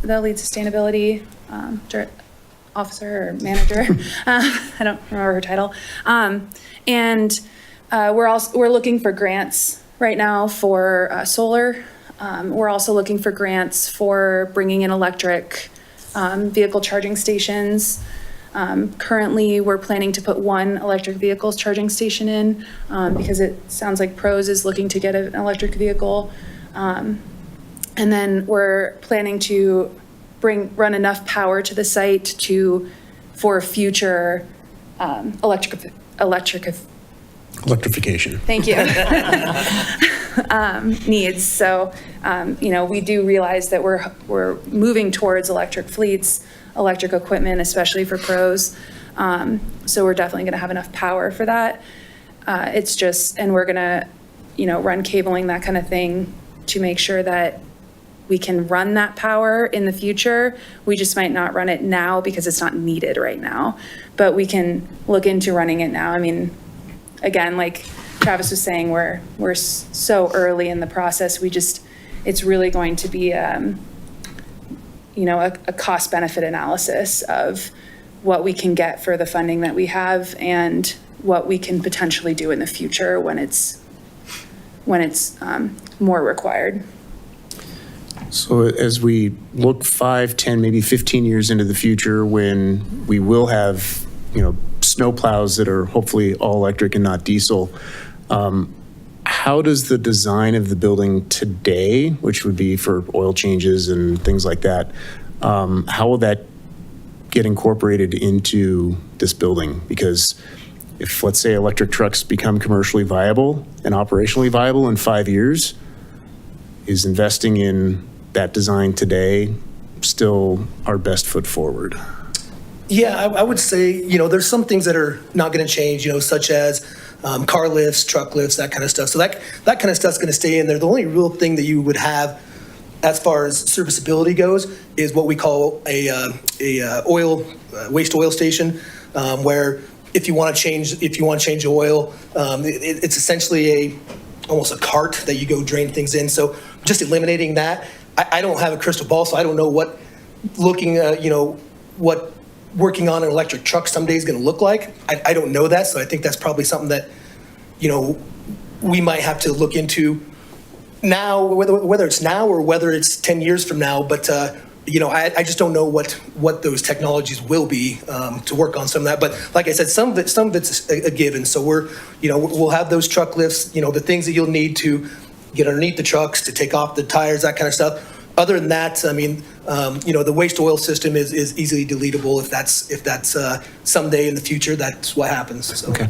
the lead sustainability officer or manager. I don't remember her title. And we're looking for grants right now for solar. We're also looking for grants for bringing in electric vehicle charging stations. Currently, we're planning to put one electric vehicle charging station in because it sounds like Pros is looking to get an electric vehicle. And then we're planning to run enough power to the site for future Electrification. Thank you. Needs. So, we do realize that we're moving towards electric fleets, electric equipment, especially for Pros. So we're definitely going to have enough power for that. And we're going to, run cabling, that kind of thing, to make sure that we can run that power in the future. We just might not run it now because it's not needed right now, but we can look into running it now. I mean, again, like Travis was saying, we're so early in the process. It's really going to be, a cost benefit analysis of what we can get for the funding that we have and what we can potentially do in the future when it's more required. So as we look 5, 10, maybe 15 years into the future, when we will have, snow plows that are hopefully all electric and not diesel, how does the design of the building today, which would be for oil changes and things like that, how will that get incorporated into this building? Because if, let's say, electric trucks become commercially viable and operationally viable in 5 years, is investing in that design today still our best foot forward? Yeah, I would say, there's some things that are not going to change, such as car lifts, truck lifts, that kind of stuff. So that kind of stuff's going to stay in there. The only real thing that you would have as far as serviceability goes is what we call a waste oil station, where if you want to change the oil, it's essentially almost a cart that you go drain things in. So just eliminating that. I don't have a crystal ball, so I don't know what what working on an electric truck someday is going to look like. I don't know that, so I think that's probably something that we might have to look into now, whether it's now or whether it's 10 years from now. But I just don't know what those technologies will be to work on some of that. But like I said, some of it's a given. So we'll have those truck lifts, the things that you'll need to get underneath the trucks, to take off the tires, that kind of stuff. Other than that, I mean, the waste oil system is easily deletable if that's someday in the future, that's what happens. So. Okay.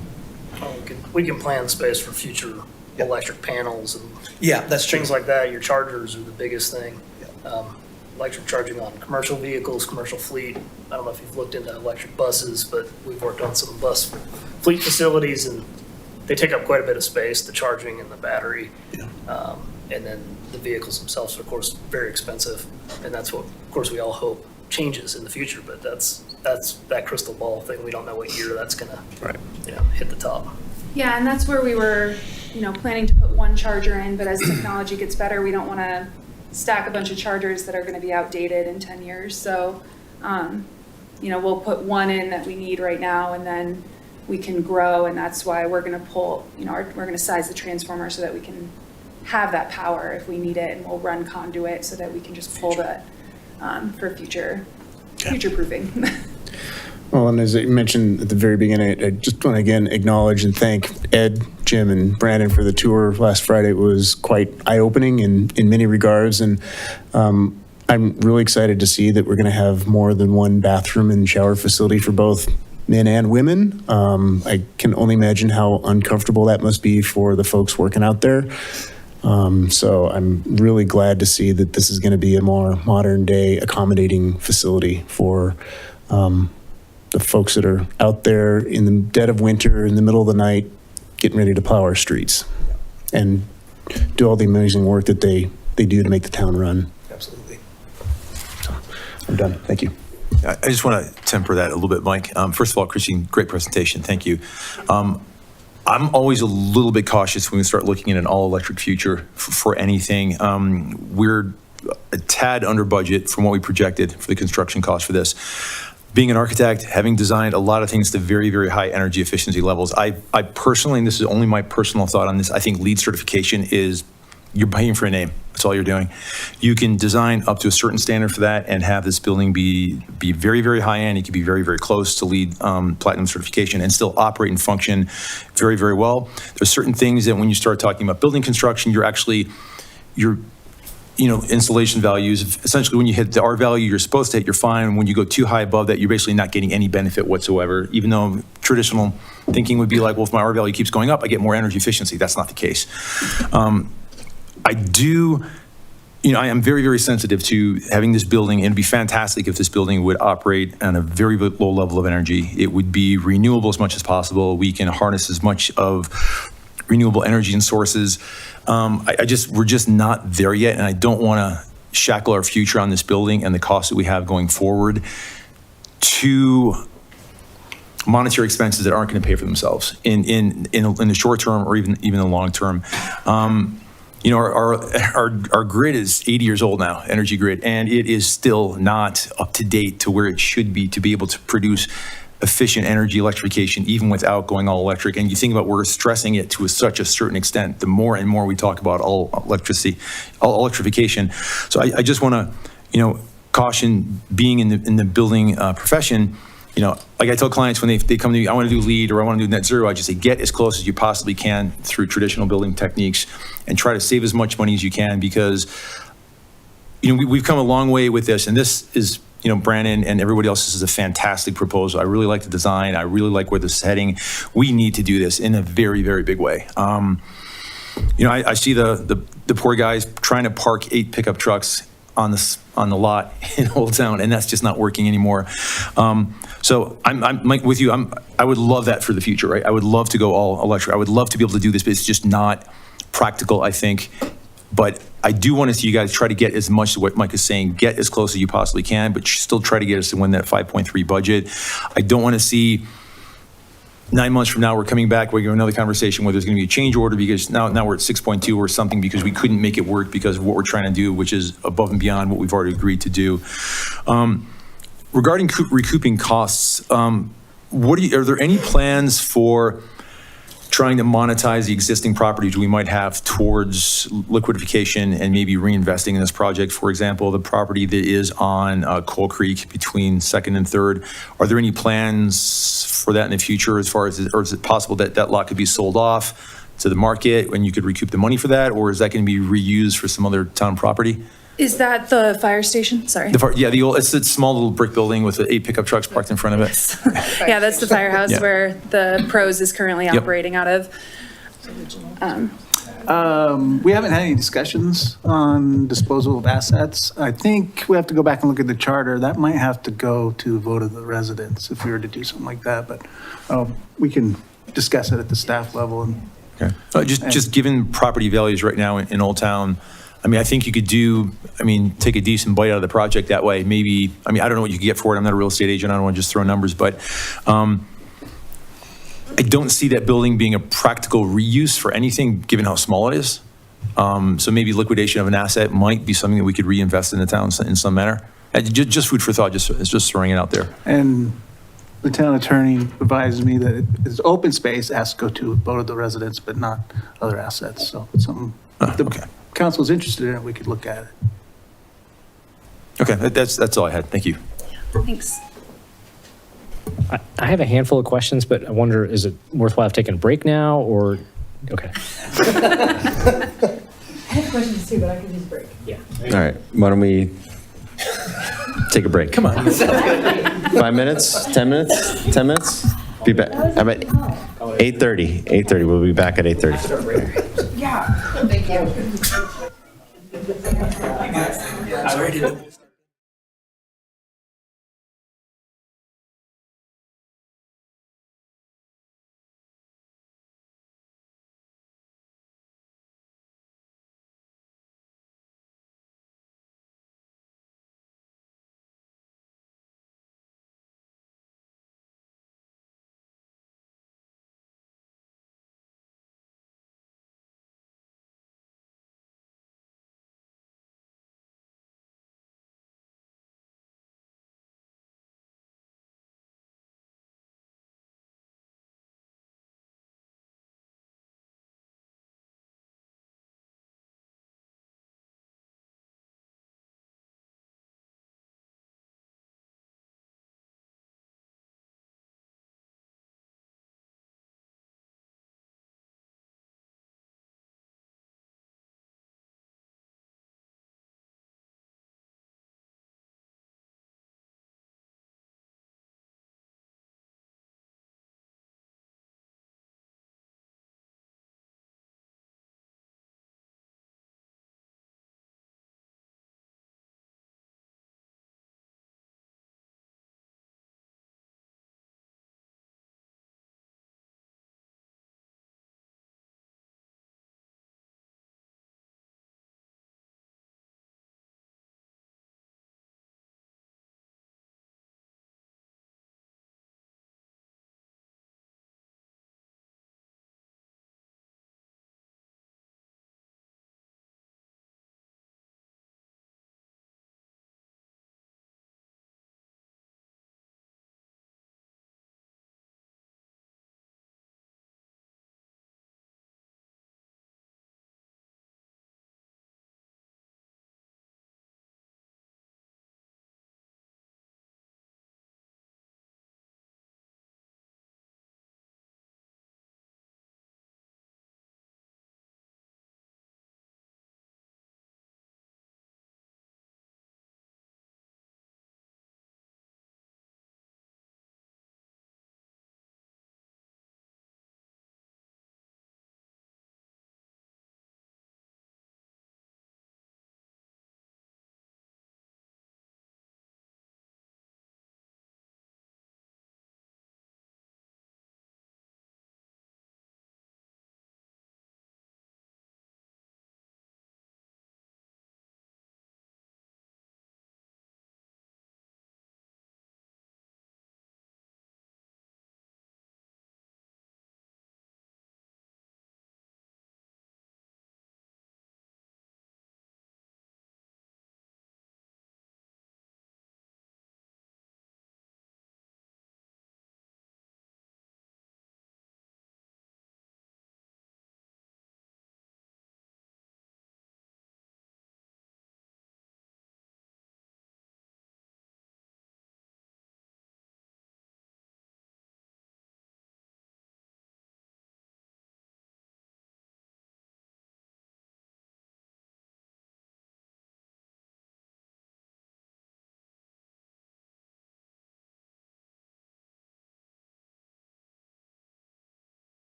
We can plan space for future electric panels and that's true. Things like that. Your chargers are the biggest thing. Electric charging on commercial vehicles, commercial fleet. I don't know if you've looked into electric buses, but we've worked on some bus fleet facilities, and they take up quite a bit of space, the charging and the battery. And then the vehicles themselves are, of course, very expensive. And that's what, of course, we all hope changes in the future. But that's that crystal ball thing. We don't know what year that's going to hit the top. Yeah, and that's where we were, planning to put one charger in, but as technology gets better, we don't want to stack a bunch of chargers that are going to be outdated in 10 years. So, we'll put one in that we need right now, and then we can grow, and that's why we're going to pull, we're going to size the transformer so that we can have that power if we need it, and we'll run conduit so that we can just pull that for future proofing. Well, and as I mentioned at the very beginning, I just want to again acknowledge and thank Ed, Jim, and Brandon for the tour last Friday. It was quite eye-opening in many regards, and I'm really excited to see that we're going to have more than one bathroom and shower facility for both men and women. I can only imagine how uncomfortable that must be for the folks working out there. So I'm really glad to see that this is going to be a more modern day accommodating facility for the folks that are out there in the dead of winter, in the middle of the night, getting ready to plow our streets and do all the amazing work that they do to make the town run. Absolutely. So I'm done. Thank you. I just want to temper that a little bit, Mike. First of all, Christine, great presentation. Thank you. I'm always a little bit cautious when we start looking at an all-electric future for anything. We're a tad under budget from what we projected for the construction cost for this. Being an architect, having designed a lot of things to very, very high energy efficiency levels, I personally, and this is only my personal thought on this, I think LEED certification is, you're paying for a name. That's all you're doing. You can design up to a certain standard for that and have this building be very, very high end. It can be very, very close to LEED platinum certification and still operate and function very, very well. There's certain things that when you start talking about building construction, installation values, essentially when you hit the R value you're supposed to hit, you're fine. When you go too high above that, you're basically not getting any benefit whatsoever, even though traditional thinking would be like, well, if my R value keeps going up, I get more energy efficiency. That's not the case. I am very, very sensitive to having this building, and it'd be fantastic if this building would operate on a very low level of energy. It would be renewable as much as possible. We can harness as much of renewable energy and sources. We're just not there yet, and I don't want to shackle our future on this building and the costs that we have going forward to monetary expenses that aren't going to pay for themselves in the short term or even the long term. Our grid is 80 years old now, energy grid, and it is still not up to date to where it should be to be able to produce efficient energy electrification, even without going all electric. And you think about, we're stressing it to such a certain extent, the more and more we talk about all electrification. So I just want to, caution being in the building profession. Like I tell clients when they come to me, I want to do LEED or I want to do net zero, I just say, get as close as you possibly can through traditional building techniques and try to save as much money as you can, because, we've come a long way with this, and this is, Brandon and everybody else, this is a fantastic proposal. I really like the design. I really like where this is heading. We need to do this in a very, very big way. I see the poor guys trying to park 8 pickup trucks on the lot in Old Town, and that's just not working anymore. So I'm Mike, with you. I would love that for the future, right? I would love to go all electric. I would love to be able to do this, but it's just not practical, I think. But I do want to see you guys try to get as much of what Mike is saying, get as close as you possibly can, but still try to get us to win that 5.3 budget. I don't want to see 9 months from now, we're coming back, we're going to another conversation where there's going to be a change order because now we're at 6.2 or something because we couldn't make it work because of what we're trying to do, which is above and beyond what we've already agreed to do. Regarding recouping costs, are there any plans for trying to monetize the existing properties we might have towards liquidification and maybe reinvesting in this project? For example, the property that is on Coal Creek between 2nd and 3rd, are there any plans for that in the future or is it possible that that lot could be sold off to the market and you could recoup the money for that, or is that going to be reused for some other town property? Is that the fire station? Sorry. It's a small little brick building with 8 pickup trucks parked in front of it. Yeah, that's the firehouse Yeah. where the Pros is currently Yep. operating out of. We haven't had any discussions on disposal of assets. I think we have to go back and look at the charter. That might have to go to a vote of the residents if we were to do something like that, but we can discuss it at the staff level. Okay. Just given property values right now in Old Town, I think you could take a decent bite out of the project that way. Maybe, I don't know what you could get for it. I'm not a real estate agent. I don't want to just throw numbers, but I don't see that building being a practical reuse for anything given how small it is. So maybe liquidation of an asset might be something that we could reinvest in the town in some manner. Just food for thought, just throwing it out there. And the town attorney advised me that it's open space has to go to a vote of the residents, but not other assets. So it's something, if the council's interested in it, we could look at it. Okay, that's all I had. Thank you. Thanks. I have a handful of questions, but I wonder, is it worthwhile taking a break now or, okay. I have questions too, but I can use a break. Yeah. All right, why don't we take a break? Come on. 5 minutes, 10 minutes, 10 minutes? Be back, how about 8:30? 8:30, we'll be back at 8:30. Yeah. Sorry to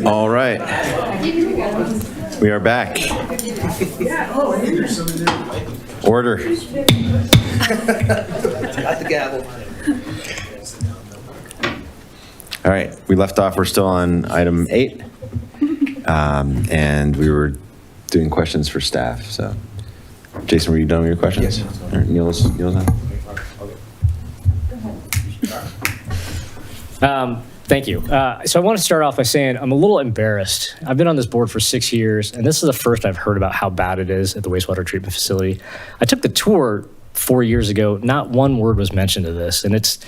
All right. We are back. Order. Got the gavel. All right, we left off, we're still on item 8. And we were doing questions for staff, so. Jason, were you done with your questions? Yes. All right, Neil's on. Thank you. So I want to start off by saying I'm a little embarrassed. I've been on this board for 6 years, and this is the first I've heard about how bad it is at the wastewater treatment facility. I took the tour 4 years ago. Not one word was mentioned of this, and it's,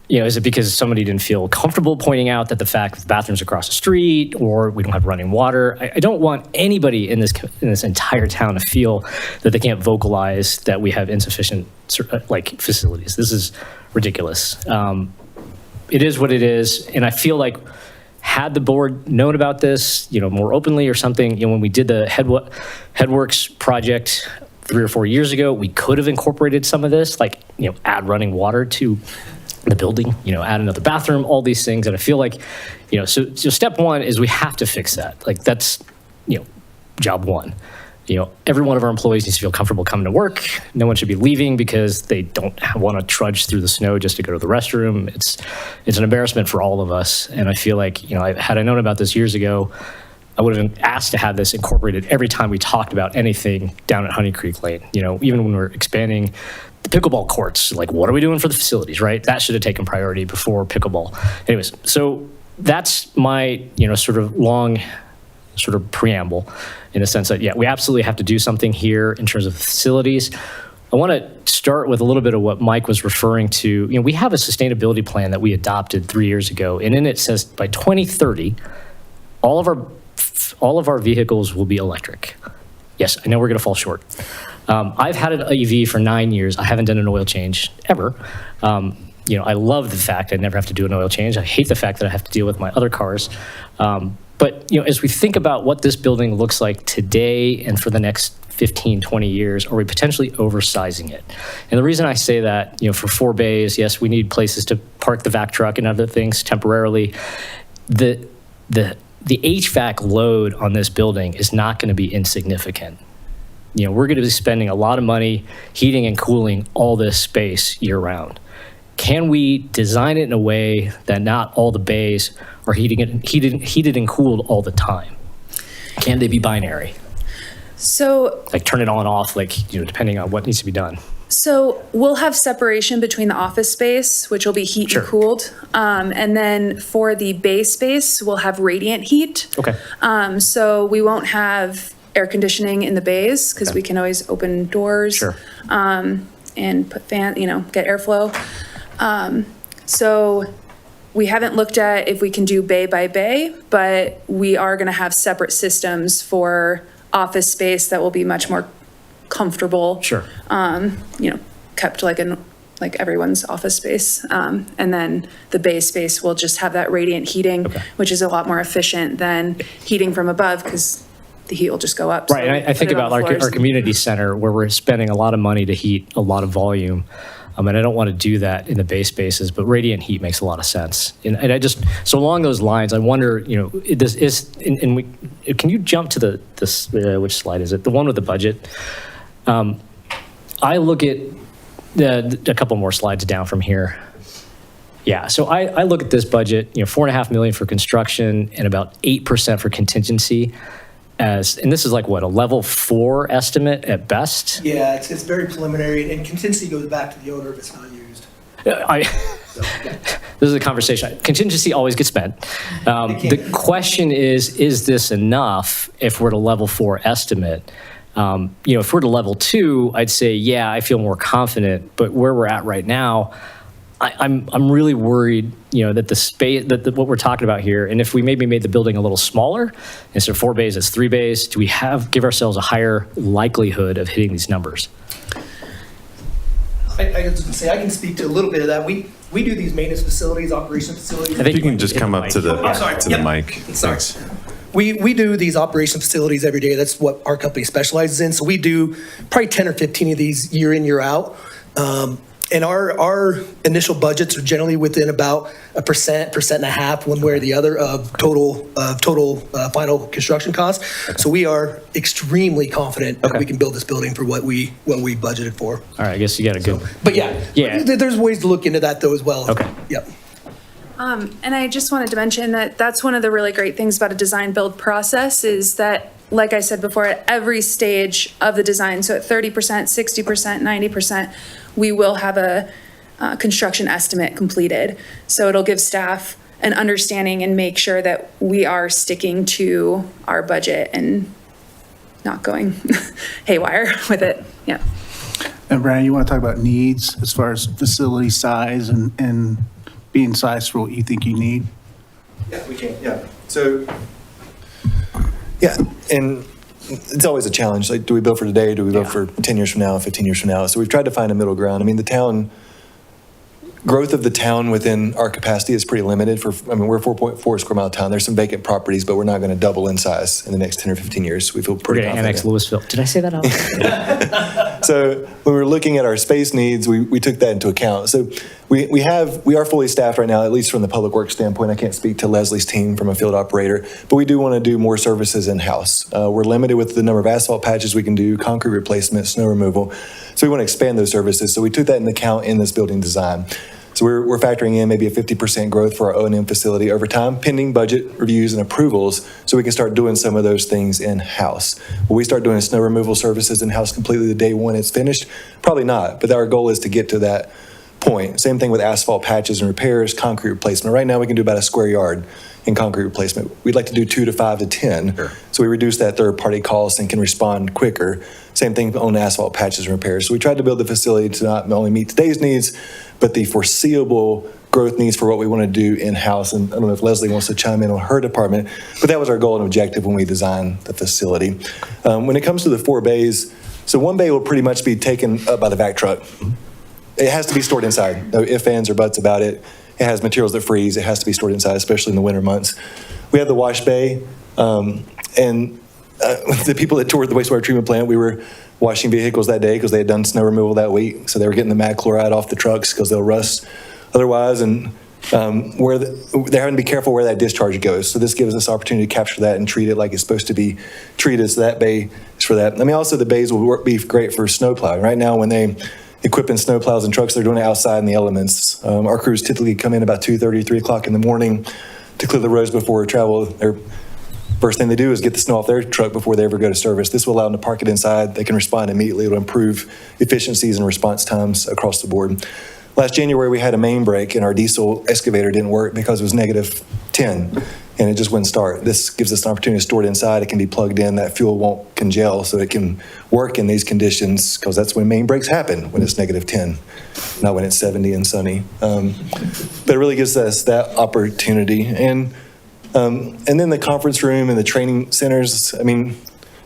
is it because somebody didn't feel comfortable pointing out that the fact that the bathrooms across the street, or we don't have running water? I don't want anybody in this entire town to feel that they can't vocalize that we have insufficient facilities. This is ridiculous. It is what it is, and I feel like had the board known about this, more openly or something, when we did the Headworks project 3 or 4 years ago, we could have incorporated some of this, add running water to the building, add another bathroom, all these things. And I feel like, so step one is we have to fix that. That's, job one. Every one of our employees needs to feel comfortable coming to work. No one should be leaving because they don't want to trudge through the snow just to go to the restroom. It's an embarrassment for all of us. And I feel like, had I known about this years ago, I would have been asked to have this incorporated every time we talked about anything down at Honey Creek Lane. Even when we're expanding the pickleball courts, what are we doing for the facilities, right? That should have taken priority before pickleball. Anyways, so that's my, sort of long sort of preamble in the sense that, we absolutely have to do something here in terms of facilities. I want to start with a little bit of what Mike was referring to. We have a sustainability plan that we adopted 3 years ago, and in it says by 2030, all of our vehicles will be electric. Yes, I know we're going to fall short. I've had an EV for 9 years. I haven't done an oil change ever. I love the fact I never have to do an oil change. I hate the fact that I have to deal with my other cars. But as we think about what this building looks like today and for the next 15, 20 years, are we potentially oversizing it? And the reason I say that, for 4 bays, yes, we need places to park the vac truck and other things temporarily. The HVAC load on this building is not going to be insignificant. We're going to be spending a lot of money heating and cooling all this space year round. Can we design it in a way that not all the bays are heated and cooled all the time? Can they be binary? So, turn it on and off, depending on what needs to be done. So we'll have separation between the office space, which will be heat and cooled. And then for the bay space, we'll have radiant heat. Okay. So we won't have air conditioning in the bays because we can always open doors. Sure. And put get airflow. So we haven't looked at if we can do bay by bay, but we are going to have separate systems for office space that will be much more comfortable. Sure. Kept like everyone's office space. And then the bay space will just have that radiant heating, which is a lot more efficient than heating from above because the heat will just go up. Right, and I think about our community center where we're spending a lot of money to heat a lot of volume. And I don't want to do that in the bay spaces, but radiant heat makes a lot of sense. And I just, so along those lines, I wonder, this is, can you jump to this, which slide is it? The one with the budget. I look at a couple more slides down from here. Yeah, so I look at this budget, $4.5 million for construction and about 8% for contingency. And this is a level 4 estimate at best? Yeah, it's very preliminary, and contingency goes back to the owner if it's not used. This is a conversation. Contingency always gets spent. The question is this enough if we're to level 4 estimate? If we're to level 2, I'd say, yeah, I feel more confident, but where we're at right now, I'm really worried, that the space, that what we're talking about here, and if we maybe made the building a little smaller, instead of 4 bays, it's 3 bays, do we give ourselves a higher likelihood of hitting these numbers? I can speak to a little bit of that. We do these maintenance facilities, operation facilities. I think you can just come up to the mic. Sorry. We do these operation facilities every day. That's what our company specializes in. So we do probably 10 or 15 of these year in, year out. And our initial budgets are generally within about 1.5% one way or the other of total final construction costs. So we are extremely confident that we can build this building for what we budgeted for. All right, I guess you got a good. But yeah, there's ways to look into that though as well. Okay. Yep. And I just wanted to mention that that's one of the really great things about a design build process is that, like I said before, at every stage of the design, so at 30%, 60%, 90%, we will have a construction estimate completed. So it'll give staff an understanding and make sure that we are sticking to our budget and not going haywire with it. Yeah. And Brian, you want to talk about needs as far as facility size and being sized for what you think you need? Yeah, we can. Yeah. So, yeah, and it's always a challenge. Like, do we build for today? Do we build for 10 years from now, 15 years from now? So we've tried to find a middle ground. I mean, growth of the town within our capacity is pretty limited. We're a 4.4 square mile town. There's some vacant properties, but we're not going to double in size in the next 10 or 15 years. We feel pretty confident. Annex Louisville. Did I say that out loud? So when we were looking at our space needs, we took that into account. So we are fully staffed right now, at least from the public works standpoint. I can't speak to Leslie's team from a field operator, but we do want to do more services in-house. We're limited with the number of asphalt patches we can do, concrete replacement, snow removal. So we want to expand those services. So we took that into account in this building design. So we're factoring in maybe a 50% growth for our O&M facility over time, pending budget reviews and approvals, so we can start doing some of those things in-house. Will we start doing snow removal services in-house completely the day when it's finished? Probably not, but our goal is to get to that point. Same thing with asphalt patches and repairs, concrete replacement. Right now we can do about a square yard in concrete replacement. We'd like to do 2 to 5 to 10. Sure. So we reduce that third-party cost and can respond quicker. Same thing on asphalt patches and repairs. So we tried to build the facility to not only meet today's needs, but the foreseeable growth needs for what we want to do in-house. And I don't know if Leslie wants to chime in on her department, but that was our goal and objective when we designed the facility. When it comes to the 4 bays, so 1 bay will pretty much be taken up by the vac truck. It has to be stored inside. No ifs, ands, or buts about it. It has materials that freeze. It has to be stored inside, especially in the winter months. We have the wash bay, and the people that toured the wastewater treatment plant, we were washing vehicles that day because they had done snow removal that week. So they were getting the mag chloride off the trucks because they'll rust otherwise. And they're having to be careful where that discharge goes. So this gives us opportunity to capture that and treat it like it's supposed to be treated. So that bay is for that. I mean, also the bays will be great for snow plowing. Right now, when they equipping snow plows and trucks, they're doing it outside in the elements. Our crews typically come in about 2:30, 3 o'clock in the morning to clear the roads before travel. Their first thing they do is get the snow off their truck before they ever go to service. This will allow them to park it inside. They can respond immediately. It'll improve efficiencies and response times across the board. Last January, we had a main break and our diesel excavator didn't work because it was -10 and it just wouldn't start. This gives us an opportunity to store it inside. It can be plugged in. That fuel won't congel, so it can work in these conditions because that's when main breaks happen, when it's -10, not when it's 70 and sunny. But it really gives us that opportunity. And then the conference room and the training centers, I mean,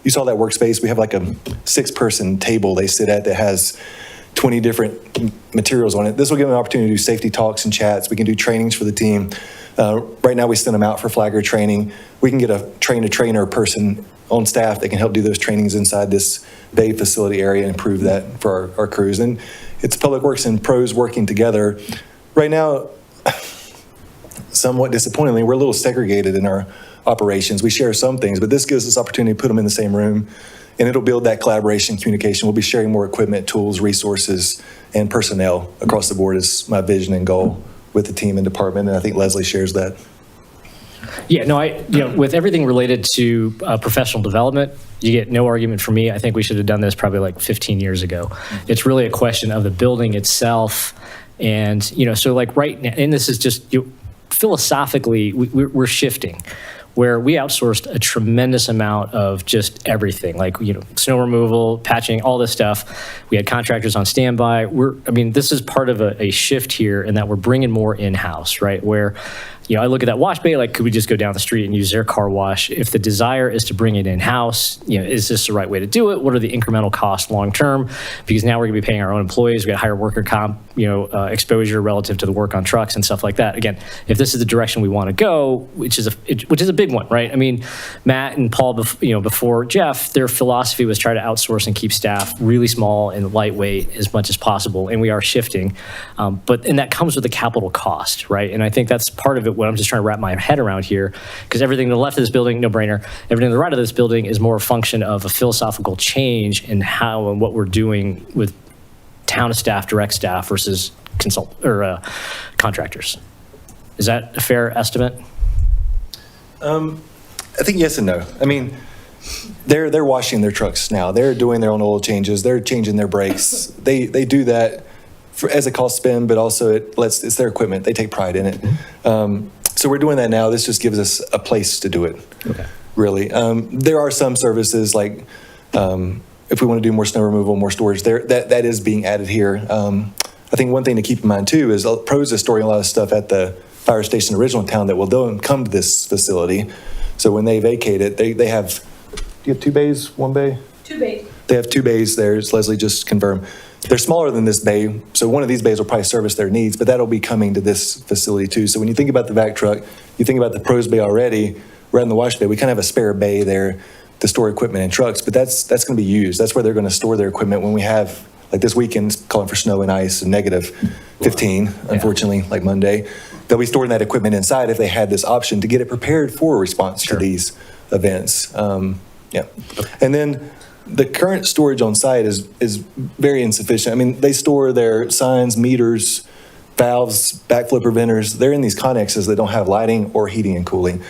you saw that workspace. We have like a 6-person table they sit at that has 20 different materials on it. This will give them an opportunity to do safety talks and chats. We can do trainings for the team. Right now we send them out for flagger training. We can get a trainer person on staff that can help do those trainings inside this bay facility area and improve that for our crews. And it's Public Works and pros working together. Right now, somewhat disappointingly, we're a little segregated in our operations. We share some things, but this gives us opportunity to put them in the same room, and it'll build that collaboration, communication. We'll be sharing more equipment, tools, resources, and personnel across the board is my vision and goal with the team and department, and I think Leslie shares that. Yeah, no, with everything related to professional development, you get no argument from me. I think we should have done this probably like 15 years ago. It's really a question of the building itself. And, so like right now, and this is just, philosophically, we're shifting, where we outsourced a tremendous amount of just everything, like, snow removal, patching, all this stuff. We had contractors on standby. This is part of a shift here in that we're bringing more in-house, right? Where I look at that wash bay, like, could we just go down the street and use their car wash? If the desire is to bring it in-house, is this the right way to do it? What are the incremental costs long-term? Because now we're gonna be paying our own employees, we got higher worker comp, exposure relative to the work on trucks and stuff like that. Again, if this is the direction we wanna go, which is a big one, right? I mean, Matt and Paul, before Jeff, their philosophy was try to outsource and keep staff really small and lightweight as much as possible, and we are shifting. And that comes with a capital cost, right? And I think that's part of it, what I'm just trying to wrap my head around here, because everything to the left of this building, no brainer. Everything to the right of this building is more a function of a philosophical change in how and what we're doing with town staff, direct staff versus contractors. Is that a fair estimate? I think yes and no. I mean, they're washing their trucks now. They're doing their own oil changes. They're changing their brakes. They do that as a cost spend, but also it's their equipment. They take pride in it. So we're doing that now. This just gives us a place to do it. Okay. Really. There are some services like if we want to do more snow removal, more storage, that is being added here. I think one thing to keep in mind too is Pros is storing a lot of stuff at the fire station original town that will then come to this facility. So when they vacate it, they have, do you have 2 bays, 1 bay? 2 bays. They have 2 bays there, as Leslie just confirmed. They're smaller than this bay, so one of these bays will probably service their needs, but that'll be coming to this facility too. So when you think about the vac truck, you think about the Pros bay already, right in the wash bay, we kind of have a spare bay there to store equipment and trucks, but that's going to be used. That's where they're going to store their equipment when we have, like this weekend, calling for snow and ice and -15, unfortunately, like Monday. They'll be storing that equipment inside if they had this option to get it prepared for a response to these events. And then the current storage on site is very insufficient. I mean, they store their signs, meters, valves, backflow preventers. They're in these connexes that don't have lighting or heating and cooling.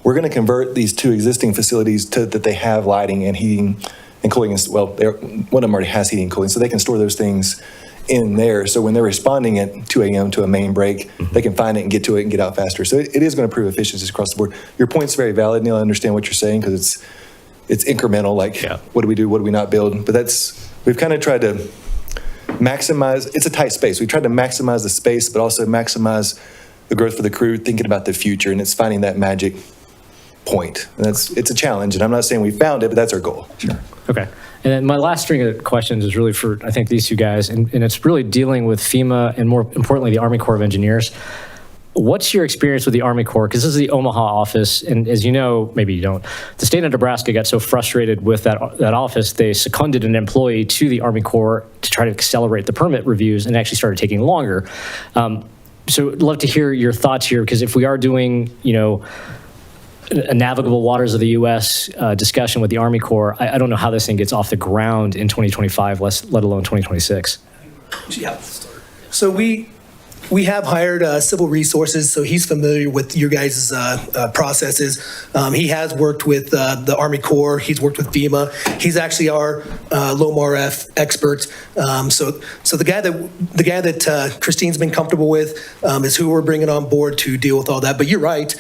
We're going to convert these 2 existing facilities to that they have lighting and heating and cooling. Well, one of them already has heating and cooling, so they can store those things in there. So when they're responding at 2 a.m. to a main break, they can find it and get to it and get out faster. So it is going to improve efficiencies across the board. Your point's very valid, Neil. I understand what you're saying because it's incremental, like what do we do, what do we not build? But we've kind of tried to maximize, it's a tight space. We tried to maximize the space, but also maximize the growth for the crew, thinking about the future, and it's finding that magic point. And it's a challenge, and I'm not saying we found it, but that's our goal. Sure. Okay. And then my last string of questions is really for, I think, these 2 guys, and it's really dealing with FEMA and more importantly, the Army Corps of Engineers. What's your experience with the Army Corps? Because this is the Omaha office, and as you know, maybe you don't, the state of Nebraska got so frustrated with that office, they seconded an employee to the Army Corps to try to accelerate the permit reviews and actually started taking longer. So I'd love to hear your thoughts here, because if we are doing, a navigable waters of the U.S. Discussion with the Army Corps, I don't know how this thing gets off the ground in 2025, let alone 2026. Yeah. So we have hired Civil Resources, so he's familiar with your guys' processes. He has worked with the Army Corps. He's worked with FEMA. He's actually our LOMRF expert. So the guy that Christine's been comfortable with is who we're bringing on board to deal with all that. But you're right.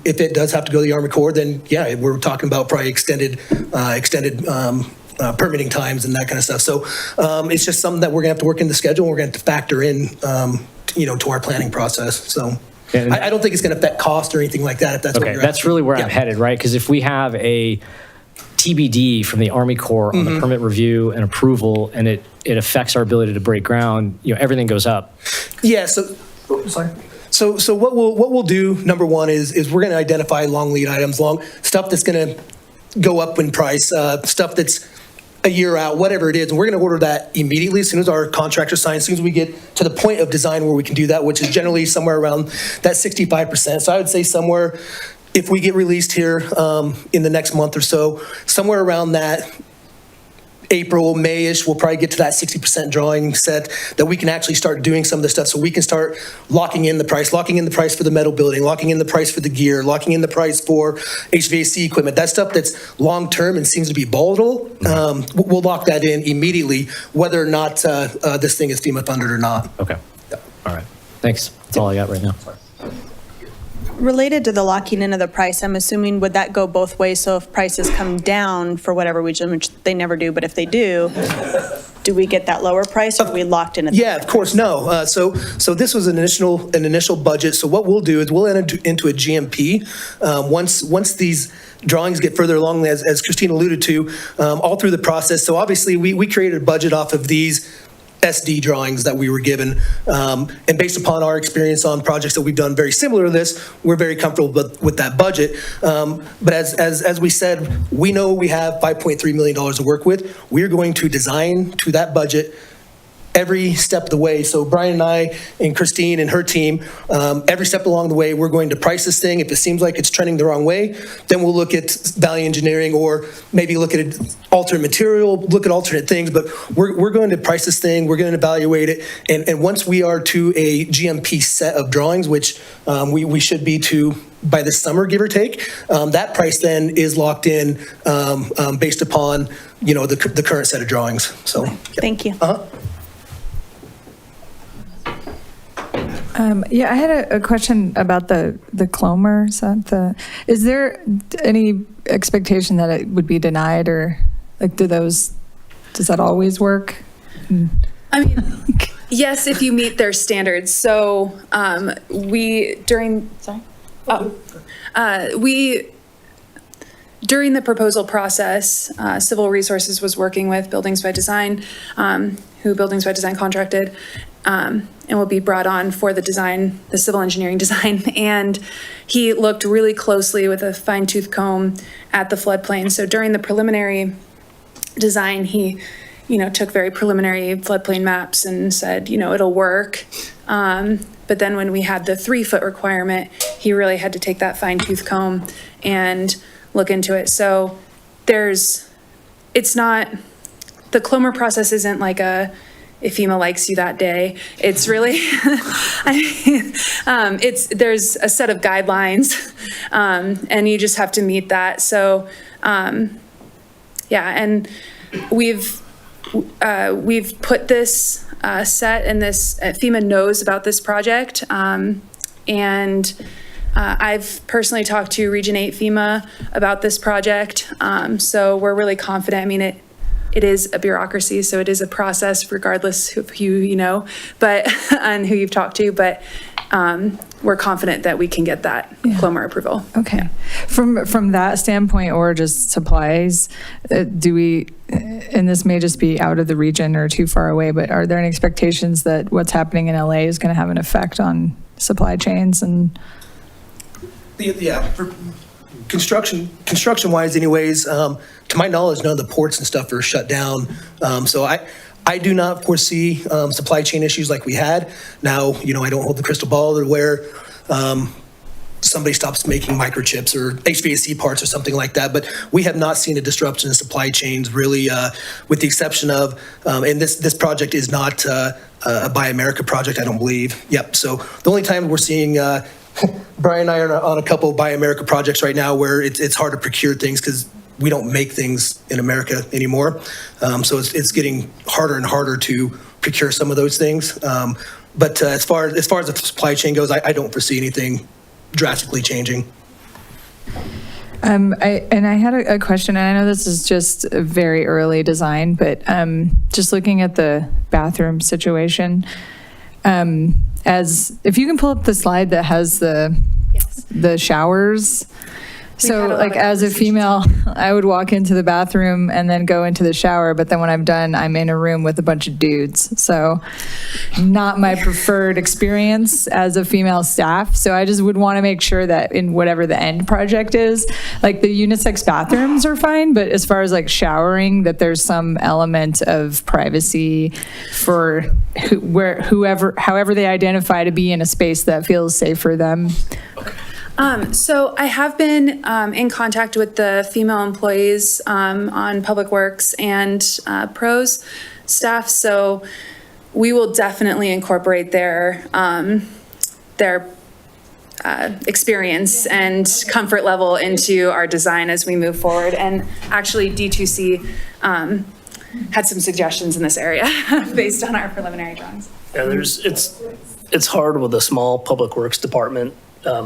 If it does have to go to the Army Corps, then yeah, we're talking about probably extended permitting times and that kind of stuff. So it's just something that we're gonna have to work in the schedule. And we're gonna have to factor in, to our planning process. So I don't think it's gonna affect cost or anything like that. If that's what you're that's really where I'm headed, right? Because if we have a TBD from the Army Corps on the permit review and approval, and it affects our ability to break ground, everything goes up. Yeah. So what we'll do, number one, is we're gonna identify long lead items, stuff that's gonna go up in price, stuff that's a year out, whatever it is, and we're going to order that immediately as soon as our contractor signs, as soon as we get to the point of design where we can do that, which is generally somewhere around that 65%. So I would say somewhere, if we get released here in the next month or so, somewhere around that April, May-ish, we'll probably get to that 60% drawing set that we can actually start doing some of the stuff, so we can start locking in the price for the metal building, locking in the price for the gear, locking in the price for HVAC equipment. That stuff that's long-term and seems to be volatile, we'll lock that in immediately, whether or not this thing is FEMA funded or not. Okay. All right. Thanks. That's all I got right now. Related to the locking in of the price, I'm assuming, would that go both ways? So if prices come down for whatever reason, which they never do, but if they do, do we get that lower price, or are we locked in at Yeah, of course, no. So this was an initial budget. So what we'll do is we'll enter into a GMP. Once these drawings get further along, as Christine alluded to, all through the process. So obviously, we created a budget off of these SD drawings that we were given. And based upon our experience on projects that we've done very similar to this, we're very comfortable with that budget. But as we said, we know we have $5.3 million to work with. We're going to design to that budget every step of the way. So Brian and I and Christine and her team, every step along the way, we're going to price this thing. If it seems like it's trending the wrong way, then we'll look at value engineering, or maybe look at alternate material, look at alternate things. But we're going to price this thing. We're going to evaluate it. And once we are to a GMP set of drawings, which we should be to by this summer, give or take, that price then is locked in based upon, the current set of drawings. So Thank you. Yeah, I had a question about the Clomer. Is there any expectation that it would be denied, or like does that always work? I mean, yes, if you meet their standards. So during the proposal process, Civil Resources was working with Buildings by Design, who Buildings by Design contracted, and will be brought on for the civil engineering design. And he looked really closely with a fine-tooth comb at the floodplain. So during the preliminary design, he, took very preliminary floodplain maps and said, it'll work. But then when we had the 3-foot requirement, he really had to take that fine-tooth comb and look into it. So it's not, the Clomer process isn't like if FEMA likes you that day. It's really, there's a set of guidelines, and you just have to meet that. So, and we've put this set, and this FEMA knows about this project, and I've personally talked to Region 8 FEMA about this project, so we're really confident. I mean, it is a bureaucracy, so it is a process regardless of who you know, but and who you've talked to, but we're confident that we can get that Clomer approval. Okay. From that standpoint, or just supplies, do we, and this may just be out of the region or too far away, but are there any expectations that what's happening in LA is going to have an effect on supply chains? And yeah, for construction-wise anyways, to my knowledge, none of the ports and stuff are shut down. So I do not foresee supply chain issues like we had. Now, I don't hold the crystal ball to where somebody stops making microchips or HVAC parts or something like that, but we have not seen a disruption in supply chains really, with the exception of, and this project is not a Buy America project, I don't believe. Yep, so the only time we're seeing, Brian and I are on a couple of Buy America projects right now where it's hard to procure things because we don't make things in America anymore. So it's getting harder and harder to procure some of those things. But as far as the supply chain goes, I don't foresee anything drastically changing. I had a question, and I know this is just a very early design, but just looking at the bathroom situation, if you can pull up the slide that has the showers. So like as a female, I would walk into the bathroom and then go into the shower, but then when I'm done, I'm in a room with a bunch of dudes. So not my preferred experience as a female staff. So I just would want to make sure that in whatever the end project is, like the unisex bathrooms are fine, but as far as like showering, that there's some element of privacy for however they identify to be in a space that feels safe for them. So I have been in contact with the female employees on Public Works and pros staff, so we will definitely incorporate their experience and comfort level into our design as we move forward. And actually D2C had some suggestions in this area based on our preliminary drawings. Yeah, it's hard with a small public works department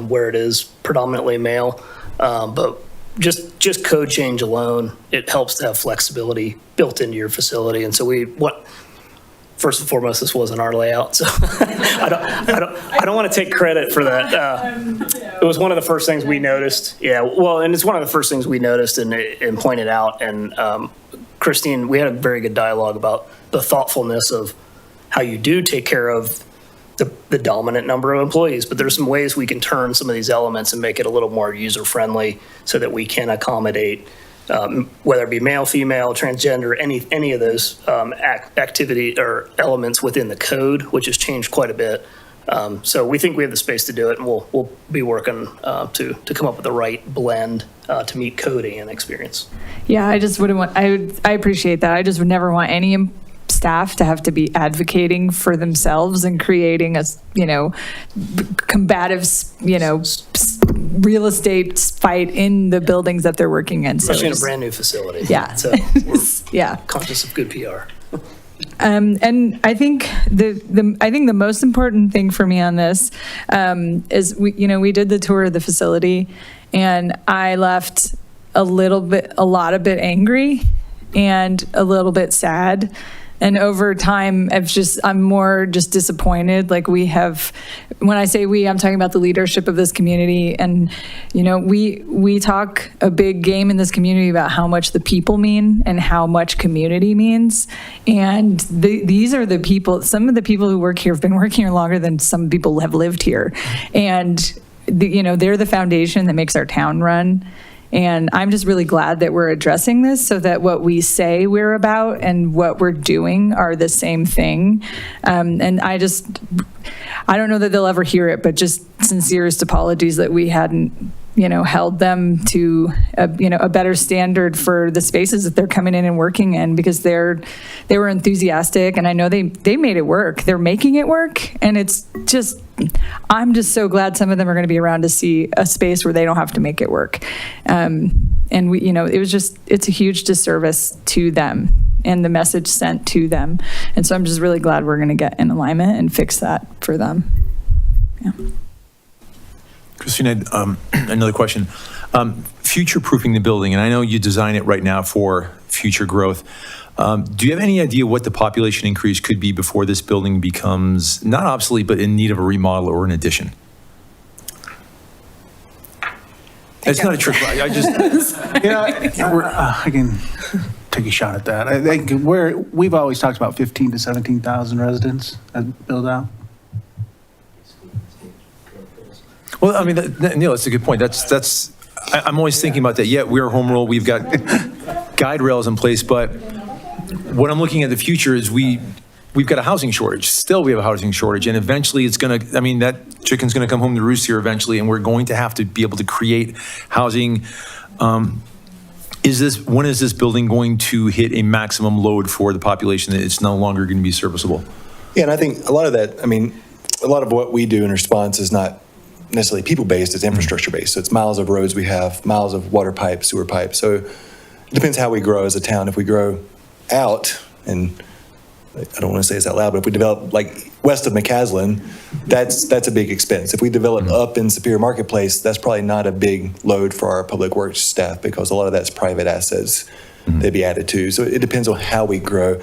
where it is predominantly male, but just code change alone, it helps to have flexibility built into your facility. And so first and foremost, this wasn't our layout, so I don't want to take credit for that. It was one of the first things we noticed. Yeah, well, and it's one of the first things we noticed and pointed out. And Christine, we had a very good dialogue about the thoughtfulness of how you do take care of the dominant number of employees, but there's some ways we can turn some of these elements and make it a little more user-friendly so that we can accommodate whether it be male, female, transgender, any of those activity or elements within the code, which has changed quite a bit. So we think we have the space to do it, and we'll be working to come up with the right blend to meet code and experience. Yeah, I just wouldn't want, I appreciate that. I just would never want any staff to have to be advocating for themselves and creating a, combative, real estate fight in the buildings that they're working in. So Especially in a brand new facility. Yeah. So we're yeah. conscious of good PR. And I think the most important thing for me on this is we did the tour of the facility, and I left a lot bit angry and a little bit sad. And over time, I'm more just disappointed. Like when I say we, I'm talking about the leadership of this community. And, we talk a big game in this community about how much the people mean and how much community means. And these are the people, some of the people who work here have been working here longer than some people have lived here. And, they're the foundation that makes our town run. And I'm just really glad that we're addressing this so that what we say we're about and what we're doing are the same thing. And I don't know that they'll ever hear it, but just sincerest apologies that we hadn't, held them to a better standard for the spaces that they're coming in and working in, because they were enthusiastic, and I know they made it work. They're making it work, and I'm just so glad some of them are going to be around to see a space where they don't have to make it work. And it's a huge disservice to them and the message sent to them. And so I'm just really glad we're going to get in alignment and fix that for them. Yeah. Christine, another question. Future-proofing the building, and I know you design it right now for future growth. Do you have any idea what the population increase could be before this building becomes not obsolete, but in need of a remodel or an addition? It's not a trick. I just, I can take a shot at that. I think we've always talked about 15 to 17,000 residents build out. Well, I mean, Neil, that's a good point. I'm always thinking about that. Yeah, we're home rule. We've got guide rails in place, but what I'm looking at the future is we've got a housing shortage. Still, we have a housing shortage, and eventually that chicken's going to come home to roost here eventually, and we're going to have to be able to create housing. When is this building going to hit a maximum load for the population that it's no longer going to be serviceable? Yeah, and I think a lot of what we do in response is not necessarily people-based, it's infrastructure-based. So it's miles of roads we have, miles of water pipes, sewer pipes. So it depends how we grow as a town. If we grow out, and I don't want to say this out loud, but if we develop like west of McCaslin, that's a big expense. If we develop up in Superior Marketplace, that's probably not a big load for our public works staff, because a lot of that's private assets they'd be added to. So it depends on how we grow.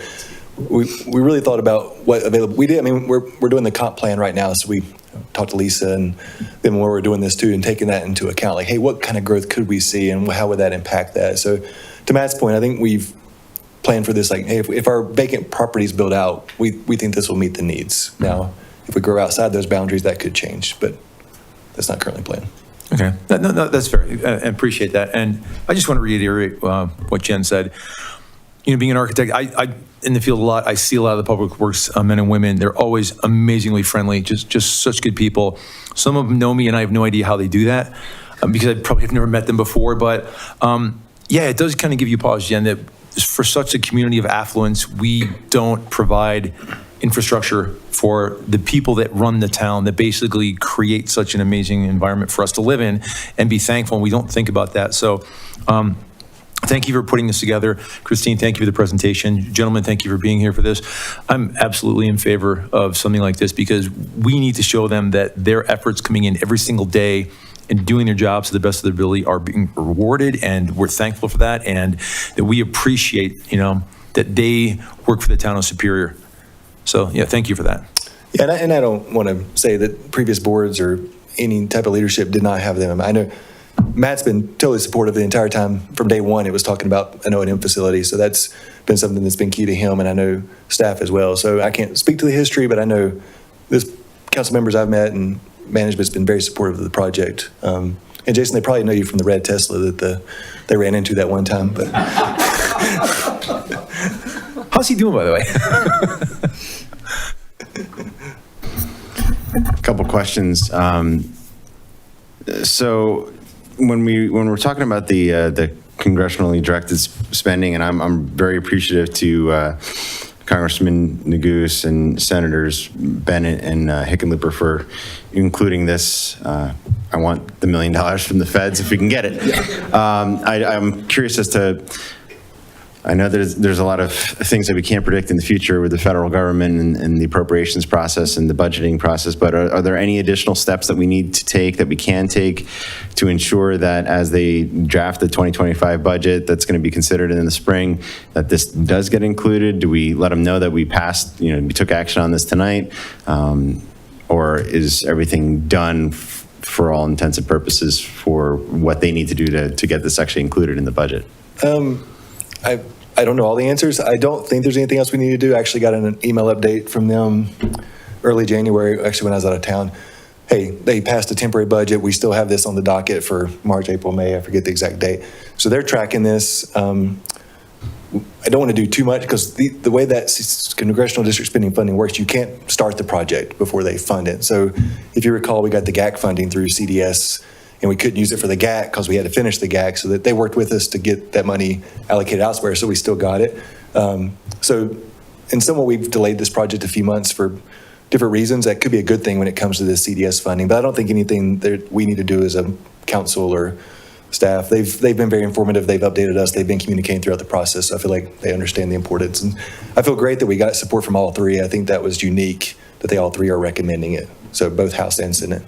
We really thought about what available. We did. I mean, we're doing the comp plan right now, so we talked to Lisa and then when we're doing this too, and taking that into account, like, hey, what kind of growth could we see, and how would that impact that? So to Matt's point, I think we've planned for this. Like, hey, if our vacant properties build out, we think this will meet the needs. Now, if we grow outside those boundaries, that could change, but that's not currently planned. Okay, no, that's fair. I appreciate that, and I just want to reiterate what Jen said. Being an architect, I in the field a lot. I see a lot of the public works men and women. They're always amazingly friendly, just such good people. Some of them know me, and I have no idea how they do that because I probably have never met them before. But yeah, it does kind of give you pause, Jen, that for such a community of affluence, we don't provide infrastructure for the people that run the town, that basically create such an amazing environment for us to live in and be thankful. And we don't think about that. So thank you for putting this together. Christine, thank you for the presentation. Gentlemen, thank you for being here for this. I'm absolutely in favor of something like this because we need to show them that their efforts coming in every single day and doing their jobs to the best of their ability are being rewarded, and we're thankful for that, and that we appreciate, that they work for the town of Superior. So, yeah, thank you for that. Yeah, and I don't want to say that previous boards or any type of leadership did not have them. I know Matt's been totally supportive the entire time. From day one, it was talking about an O&M facility, so that's been something that's been key to him, and I know staff as well. So I can't speak to the history, but I know this council members I've met and management's been very supportive of the project. And Jason, they probably know you from the red Tesla that they ran into that one time. But how's he doing, by the way? A couple questions. So when we're talking about the congressionally directed spending, and I'm very appreciative to Congressman Neguse and Senators Bennett and Hickenlooper for including this. I want the $1 million from the feds if we can get it. I'm curious as to, I know there's a lot of things that we can't predict in the future with the federal government and the appropriations process and the budgeting process, but are there any additional steps that we need to take, that we can take, to ensure that as they draft the 2025 budget that's going to be considered in the spring, that this does get included? Do we let them know that we passed, we took action on this tonight? Or is everything done for all intents and purposes for what they need to do to get this actually included in the budget? I don't know all the answers. I don't think there's anything else we need to do. I actually got an email update from them early January, actually when I was out of town. Hey, they passed a temporary budget. We still have this on the docket for March, April, May. I forget the exact date. So they're tracking this. I don't want to do too much because the way that congressional district spending funding works, you can't start the project before they fund it. So if you recall, we got the GAC funding through CDS, and we couldn't use it for the GAC because we had to finish the GAC, so that they worked with us to get that money allocated elsewhere, so we still got it. So in somewhat, we've delayed this project a few months for different reasons. That could be a good thing when it comes to the CDS funding, but I don't think anything that we need to do as a council or staff. They've been very informative. They've updated us. They've been communicating throughout the process, so I feel like they understand the importance. And I feel great that we got support from all three. I think that was unique that they all three are recommending it, so both House and Senate.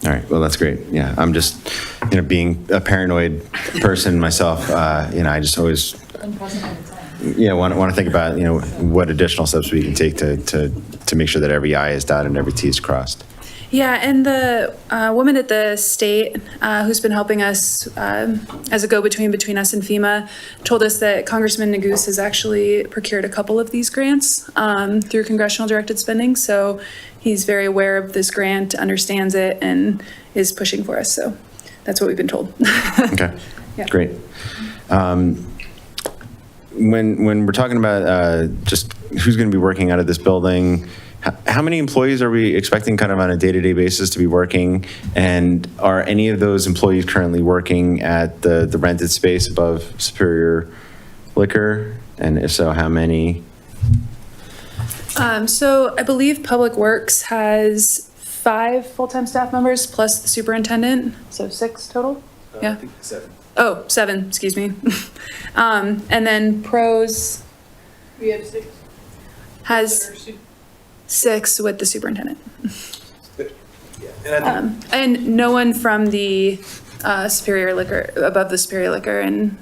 All right, well, that's great. Yeah, I'm just, being a paranoid person myself, I just always, want to think about, what additional steps we can take to make sure that every I is dotted and every T is crossed. Yeah, and the woman at the state who's been helping us as a go-between between us and FEMA told us that Congressman Neguse has actually procured a couple of these grants through congressional directed spending. So he's very aware of this grant, understands it, and is pushing for us. So that's what we've been told. Okay, Yeah. Great. When we're talking about just who's going to be working out of this building, how many employees are we expecting kind of on a day-to-day basis to be working? And are any of those employees currently working at the rented space above Superior Liquor? And if so, how many? So I believe Public Works has 5 full-time staff members plus the superintendent, so 6 total? Yeah. I think 7. Oh, 7, excuse me. And then Pros We have 6. has 6 with the superintendent. Yeah. And no one from the Superior Liquor, above the Superior Liquor, and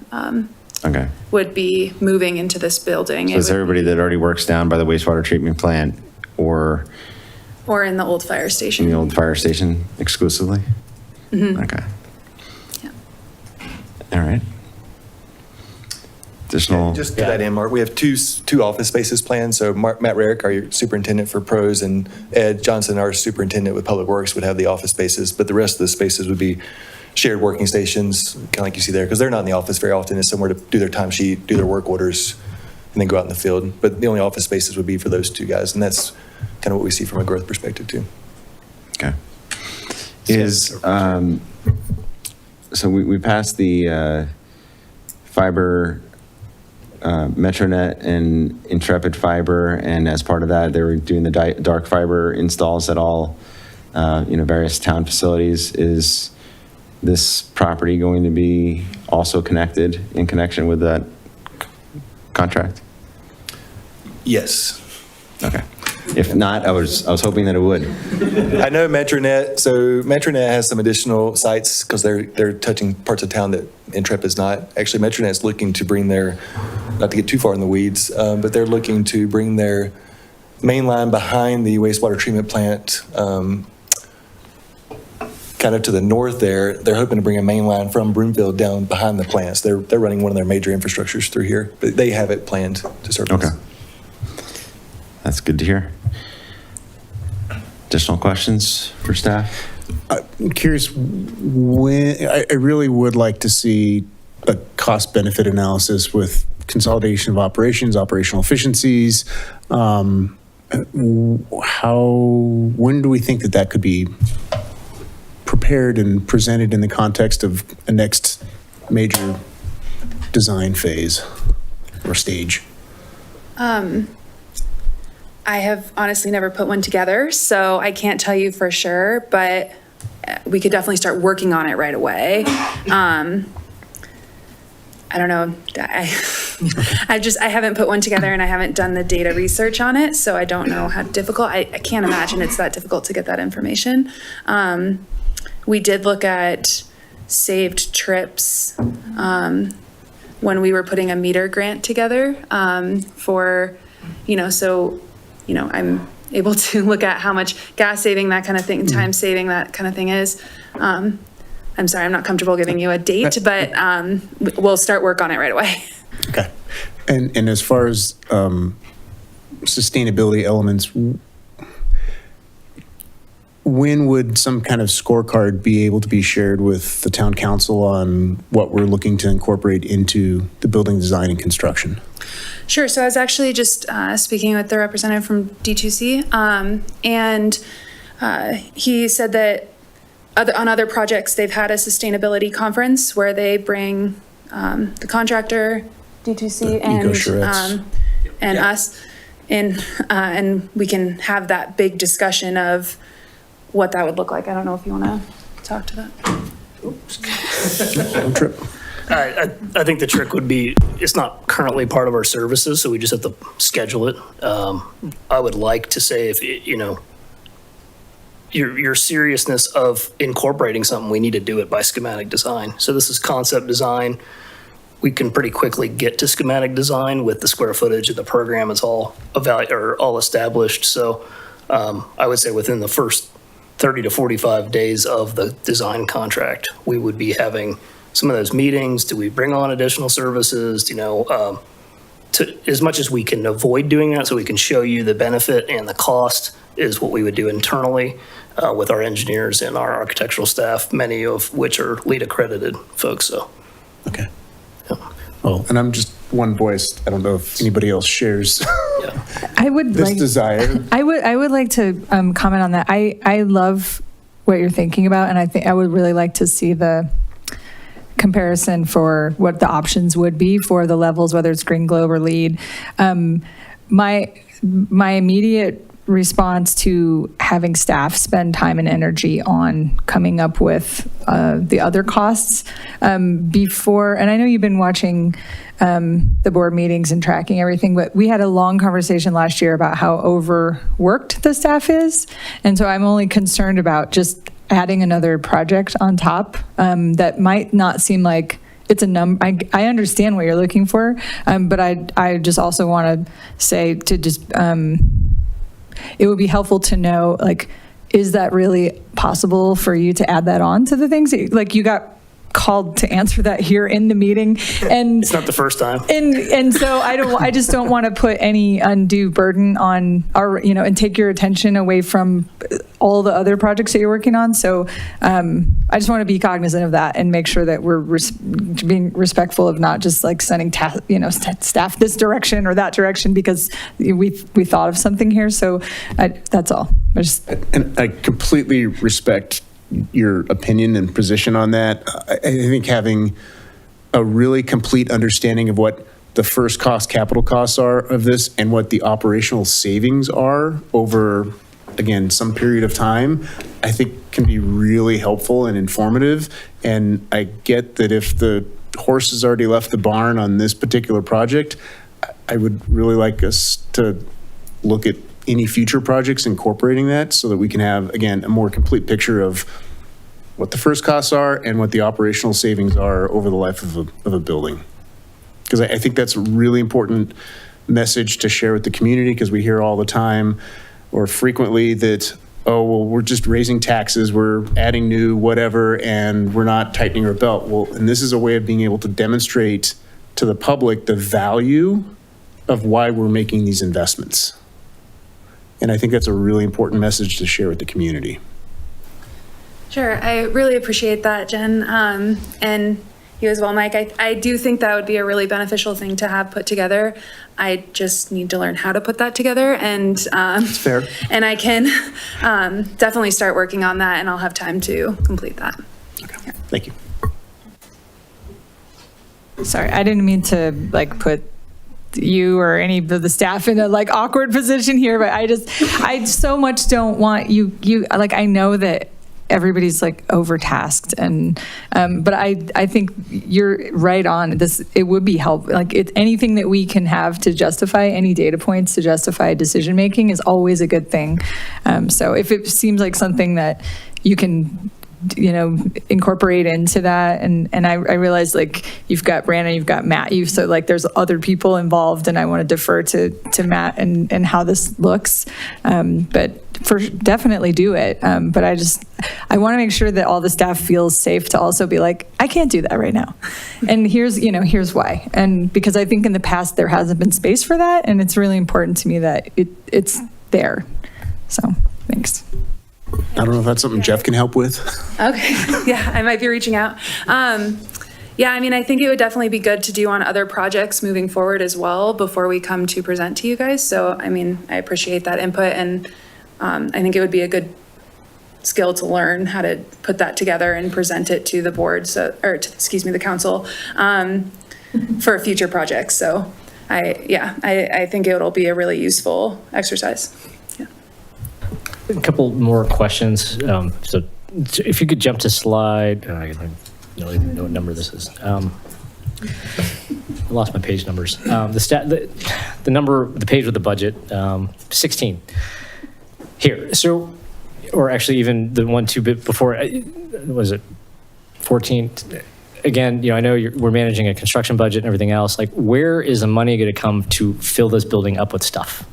Okay. would be moving into this building. So is everybody that already works down by the wastewater treatment plant or Or in the old fire in station. the old fire station exclusively? Mhm. Okay. All right. Additional. Just to that end, Mark, we have two office spaces planned. So Matt Rarick, our superintendent for pros, and Ed Johnson, our superintendent with Public Works, would have the office spaces, but the rest of the spaces would be shared working stations, kind of like you see there, because they're not in the office very often. It's somewhere to do their timesheet, do their work orders, and then go out in the field. But the only office spaces would be for those two guys, and that's kind of what we see from a growth perspective too. Okay. So we passed the fiber Metronet and Intrepid Fiber, and as part of that, they were doing the dark fiber installs at all, various town facilities. Is this property going to be also connected in connection with that contract? Yes. Okay. If not, I was hoping that it would. I know Metronet, so Metronet has some additional sites because they're touching parts of town that Intrep is not. Actually, Metronet's looking to bring their, not to get too far in the weeds, but they're looking to bring their main line behind the wastewater treatment plant, kind of to the north there. They're hoping to bring a main line from Broomfield down behind the plants. They're running one of their major infrastructures through here, but they have it planned to service. Okay. That's good to hear. Additional questions for staff? I'm curious, I really would like to see a cost-benefit analysis with consolidation of operations, operational efficiencies. When do we think that could be prepared and presented in the context of a next major design phase or stage? I have honestly never put one together, so I can't tell you for sure, but we could definitely start working on it right away. I don't know. I haven't put one together and I haven't done the data research on it, so I don't know how difficult. I can't imagine it's that difficult to get that information. We did look at saved trips when we were putting a meter grant together for, I'm able to look at how much gas saving, that kind of thing, time saving, that kind of thing is. I'm sorry, I'm not comfortable giving you a date, but we'll start work on it right away. Okay. And as far as sustainability elements, when would some kind of scorecard be able to be shared with the town council on what we're looking to incorporate into the building design and construction? Sure. So I was actually just speaking with the representative from D2C, and he said that on other projects, they've had a sustainability conference where they bring the contractor, D2C, and us in, and we can have that big discussion of what that would look like. I don't know if you want to talk to that. I think the trick would be, it's not currently part of our services, so we just have to schedule it. I would like to say if, your seriousness of incorporating something, we need to do it by schematic design. So this is concept design. We can pretty quickly get to schematic design with the square footage of the program is all established. So I would say within the first 30 to 45 days of the design contract, we would be having some of those meetings. Do we bring on additional services? To as much as we can avoid doing that, so we can show you the benefit and the cost, is what we would do internally with our engineers and our architectural staff, many of which are LEED accredited folks. So. Okay. Well, and I'm just one voice. I don't know if anybody else shares I would this desire. I would like to comment on that. I love what you're thinking about, and I think I would really like to see the comparison for what the options would be for the levels, whether it's Green Globe or LEED. My immediate response to having staff spend time and energy on coming up with the other costs before, and I know you've been watching the board meetings and tracking everything, but we had a long conversation last year about how overworked the staff is. And so I'm only concerned about just adding another project on top that might not seem like it's a number. I understand what you're looking for, but I just also want to say to just, it would be helpful to know, like, is that really possible for you to add that on to the things? Like, you got called to answer that here in the meeting, and it's not the first time. And so I just don't want to put any undue burden on our, and take your attention away from all the other projects that you're working on. So I just want to be cognizant of that and make sure that we're being respectful of not just like sending staff this direction or that direction because we thought of something here. So that's all. And I completely respect your opinion and position on that. I think having a really complete understanding of what the first cost, capital costs are of this and what the operational savings are over, again, some period of time, I think can be really helpful and informative. And I get that if the horse has already left the barn on this particular project, I would really like us to look at any future projects incorporating that so that we can have, again, a more complete picture of what the first costs are and what the operational savings are over the life of a building. Because I think that's a really important message to share with the community, because we hear all the time or frequently that, oh, well, we're just raising taxes, we're adding new whatever, and we're not tightening our belt. Well, and this is a way of being able to demonstrate to the public the value of why we're making these investments. And I think that's a really important message to share with the community. Sure, I really appreciate that, Jen, and you as well, Mike. I do think that would be a really beneficial thing to have put together. I just need to learn how to put that together, and That's fair. And I can definitely start working on that, and I'll have time to complete that. Okay. Thank you. Sorry, I didn't mean to like put you or any of the staff in a like awkward position here, but I so much don't want you like, I know that everybody's like overtasked, and but I think you're right on this. It would be helpful, like anything that we can have to justify, any data points to justify decision making is always a good thing. So if it seems like something that you can incorporate into that, and I realize like you've got Brandon, you've got Matt, so like there's other people involved, and I want to defer to Matt and how this looks, but definitely do it. But I want to make sure that all the staff feels safe to also be like, I can't do that right now, and here's why. And because I think in the past there hasn't been space for that, and it's really important to me that it's there. So thanks. I don't know if that's something Jeff can help with. Okay, yeah, I might be reaching out. Yeah, I mean, I think it would definitely be good to do on other projects moving forward as well before we come to present to you guys. So, I mean, I appreciate that input, and I think it would be a good skill to learn how to put that together and present it to the board, the council, for future projects. So, I think it'll be a really useful exercise. A couple more questions. So if you could jump to slide, I don't even know what number this is. I lost my page numbers. The page with the budget, 16. Here, so, or actually even the one, 2 bit before, was it 14? Again, I know we're managing a construction budget and everything else. Like, where is the money going to come to fill this building up with stuff?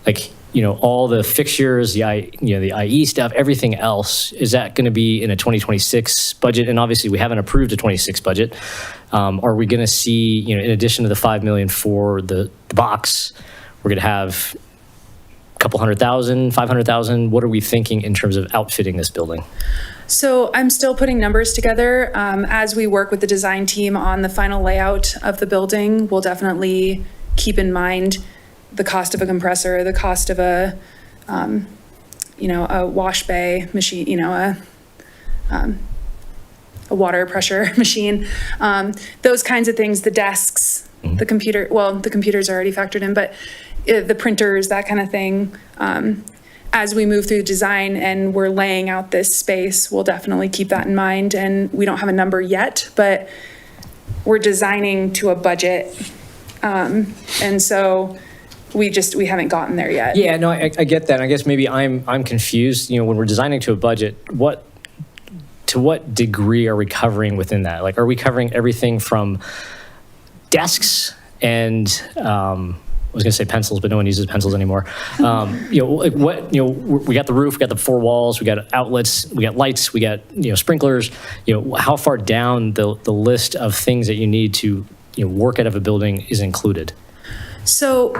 Like, all the fixtures, the IE stuff, everything else, is that going to be in a 2026 budget? And obviously we haven't approved a 26 budget. Are we going to see, in addition to the $5 million for the box, we're going to have a couple $100,000, $500,000? What are we thinking in terms of outfitting this building? So I'm still putting numbers together. As we work with the design team on the final layout of the building, we'll definitely keep in mind the cost of a compressor, the cost of a wash bay machine, a water pressure machine, those kinds of things, the desks, the computers are already factored in, but the printers, that kind of thing. As we move through design and we're laying out this space, we'll definitely keep that in mind. And we don't have a number yet, but we're designing to a budget. And so we haven't gotten there yet. Yeah, no, I get that. I guess maybe I'm confused. When we're designing to a budget, to what degree are we covering within that? Like, are we covering everything from desks and I was going to say pencils, but no one uses pencils anymore. We got the roof, we got the 4 walls, we got outlets, we got lights, we got sprinklers. How far down the list of things that you need to work out of a building is included? So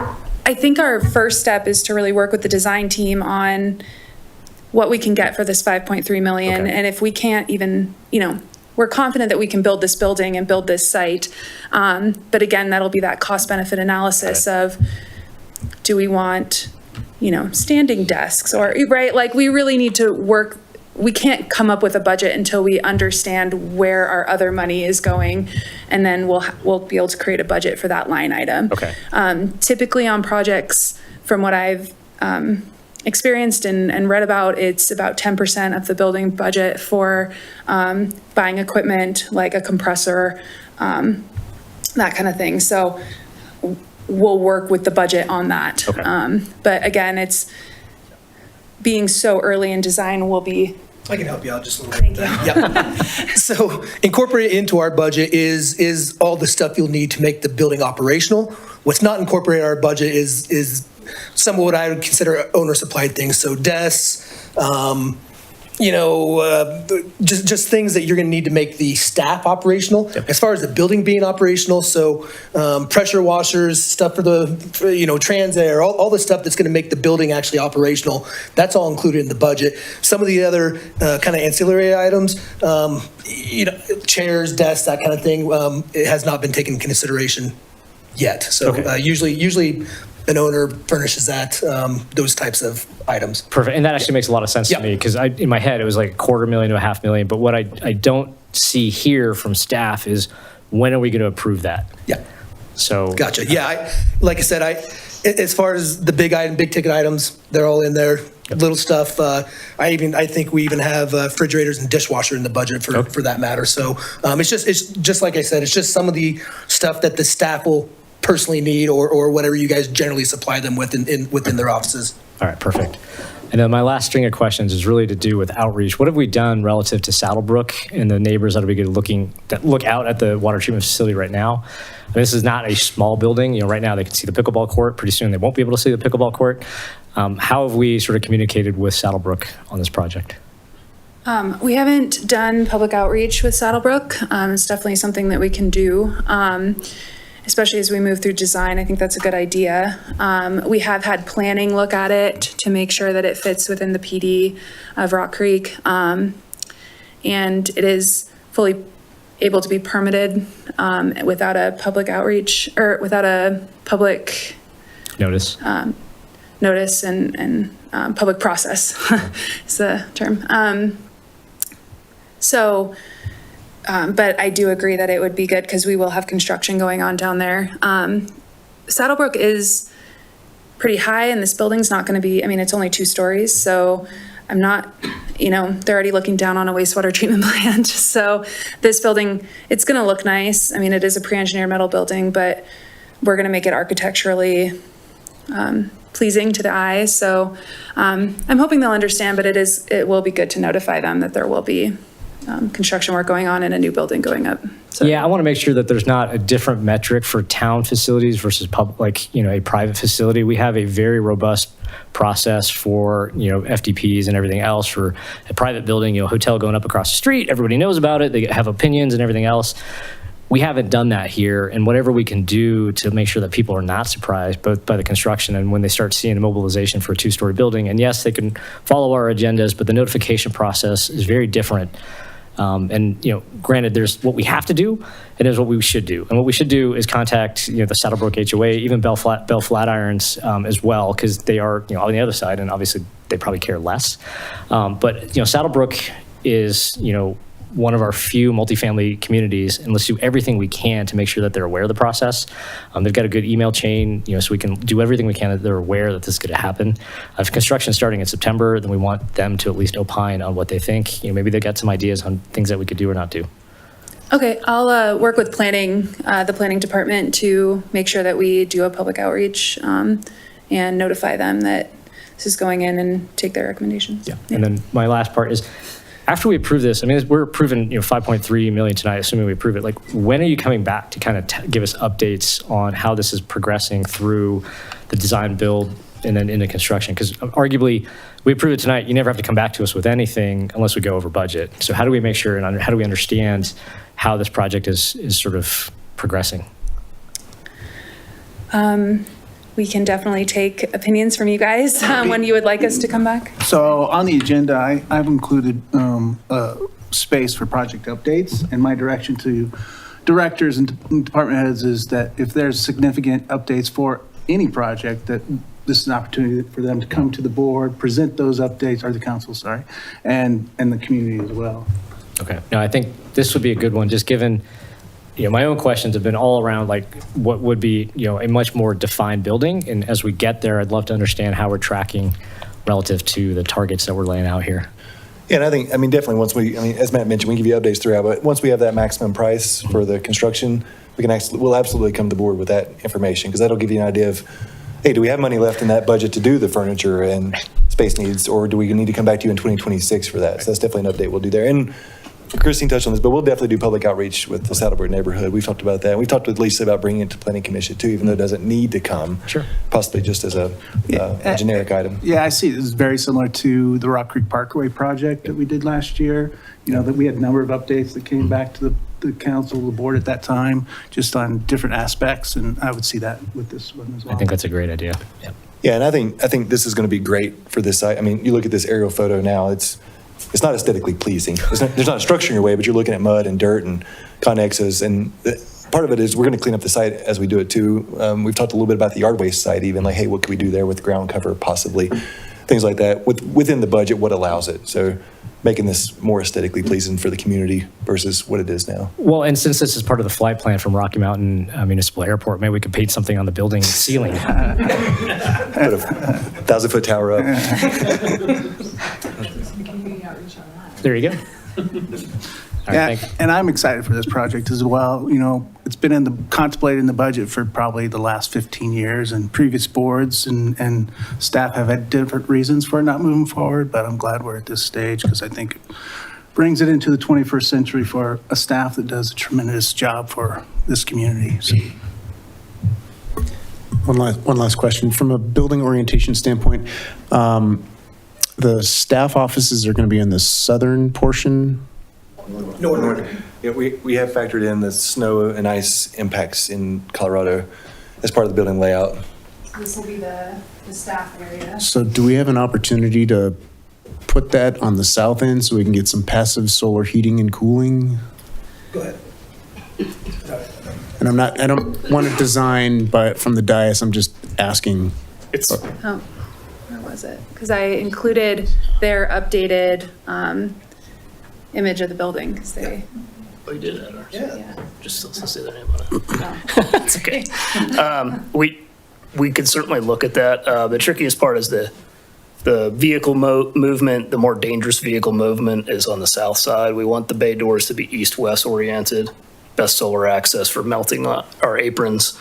I think our first step is to really work with the design team on what we can get for this 5.3 million. Okay. And if we can't even, we're confident that we can build this building and build this site. But again, that'll be that cost benefit analysis of, do we want, standing desks or, right? Like, we really need to work. We can't come up with a budget until we understand where our other money is going, and then we'll be able to create a budget for that line item. Okay. Typically on projects, from what I've experienced and read about, it's about 10% of the building budget for buying equipment like a compressor, that kind of thing. So we'll work with the budget on that. But again, it's being so early in design will be. I can help you out just a little bit. Thank you. So incorporated into our budget is all the stuff you'll need to make the building operational. What's not incorporated in our budget is some of what I would consider owner supplied things. So desks, just things that you're going to need to make the staff operational. As far as the building being operational, so pressure washers, stuff for the trans air, all the stuff that's going to make the building actually operational. That's all included in the budget. Some of the other kind of ancillary items, chairs, desks, that kind of thing, it has not been taken into consideration yet. So usually an owner furnishes that, those types of items. Perfect. And that actually makes a lot of sense to me, because in my head, it was like $250,000 to $500,000. But what I don't see here from staff is, when are we going to approve that? Yeah. So. Gotcha. Yeah. Like I said, as far as the big ticket items, they're all in there. Little stuff. I think we even have refrigerators and dishwasher in the budget for that matter. So it's just like I said, it's just some of the stuff that the staff will personally need, or whatever you guys generally supply them with within their offices. All right, perfect. And then my last string of questions is really to do with outreach. What have we done relative to Saddlebrook and the neighbors that look out at the water treatment facility right now? I mean, this is not a small building. Right now they can see the pickleball court. Pretty soon they won't be able to see the pickleball court. How have we sort of communicated with Saddlebrook on this project? We haven't done public outreach with Saddlebrook. It's definitely something that we can do. Especially as we move through design, I think that's a good idea. We have had planning look at it to make sure that it fits within the PD of Rock Creek. And it is fully able to be permitted without a public outreach, or without a public notice and public process is the term. But I do agree that it would be good, because we will have construction going on down there. Saddlebrook is pretty high, and this building's not going to be, it's only 2 stories. So I'm not, they're already looking down on a wastewater treatment plant. So this building, it's going to look nice. It is a pre-engineered metal building, but we're going to make it architecturally pleasing to the eye. So I'm hoping they'll understand, but it will be good to notify them that there will be construction work going on and a new building going up. So. Yeah, I want to make sure that there's not a different metric for town facilities versus a private facility. We have a very robust process for, FDPs and everything else. For a private building, hotel going up across the street, everybody knows about it. They have opinions and everything else. We haven't done that here, and whatever we can do to make sure that people are not surprised both by the construction and when they start seeing a mobilization for a 2-story building. And yes, they can follow our agendas, but the notification process is very different. Granted, there's what we have to do and there's what we should do. And what we should do is contact, the Saddlebrook HOA, even Bell Flatirons as well, because they are, on the other side, and obviously they probably care less. But Saddlebrook is, one of our few multifamily communities, and let's do everything we can to make sure that they're aware of the process. They've got a good email chain, so we can do everything we can that they're aware that this is going to happen. If construction starting in September, then we want them to at least opine on what they think. Maybe they got some ideas on things that we could do or not do. Okay, I'll work with the planning department to make sure that we do a public outreach and notify them that this is going in and take their recommendations. Yeah. And then my last part is, after we approve this, we're approving $5.3 million tonight, assuming we approve it. Like, when are you coming back to kind of give us updates on how this is progressing through the design, build, and then into construction? Because arguably, we approve it tonight, you never have to come back to us with anything unless we go over budget. So how do we make sure, and how do we understand how this project is sort of progressing? We can definitely take opinions from you guys when you would like us to come back. So on the agenda, I've included space for project updates, and my direction to directors and department heads is that if there's significant updates for any project, that this is an opportunity for them to come to the board, present those updates, or the council, sorry, and the community as well. Okay. No, I think this would be a good one, just given, my own questions have been all around like what would be, a much more defined building. And as we get there, I'd love to understand how we're tracking relative to the targets that we're laying out here. Yeah, and I think, definitely once as Matt mentioned, we give you updates throughout, but once we have that maximum price for the construction, we'll absolutely come to the board with that information, because that'll give you an idea of, hey, do we have money left in that budget to do the furniture and space needs, or do we need to come back to you in 2026 for that? So that's definitely an update we'll do there. And Christine touched on this, but we'll definitely do public outreach with the Saddlebird neighborhood. We've talked about that. We've talked with Lisa about bringing it to Planning Commission too, even though it doesn't need to come. Sure. Possibly just as a generic item. Yeah, I see. This is very similar to the Rock Creek Parkway project that we did last year. You know, that we had a number of updates that came back to the council, the board at that time, just on different aspects. And I would see that with this one as well. I think that's a great idea. Yeah. Yeah, and I think this is going to be great for this site. I mean, you look at this aerial photo now, it's not aesthetically pleasing. There's not a structure in your way, but you're looking at mud and dirt and connexes. And part of it is we're going to clean up the site as we do it too. We've talked a little bit about the yard waste site, even like, hey, what can we do there with ground cover, possibly things like that within the budget, what allows it. So making this more aesthetically pleasing for the community versus what it is now. Well, and since this is part of the flight plan from Rocky Mountain Municipal Airport, maybe we could paint something on the building ceiling. Put a 1,000-foot tower up. There you go. Yeah, and I'm excited for this project as well. You know, it's been contemplated in the budget for probably the last 15 years, and previous boards and staff have had different reasons for not moving forward, but I'm glad we're at this stage because I think it brings it into the 21st century for a staff that does a tremendous job for this community. So. One last question. From a building orientation standpoint, the staff offices are going to be in the southern portion. North. Yeah, we have factored in the snow and ice impacts in Colorado as part of the building layout. This will be the staff area. So do we have an opportunity to put that on the south end so we can get some passive solar heating and cooling? Go ahead. And I don't want to design from the dais, I'm just asking. Oh, where was it? Because I included their updated image of the building, because they. Oh, you did that, or? Yeah. Just still say their name on it. It's okay. We could certainly look at that. The trickiest part is the vehicle movement. The more dangerous vehicle movement is on the south side. We want the bay doors to be east-west oriented. Best solar access for melting our aprons.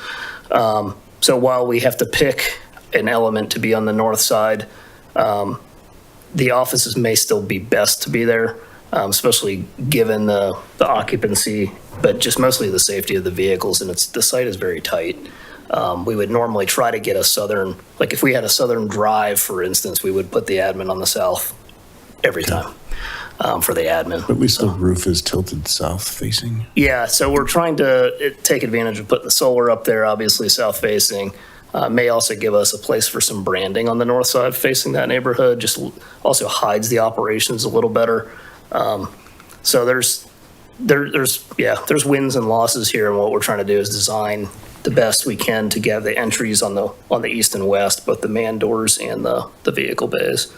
So while we have to pick an element to be on the north side, the offices may still be best to be there, especially given the occupancy, but just mostly the safety of the vehicles, and the site is very tight. We would normally try to get a southern, like if we had a southern drive, for instance, we would put the admin on the south every time for the admin. But at least the roof is tilted south facing. Yeah, so we're trying to take advantage of putting the solar up there, obviously south facing. May also give us a place for some branding on the north side facing that neighborhood, just also hides the operations a little better. So there's wins and losses here, and what we're trying to do is design the best we can to get the entries on the east and west, both the man doors and the vehicle bays.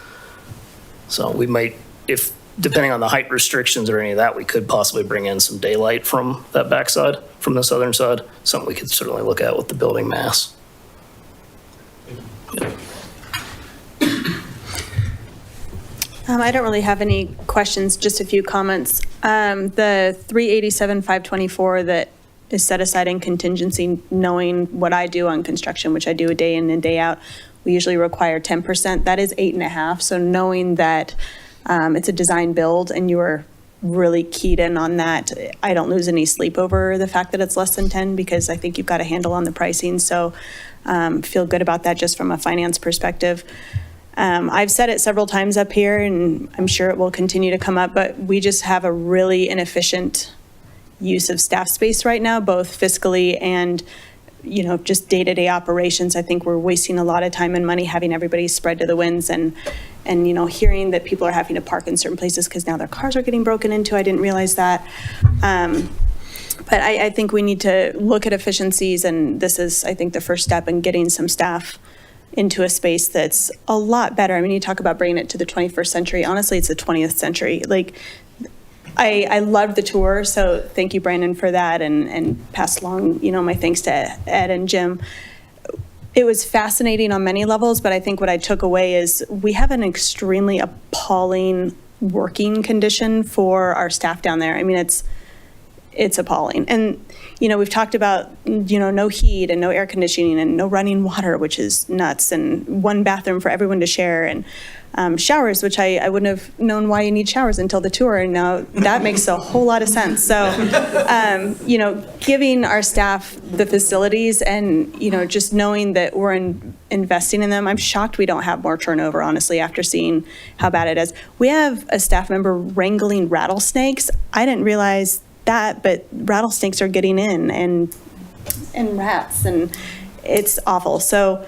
So we might, if depending on the height restrictions or any of that, we could possibly bring in some daylight from that backside, from the southern side. Something we could certainly look at with the building mass. I don't really have any questions, just a few comments. The 387,524 that is set aside in contingency, knowing what I do on construction, which I do a day in and day out, we usually require 10%. That is 8.5. So knowing that it's a design build and you are really keyed in on that, I don't lose any sleep over the fact that it's less than 10, because I think you've got a handle on the pricing. So feel good about that just from a finance perspective. I've said it several times up here, and I'm sure it will continue to come up, but we just have a really inefficient use of staff space right now, both fiscally and, just day-to-day operations. I think we're wasting a lot of time and money having everybody spread to the winds, and hearing that people are having to park in certain places because now their cars are getting broken into. I didn't realize that. But I think we need to look at efficiencies, and this is, I think, the first step in getting some staff into a space that's a lot better. I mean, you talk about bringing it to the 21st century. Honestly, it's the 20th century. Like, I loved the tour, so thank you, Brandon, for that, and pass along, my thanks to Ed and Jim. It was fascinating on many levels, but I think what I took away is we have an extremely appalling working condition for our staff down there. I mean, it's appalling. And, we've talked about, no heat and no air conditioning and no running water, which is nuts, and one bathroom for everyone to share, and showers, which I wouldn't have known why you need showers until the tour, and now that makes a whole lot of sense. So, giving our staff the facilities and, just knowing that we're investing in them, I'm shocked we don't have more turnover, honestly, after seeing how bad it is. We have a staff member wrangling rattlesnakes. I didn't realize that, but rattlesnakes are getting in, and rats, and it's awful. So,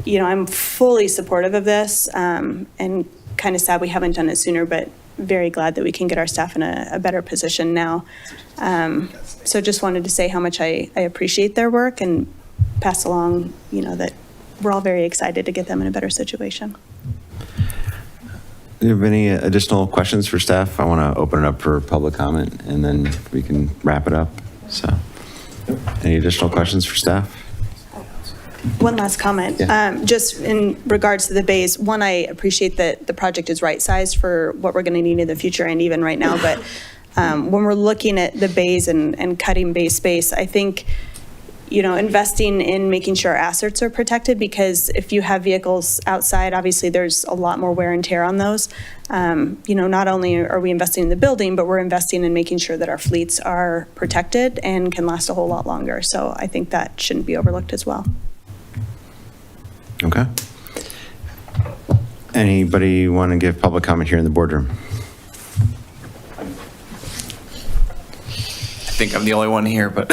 I'm fully supportive of this, and kind of sad we haven't done it sooner, but very glad that we can get our staff in a better position now. So just wanted to say how much I appreciate their work and pass along, that we're all very excited to get them in a better situation. Do you have any additional questions for staff? I want to open it up for public comment, and then we can wrap it up. So, any additional questions for staff? One last comment, just in regards to the bays. One, I appreciate that the project is right-sized for what we're going to need in the future and even right now. But when we're looking at the bays and cutting bay space, I think, investing in making sure our assets are protected, because if you have vehicles outside, obviously there's a lot more wear and tear on those. Not only are we investing in the building, but we're investing in making sure that our fleets are protected and can last a whole lot longer. So I think that shouldn't be overlooked as well. Okay. Anybody want to give public comment here in the boardroom? I think I'm the only one here, but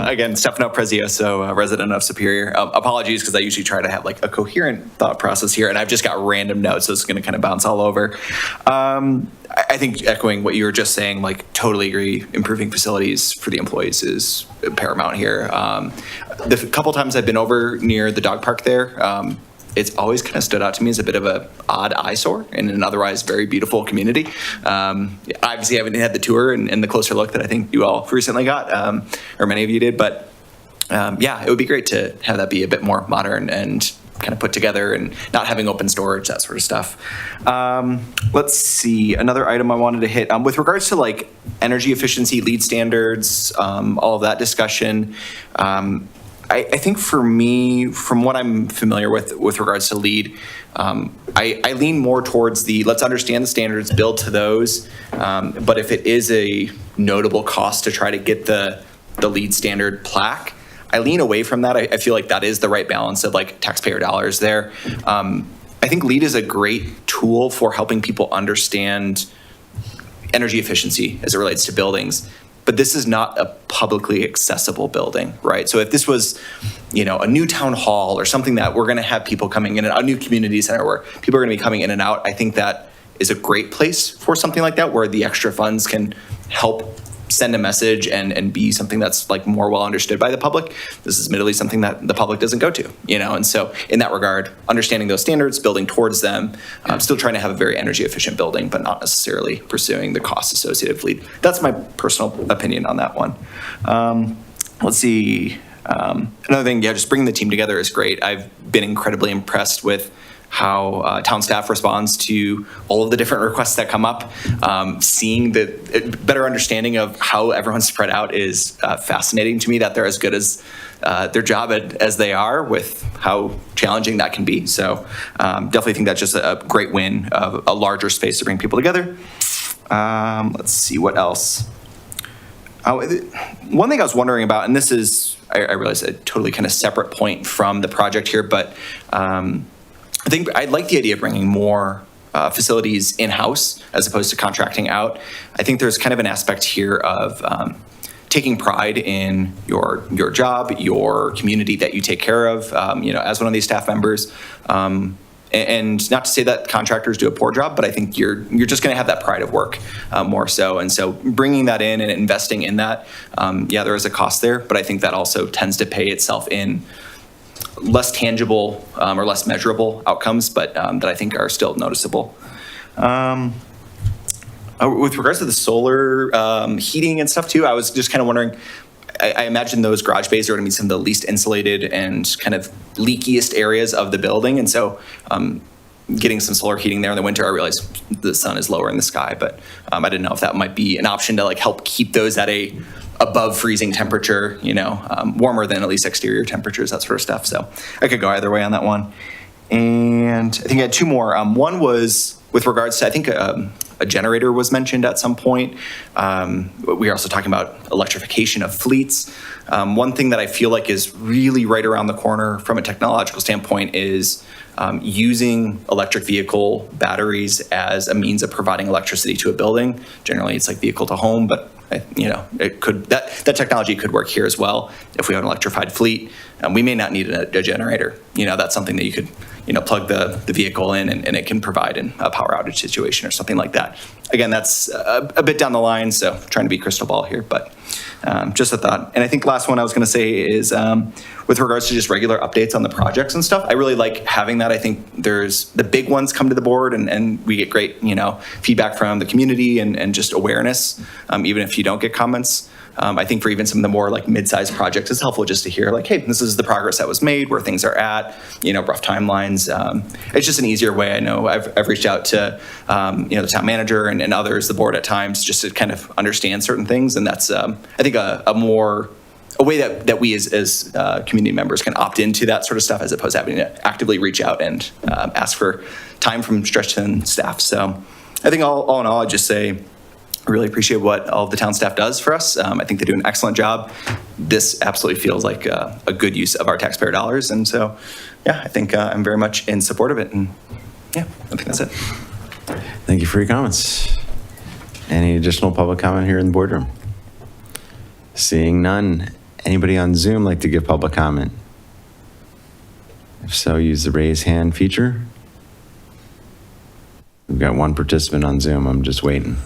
again, Stefano Prezioso, resident of Superior. Apologies, because I usually try to have like a coherent thought process here, and I've just got random notes, so it's going to kind of bounce all over. I think echoing what you were just saying, like totally agree, improving facilities for the employees is paramount here. The couple times I've been over near the dog park there, it's always kind of stood out to me as a bit of an odd eyesore in an otherwise very beautiful community. Obviously, I haven't had the tour and the closer look that I think you all recently got, or many of you did, but it would be great to have that be a bit more modern and kind of put together and not having open storage, that sort of stuff. Let's see, another item I wanted to hit, with regards to like energy efficiency, LEED standards, all of that discussion, I think for me, from what I'm familiar with regards to LEED, I lean more towards let's understand the standards, build to those. But if it is a notable cost to try to get the LEED standard plaque, I lean away from that. I feel like that is the right balance of like taxpayer dollars there. I think LEED is a great tool for helping people understand energy efficiency as it relates to buildings. But this is not a publicly accessible building, right? So if this was, a new town hall or something that we're going to have people coming in, a new community center where people are going to be coming in and out, I think that is a great place for something like that, where the extra funds can help send a message and be something that's like more well understood by the public. This is admittedly something that the public doesn't go to, and so in that regard, understanding those standards, building towards them, still trying to have a very energy efficient building, but not necessarily pursuing the costs associated with LEED. That's my personal opinion on that one. Let's see. Another thing, just bringing the team together is great. I've been incredibly impressed with how town staff responds to all of the different requests that come up. Seeing the better understanding of how everyone's spread out is fascinating to me, that they're as good as their job as they are with how challenging that can be. So definitely think that's just a great win of a larger space to bring people together. Let's see what else. One thing I was wondering about, and this is, I realize a totally kind of separate point from the project here, but I think I like the idea of bringing more facilities in-house as opposed to contracting out. I think there's kind of an aspect here of taking pride in your job, your community that you take care of, as one of these staff members. And not to say that contractors do a poor job, but I think you're just going to have that pride of work more so. And so bringing that in and investing in that, there is a cost there, but I think that also tends to pay itself in less tangible or less measurable outcomes, but that I think are still noticeable. With regards to the solar heating and stuff too, I was just kind of wondering, I imagine those garage bays are going to be some of the least insulated and kind of leakiest areas of the building. And so getting some solar heating there in the winter. I realize the sun is lower in the sky, but I didn't know if that might be an option to like help keep those at a above freezing temperature, warmer than at least exterior temperatures, that sort of stuff. So I could go either way on that one. And I think I had two more. One was with regards to, I think a generator was mentioned at some point. We are also talking about electrification of fleets. One thing that I feel like is really right around the corner from a technological standpoint is using electric vehicle batteries as a means of providing electricity to a building. Generally, it's like vehicle to home, but it could that technology could work here as well. If we have an electrified fleet, we may not need a generator. That's something that you could plug the vehicle in and it can provide in a power outage situation or something like that. Again, that's a bit down the line, so trying to be crystal ball here, but just a thought. And I think last one I was going to say is with regards to just regular updates on the projects and stuff, I really like having that. I think there's the big ones come to the board and we get great, feedback from the community and just awareness, even if you don't get comments. I think for even some of the more like mid-sized projects, it's helpful just to hear like, hey, this is the progress that was made, where things are at, rough timelines. It's just an easier way. I know I've reached out to, the town manager and others, the board at times, just to kind of understand certain things. And that's, I think, a way that we as community members can opt into that sort of stuff, as opposed to having to actively reach out and ask for time from Stretchton staff. So I think all in all, I'd just say, I really appreciate what all of the town staff does for us. I think they do an excellent job. This absolutely feels like a good use of our taxpayer dollars. And so, yeah, I think I'm very much in support of it. And yeah, I think that's it. Thank you for your comments. Any additional public comment here in the boardroom? Seeing none. Anybody on Zoom like to give public comment? If so, use the raise hand feature. We've got one participant on Zoom. I'm just waiting.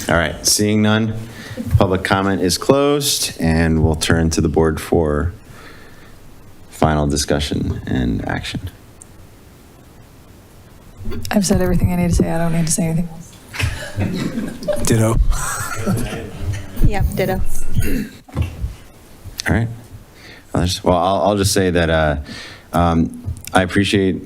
All right, seeing none, public comment is closed, and we'll turn to the board for final discussion and action. I've said everything I need to say. I don't need to say anything else. Ditto. Yeah, ditto. All right. I'll just say that I appreciate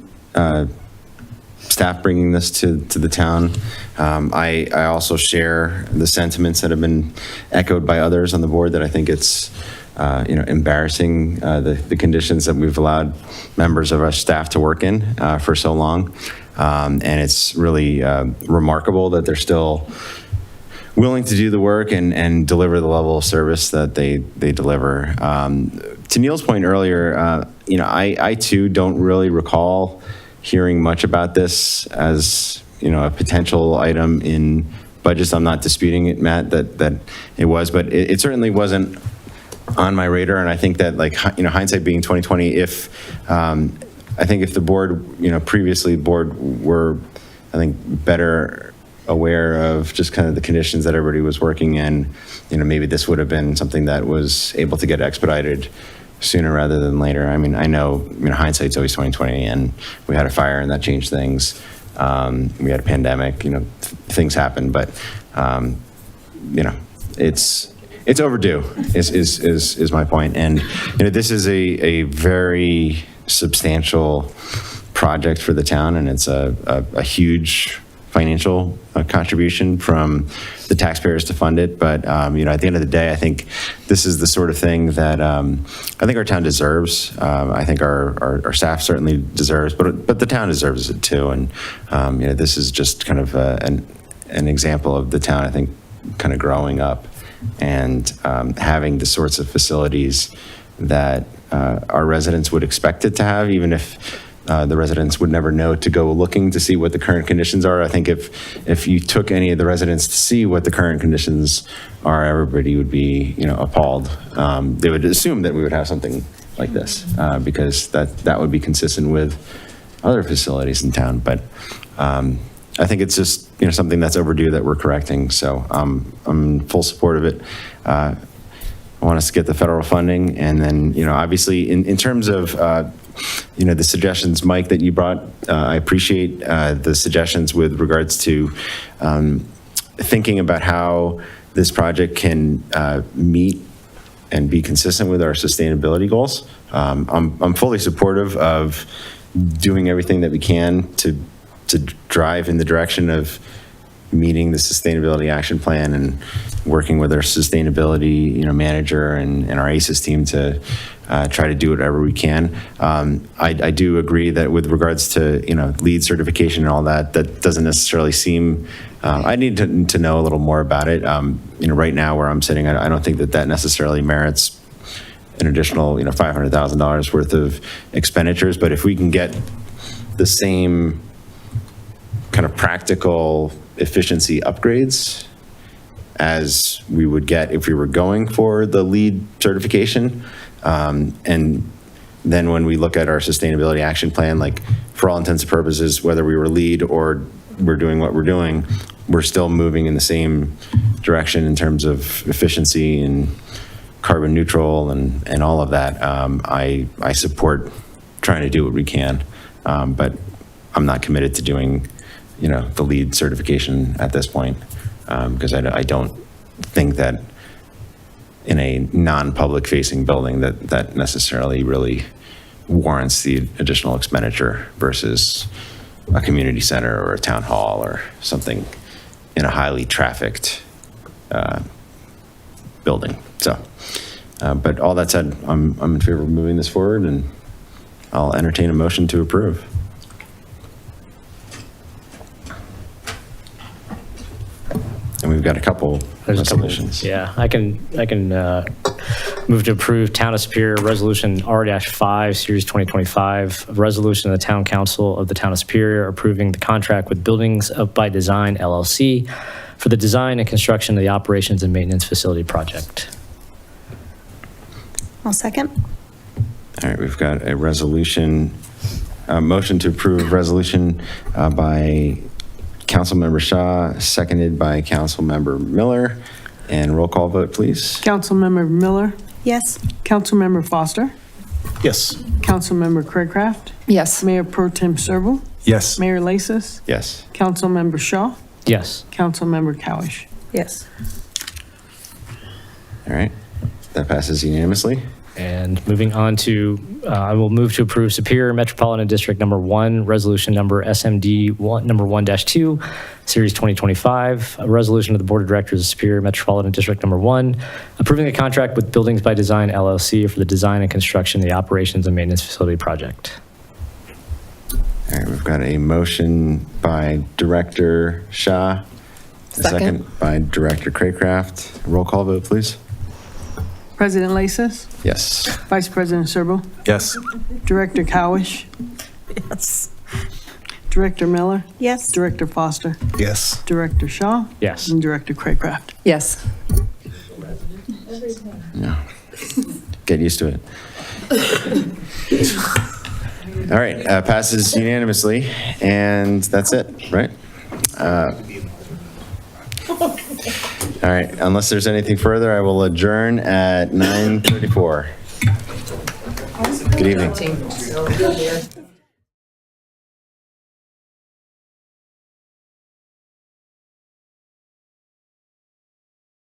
staff bringing this to the town. I also share the sentiments that have been echoed by others on the board, that I think it's embarrassing, the conditions that we've allowed members of our staff to work in for so long. And it's really remarkable that they're still willing to do the work and deliver the level of service that they deliver. To Neil's point earlier, I too don't really recall hearing much about this as a potential item in budgets. I'm not disputing it, Matt, that it was, but it certainly wasn't on my radar. And I think that, like, hindsight being 2020, I think if the board, previously the board were, I think, better aware of just kind of the conditions that everybody was working in, maybe this would have been something that was able to get expedited sooner rather than later. I mean, I know, hindsight's always 2020, and we had a fire and that changed things. We had a pandemic, things happen, but it's overdue is my point. And this is a very substantial project for the town, and it's a huge financial contribution from the taxpayers to fund it. But at the end of the day, I think this is the sort of thing that I think our town deserves. I think our staff certainly deserves, but the town deserves it too. And this is just kind of an example of the town, I think, kind of growing up and having the sorts of facilities that our residents would expect it to have, even if the residents would never know to go looking to see what the current conditions are. I think if you took any of the residents to see what the current conditions are, everybody would be, appalled. They would assume that we would have something like this because that would be consistent with other facilities in town. But I think it's just, something that's overdue that we're correcting. So I'm in full support of it. I want us to get the federal funding, and then, obviously in terms of the suggestions, Mike, that you brought, I appreciate the suggestions with regards to thinking about how this project can meet and be consistent with our sustainability goals. I'm fully supportive of doing everything that we can to drive in the direction of meeting the sustainability action plan and working with our sustainability, manager and our ACES team to try to do whatever we can. I do agree that with regards to, LEED certification and all that, that doesn't necessarily seem, I need to know a little more about it. Right now where I'm sitting, I don't think that necessarily merits an additional, $500,000 worth of expenditures. But if we can get the same kind of practical efficiency upgrades as we would get if we were going for the LEED certification. And then when we look at our sustainability action plan, like for all intents and purposes, whether we were LEED or we're doing what we're doing, we're still moving in the same direction in terms of efficiency and carbon neutral and all of that. I support trying to do what we can, but I'm not committed to doing the LEED certification at this point, because I don't think that in a non-public facing building that necessarily really warrants the additional expenditure versus a community center or a town hall or something in a highly trafficked building. So, but all that said, I'm in favor of moving this forward, and I'll entertain a motion to approve. And we've got a couple resolutions. Yeah, I can move to approve Town of Superior Resolution R-5, Series 2025, a resolution of the Town Council of the Town of Superior approving the contract with Buildings by Design LLC for the design and construction of the operations and maintenance facility project. I'll second. All right, we've got a resolution, a motion to approve resolution by Councilmember Shaw, seconded by Councilmember Miller. And roll call vote, please. Councilmember Miller? Yes. Councilmember Foster? Yes. Councilmember Craycraft? Yes. Mayor Pro Tem Serval? Yes. Mayor Lasis? Yes. Councilmember Shaw? Yes. Councilmember Cowish? Yes. All right, that passes unanimously. And moving on to, I will move to approve Superior Metropolitan District Number 1, Resolution Number SMD Number 1-2, Series 2025, a resolution of the Board of Directors of Superior Metropolitan District Number 1, approving a contract with Buildings by Design LLC for the design and construction of the operations and maintenance facility project. All right, we've got a motion by Director Shaw, a second by Director Craycraft. Roll call vote, please. President Lasis? Yes. Vice President Serval? Yes. Director Cowish? Yes. Director Miller? Yes. Director Foster? Yes. Director Shaw? Yes. And Director Craycraft? Yes. No. Get used to it. All right, passes unanimously, and that's it, right? All right, unless there's anything further, I will adjourn at 9:34. Good evening.